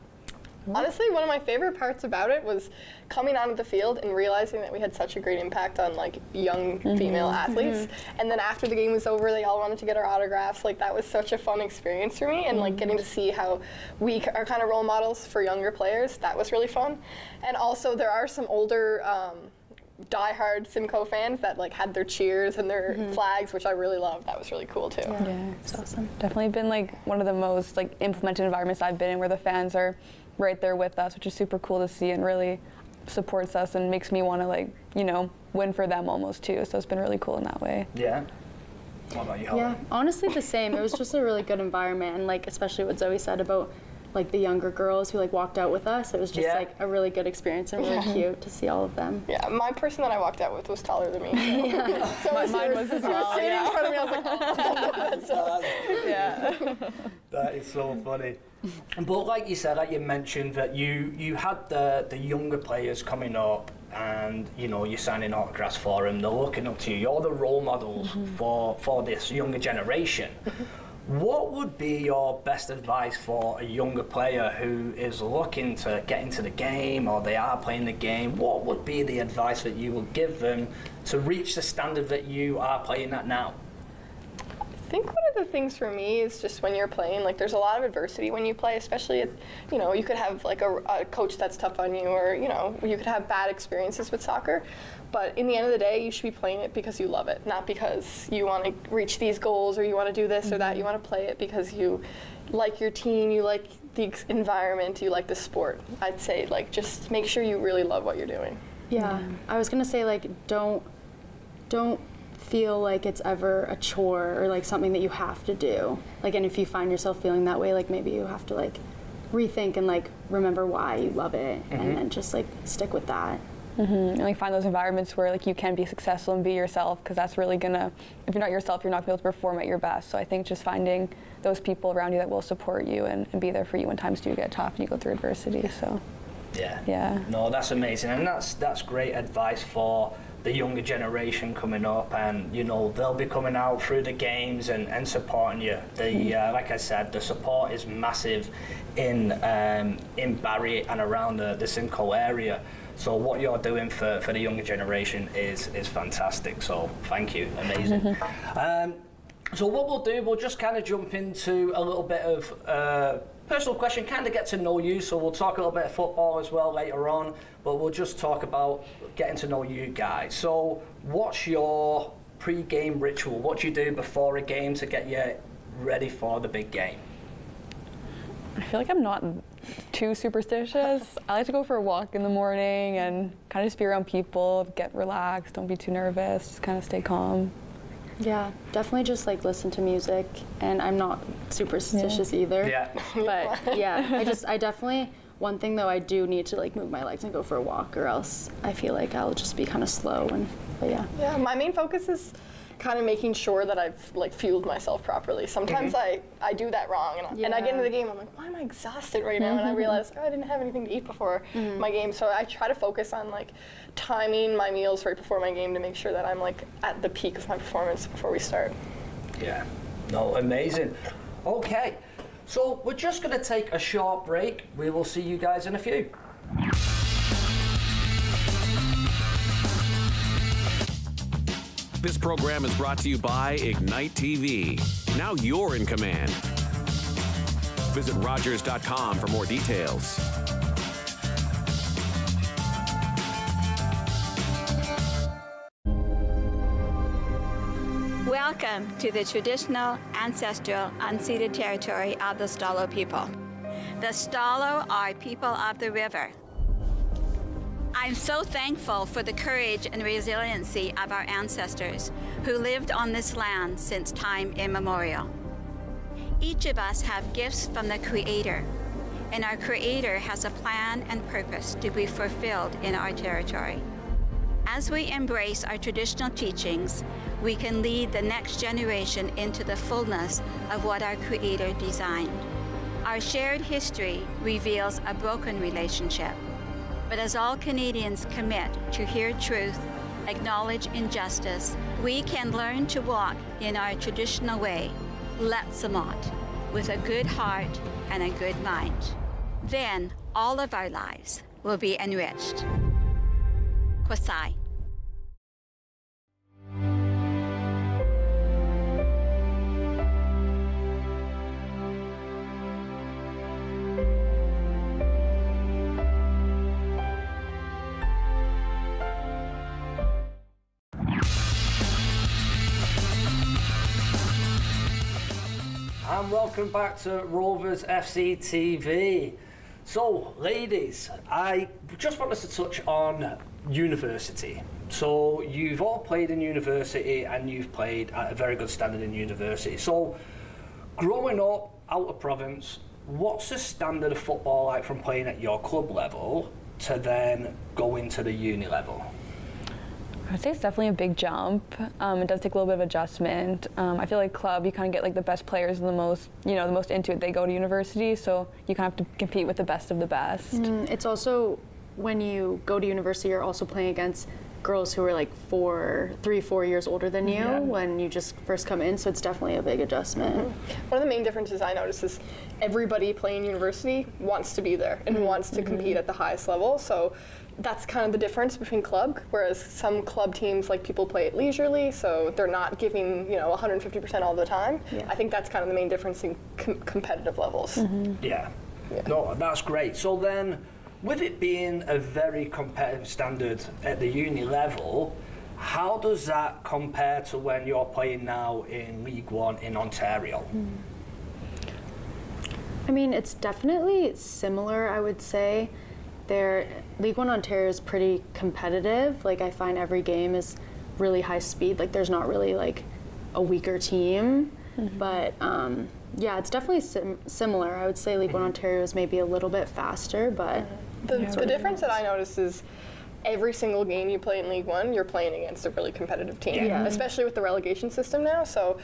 Honestly, one of my favorite parts about it was coming onto the field and realizing that we had such a great impact on like young female athletes. And then after the game was over, they all wanted to get our autographs. Like that was such a fun experience for me, and like getting to see how we are kind of role models for younger players. That was really fun. And also there are some older diehard Simcoe fans that like had their cheers and their flags, which I really loved. That was really cool too. Yeah, it's awesome. Definitely been like one of the most like implemented environments I've been in, where the fans are right there with us, which is super cool to see and really supports us and makes me want to like, you know, win for them almost too. So it's been really cool in that way. Yeah. What about you, Holly? Yeah, honestly the same. It was just a really good environment, and like especially what Zoe said about like the younger girls who like walked out with us. It was just like a really good experience and really cute to see all of them. Yeah, my person that I walked out with was taller than me. So mine was as well. Sitting in front of me, I was like, oh, yeah. That is so funny. But like you said, like you mentioned that you had the younger players coming up, and you know you're signing autographs for them. They're looking up to you. You're the role models for this younger generation. What would be your best advice for a younger player who is looking to get into the game, or they are playing the game? What would be the advice that you would give them to reach the standard that you are playing at now? I think one of the things for me is just when you're playing, like there's a lot of adversity when you play, especially if, you know, you could have like a coach that's tough on you, or, you know, you could have bad experiences with soccer. But in the end of the day, you should be playing it because you love it, not because you want to reach these goals or you want to do this or that. You want to play it because you like your team, you like the environment, you like the sport. I'd say, like, just make sure you really love what you're doing. Yeah, I was gonna say, like, don't feel like it's ever a chore or like something that you have to do. Like, and if you find yourself feeling that way, like maybe you have to like rethink and like remember why you love it, and then just like stick with that. And like find those environments where like you can be successful and be yourself, because that's really gonna, if you're not yourself, you're not gonna be able to perform at your best. So I think just finding those people around you that will support you and be there for you when times do get tough and you go through adversity. So yeah. No, that's amazing, and that's great advice for the younger generation coming up, and you know they'll be coming out through the games and supporting you. Like I said, the support is massive in Barrie and around the Simcoe area. So what you're doing for the younger generation is fantastic. So thank you, amazing. So what we'll do, we'll just kind of jump into a little bit of personal question, kind of get to know you. So we'll talk a little bit of football as well later on, but we'll just talk about getting to know you guys. So what's your pre-game ritual? What do you do before a game to get you ready for the big game? I feel like I'm not too superstitious. I like to go for a walk in the morning and kind of just be around people, get relaxed, don't be too nervous, just kind of stay calm. Yeah, definitely just like listen to music, and I'm not superstitious either. Yeah. But yeah, I definitely, one thing though, I do need to like move my legs and go for a walk, or else I feel like I'll just be kind of slow, but yeah. Yeah, my main focus is kind of making sure that I've like fueled myself properly. Sometimes I do that wrong, and I get into the game, I'm like, why am I exhausted right now? And I realize, I didn't have anything to eat before my game. So I try to focus on like timing my meals right before my game to make sure that I'm like at the peak of my performance before we start. Yeah, no, amazing. Okay, so we're just going to take a short break. We will see you guys in a few. This program is brought to you by Ignite TV. Now you're in command. Visit Rogers.com for more details. Welcome to the traditional, ancestral, unceded territory of the Stalo people. The Stalo are people of the river. I'm so thankful for the courage and resiliency of our ancestors who lived on this land since time immemorial. Each of us have gifts from the Creator, and our Creator has a plan and purpose to be fulfilled in our territory. As we embrace our traditional teachings, we can lead the next generation into the fullness of what our Creator designed. Our shared history reveals a broken relationship. But as all Canadians commit to hear truth, acknowledge injustice, we can learn to walk in our traditional way, Letsamot, with a good heart and a good mind. Then all of our lives will be enriched. Kwasai. And welcome back to Rovers FC TV. So, ladies, I just want us to touch on university. So, you've all played in university and you've played at a very good standard in university. So, growing up out of province, what's the standard of football like from playing at your club level to then go into the uni level? I would say it's definitely a big jump. It does take a little bit of adjustment. I feel like club, you kind of get like the best players and the most into it. They go to university, so you kind of have to compete with the best of the best. It's also, when you go to university, you're also playing against girls who are like 3-4 years older than you when you just first come in, so it's definitely a big adjustment. One of the main differences I noticed is everybody playing university wants to be there and wants to compete at the highest level, so that's kind of the difference between club, whereas some club teams, like, people play it leisurely, so they're not giving 150% all the time. I think that's kind of the main difference in competitive levels. Yeah. No, that's great. So then, with it being a very competitive standard at the uni level, how does that compare to when you're playing now in League One in Ontario? I mean, it's definitely similar, I would say. League One Ontario is pretty competitive. Like, I find every game is really high speed. Like, there's not really like a weaker team, but yeah, it's definitely similar. I would say League One Ontario is maybe a little bit faster, but the difference that I noticed is every single game you play in League One, you're playing against a really competitive team, especially with the relegation system now. So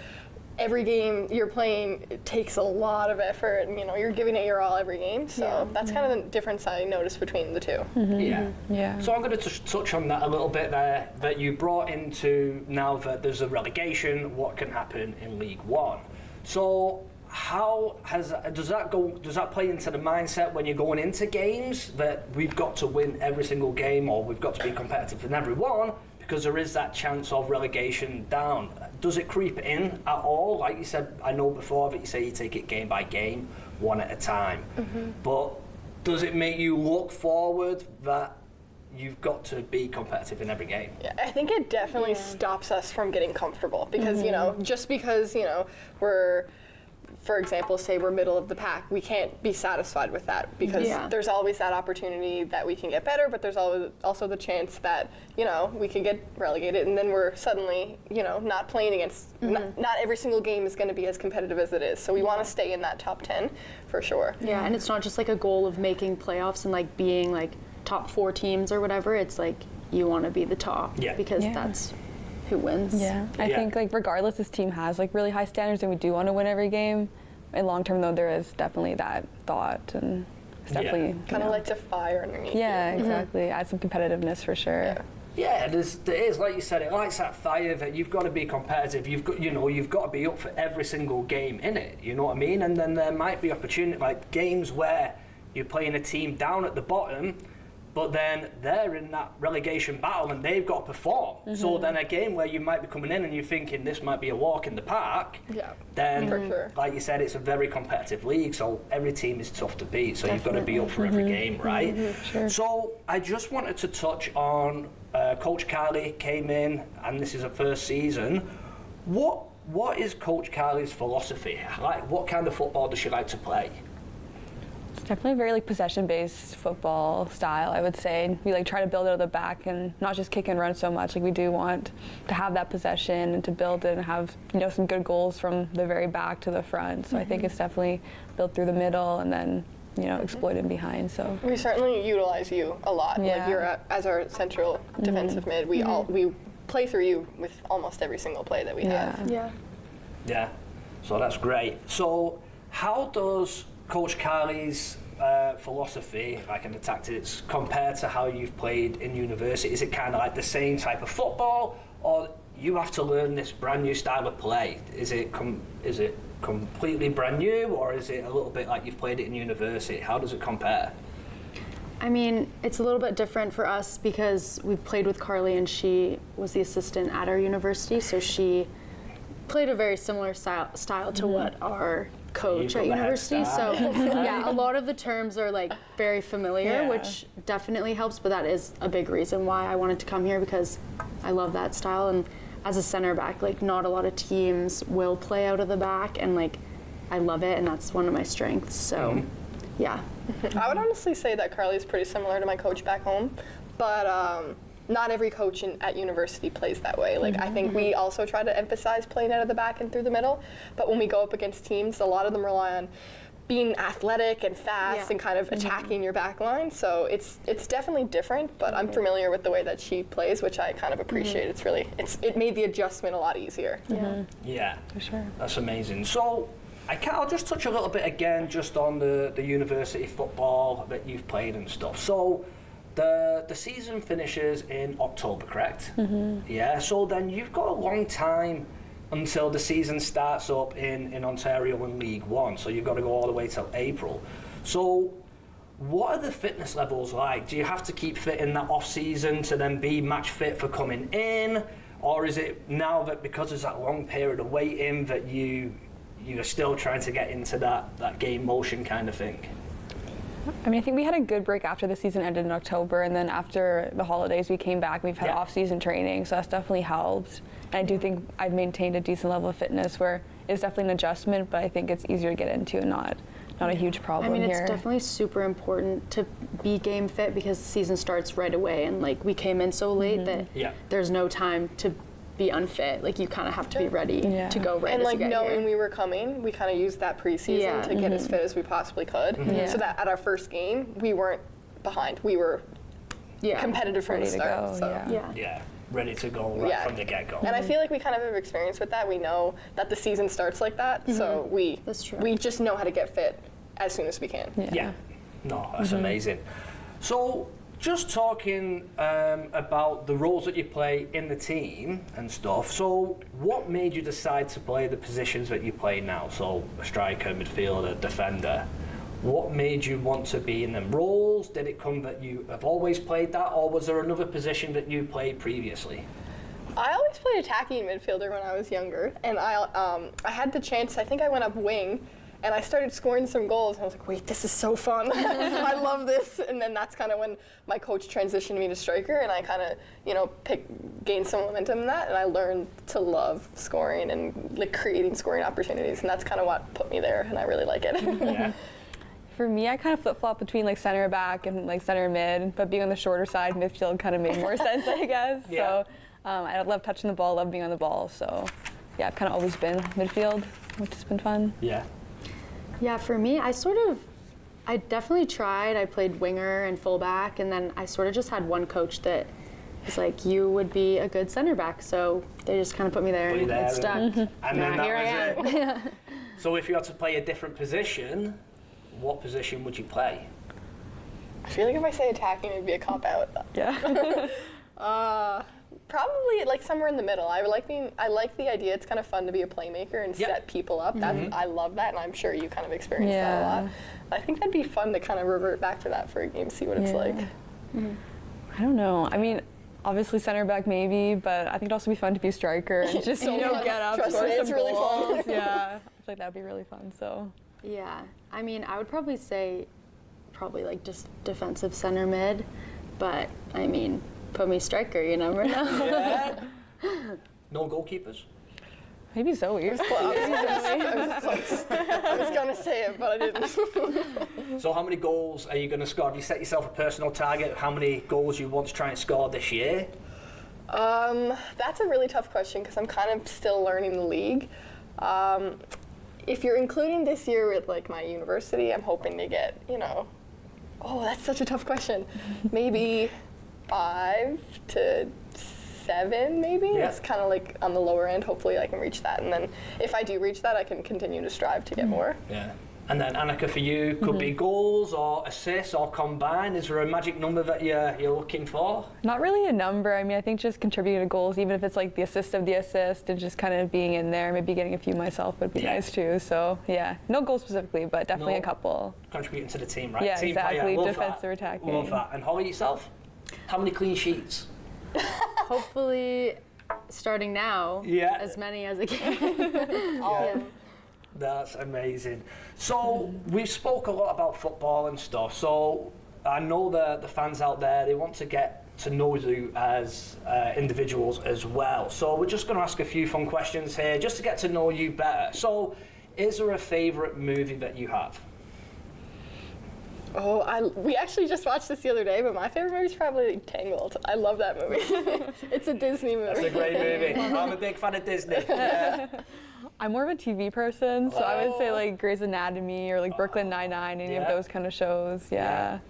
every game you're playing, it takes a lot of effort, and you're giving it your all every game. So that's kind of the difference I noticed between the two. Yeah. So I'm going to touch on that a little bit there, that you brought into now that there's a relegation, what can happen in League One. So how does that play into the mindset when you're going into games that we've got to win every single game, or we've got to be competitive in every one, because there is that chance of relegation down? Does it creep in at all? Like you said, I know before that you say you take it game by game, one at a time. But does it make you look forward that you've got to be competitive in every game? Yeah, I think it definitely stops us from getting comfortable, because just because we're, for example, say we're middle of the pack, we can't be satisfied with that, because there's always that opportunity that we can get better, but there's always also the chance that we could get relegated, and then we're suddenly not playing against. Not every single game is going to be as competitive as it is, so we want to stay in that top 10 for sure. Yeah, and it's not just like a goal of making playoffs and like being like top 4 teams or whatever. It's like you want to be the top, because that's who wins. I think, like, regardless, this team has like really high standards and we do want to win every game. And long term, though, there is definitely that thought, and it's definitely kind of lights a fire underneath. Exactly. Add some competitiveness for sure. Yeah, there is, like you said, it lights that fire that you've got to be competitive. You've got to be up for every single game in it. You know what I mean? And then there might be opportunity, like games where you're playing a team down at the bottom, but then they're in that relegation battle and they've got to perform. So then a game where you might be coming in and you're thinking this might be a walk in the park, then, for sure, like you said, it's a very competitive league, so every team is tough to beat, so you've got to be up for every game, right? So I just wanted to touch on Coach Carly came in, and this is her first season. What is Coach Carly's philosophy? Like, what kind of football does she like to play? Definitely very like possession-based football style, I would say. We like try to build out of the back and not just kick and run so much. Like, we do want to have that possession and to build it and have some good goals from the very back to the front. So I think it's definitely built through the middle and then exploit in behind. So we certainly utilize you a lot. Like, you're as our central defensive mid. We play through you with almost every single play that we have. Yeah. So that's great. So how does Coach Carly's philosophy, like, and the tactics, compare to how you've played in university? Is it kind of like the same type of football, or you have to learn this brand new style of play? Is it completely brand new, or is it a little bit like you've played it in university? How does it compare? I mean, it's a little bit different for us because we've played with Carly and she was the assistant at our university, so she played a very similar style to what our coach at university, so a lot of the terms are like very familiar, which definitely helps, but that is a big reason why I wanted to come here, because I love that style. And as a center back, like, not a lot of teams will play out of the back, and like, I love it, and that's one of my strengths. So I would honestly say that Carly's pretty similar to my coach back home, but not every coach at university plays that way. Like, I think we also try to emphasize playing out of the back and through the middle, but when we go up against teams, a lot of them rely on being athletic and fast and kind of attacking your back line. So it's definitely different, but I'm familiar with the way that she plays, which I kind of appreciate. It made the adjustment a lot easier. Yeah, for sure. That's amazing. So I'll just touch a little bit again just on the university football that you've played and stuff. So The season finishes in October, correct? Yeah, so then you've got a long time until the season starts up in Ontario in League One, so you've got to go all the way till April. So what are the fitness levels like? Do you have to keep fit in that off-season to then be match fit for coming in? Or is it now that because there's that long period of waiting that you're still trying to get into that game motion kind of thing? I mean, I think we had a good break after the season ended in October, and then after the holidays we came back. We've had off-season training, so that's definitely helped. And I do think I've maintained a decent level of fitness where it's definitely an adjustment, but I think it's easier to get into and not a huge problem here. I mean, it's definitely super important to be game fit because the season starts right away, and like we came in so late that there's no time to be unfit. Like you kind of have to be ready to go right. And as like you get knowing here. we were coming, we kind of used that preseason to get as fit as we possibly could, so that at our first game we weren't behind. We were competitive from the start. Yeah, ready to go right from the get-go. And I feel like we kind of have experience with that. We know that the season starts like that, so we just know how to get fit as soon as we can. Yeah. No, that's amazing. So just talking about the roles that you play in the team and stuff, so what made you decide to play the positions that you play now? So a striker, midfielder, defender. What made you want to be in them roles? Did it come that you have always played that, or was there another position that you played previously? I always played attacking midfielder when I was younger, and I had the chance. I think I went up wing, and I started scoring some goals, and I was like, wait, this is so fun. I love this. And then that's kind of when my coach transitioned me to striker, and I kind of, gained some momentum in that, and I learned to love scoring and like creating scoring opportunities, and that's kind of what put me there, and I really like it. For me, I kind of flip-flop between like center back and like center mid, but being on the shorter side, midfield kind of made more sense, I guess. So I love touching the ball, love being on the ball. So yeah, I've kind of always been midfield, which has been fun. Yeah, for me, I definitely tried. I played winger and fullback, and then I sort of just had one coach that was like, you would be a good center back. So they just kind of put me there and it stuck. And then here I am. So if you had to play a different position, what position would you play? I feel like if I say attacking, it'd be a cop-out. Probably like somewhere in the middle. I like the idea. It's kind of fun to be a playmaker and set people up. I love that, and I'm sure you kind of experienced that a lot. I think that'd be fun to kind of revert back to that for a game, see what it's like. I don't know. I mean, obviously center back maybe, but I think it'd also be fun to be a striker and just get up, Trust score me, some it's really goals. fun. Yeah, I feel like that'd be really fun. So. Yeah, I mean, I would probably say like just defensive center mid, but I mean, put me striker, you never know. No goalkeepers? Maybe Zoe. I was close. I was going to say it, but I didn't. So how many goals are you going to score? Have you set yourself a personal target of how many goals you want to try and score this year? That's a really tough question because I'm kind of still learning the league. If you're including this year with like my university, I'm hoping to get, that's such a tough question. Maybe 5 to 7, maybe. It's kind of like on the lower end. Hopefully I can reach that. And then if I do reach that, I can continue to strive to get more. Yeah. And then Annika, for you, could be goals or assists or combined. Is there a magic number that you're looking for? Not really a number. I mean, I think just contributing to goals, even if it's like the assist of the assist and just kind of being in there, maybe getting a few myself would be nice too. So yeah, no goals specifically, but definitely a couple. Contributing to the team, right? Yeah, team exactly. Player. Defensive or attacking. Love that. And Holly, yourself? How many clean sheets? Hopefully, starting now, as many as I can. That's amazing. So we've spoke a lot about football and stuff. So I know the fans out there, they want to get to know you as individuals as well. So we're just going to ask a few fun questions here just to get to know you better. So is there a favourite movie that you have? We actually just watched this the other day, but my favorite movie is probably Tangled. I love that movie. It's a Disney movie. That's a great movie. I'm a big fan of Disney. I'm more of a TV person, so I would say like Grey's Anatomy or like Brooklyn Nine-Nine, any of those kind of shows. Yeah.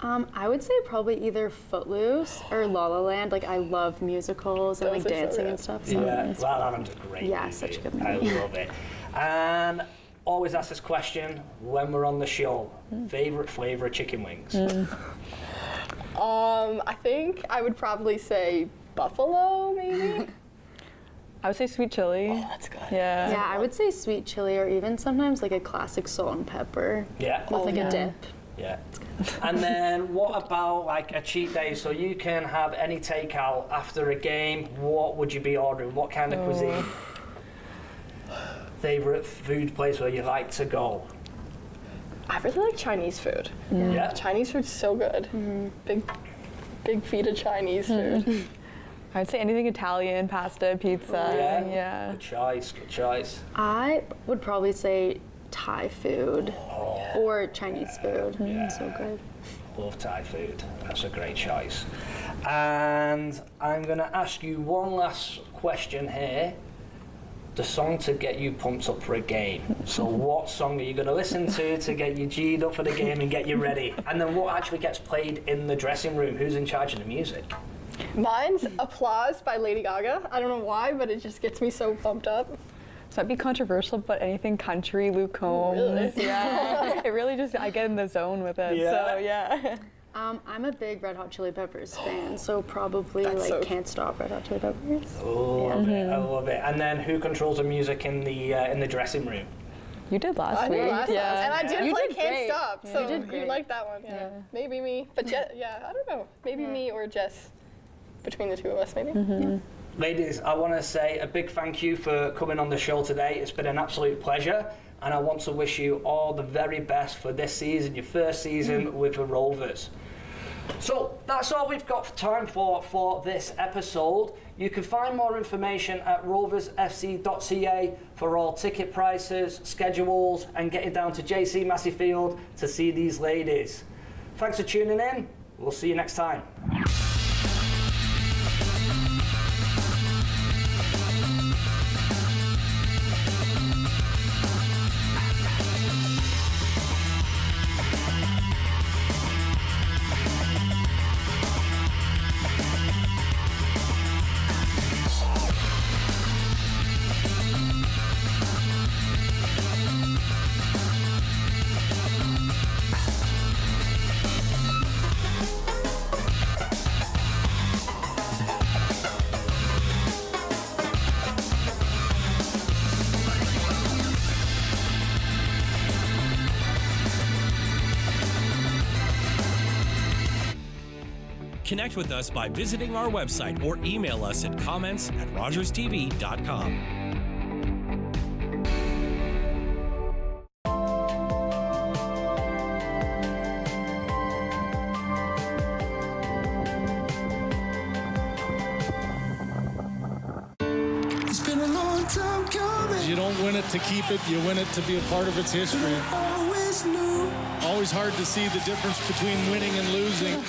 I would say probably either Footloose or La La Land. Like I love musicals and like dancing and stuff. So La La Land's a great movie. such a good movie. I love it. And always ask this question when we're on the show. Favorite flavor of chicken wings? I think I would probably say buffalo, maybe. I would say sweet chili. Oh, that's good. Yeah. Yeah, I would say sweet chili or even sometimes like a classic salt and pepper. Yeah. With like a dip. Yeah. And then what about like a cheat day? So you can have any takeout after a game. What would you be ordering? What kind of cuisine? Favorite food place where you like to go? I really like Chinese food. Yeah. Chinese food's so good. Big feet of Chinese food. I'd say anything Italian, pasta, pizza. Yeah. Good choice. Good choice. I would probably say Thai food or Chinese food. So good. Love Thai food. That's a great choice. And I'm going to ask you one last question here. The song to get you pumped up for a game. So what song are you going to listen to get you G'd up for the game and get you ready? And then what actually gets played in the dressing room? Who's in charge of the music? Mine's Applause by Lady Gaga. I don't know why, but it just gets me so pumped up. So that'd be controversial, but anything country, Luke Combs. Really? Yeah. It really just, I get in the zone with it. Yeah. So yeah. I'm a big Red Hot Chili Peppers fan, so probably That's like so- Can't Stop Red Hot Chili Peppers. Love it. I love it. And then who controls the music in the dressing room? You did last I week. did last time. And I did You play did Can't great. Stop, Yeah. so You did you great. like that one. Yeah. Maybe me. But yeah, I don't know. Maybe me or Jess. Between the two of us, maybe. Yeah. Ladies, I want to say a big thank you for coming on the show today. It's been an absolute pleasure, and I want to wish you all the very best for this season, your first season with the Rovers. So that's all we've got time for this episode. You can find more information at roversfc.ca for all ticket prices, schedules, and getting down to JC Masseyfield to see these ladies. Thanks for tuning in. We'll see you next time. Connect with us by visiting our website or email us at comments@rogerstv.com. It's been a long time coming. You don't win it to keep it, you win it to be a part of its history. Always hard to see the difference between winning and losing.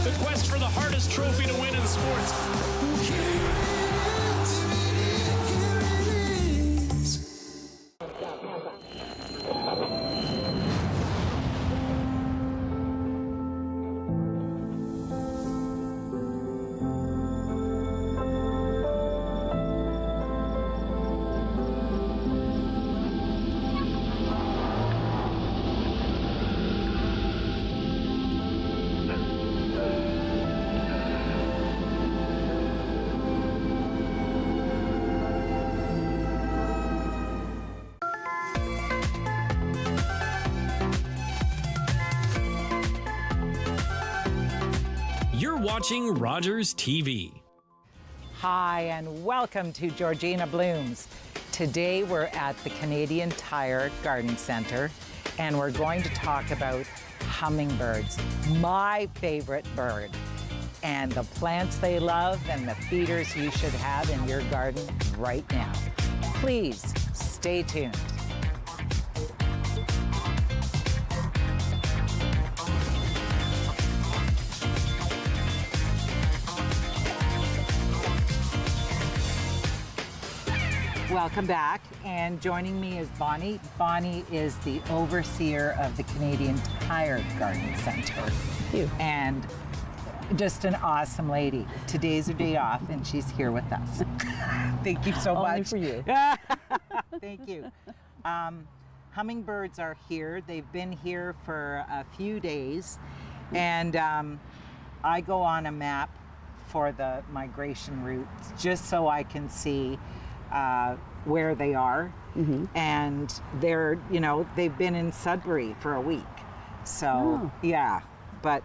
The quest for the hardest trophy to win in sports. You're watching Rogers TV. Hi, and welcome to Georgina Blooms. Today we're at the Canadian Tire Garden Centre, and we're going to talk about hummingbirds, my favorite bird, and the plants they love and the feeders you should have in your garden right now. Please stay tuned. Welcome back, and joining me is Bonnie. Bonnie is the overseer of the Canadian Tire Garden Centre. And Just an awesome lady. Today's her day off, and she's here with us. Thank you so much. Only for you. Thank you. Hummingbirds are here. They've been here for a few days, and I go on a map for the migration routes just so I can see where they are. And they're, they've been in Sudbury for a week. So, yeah. But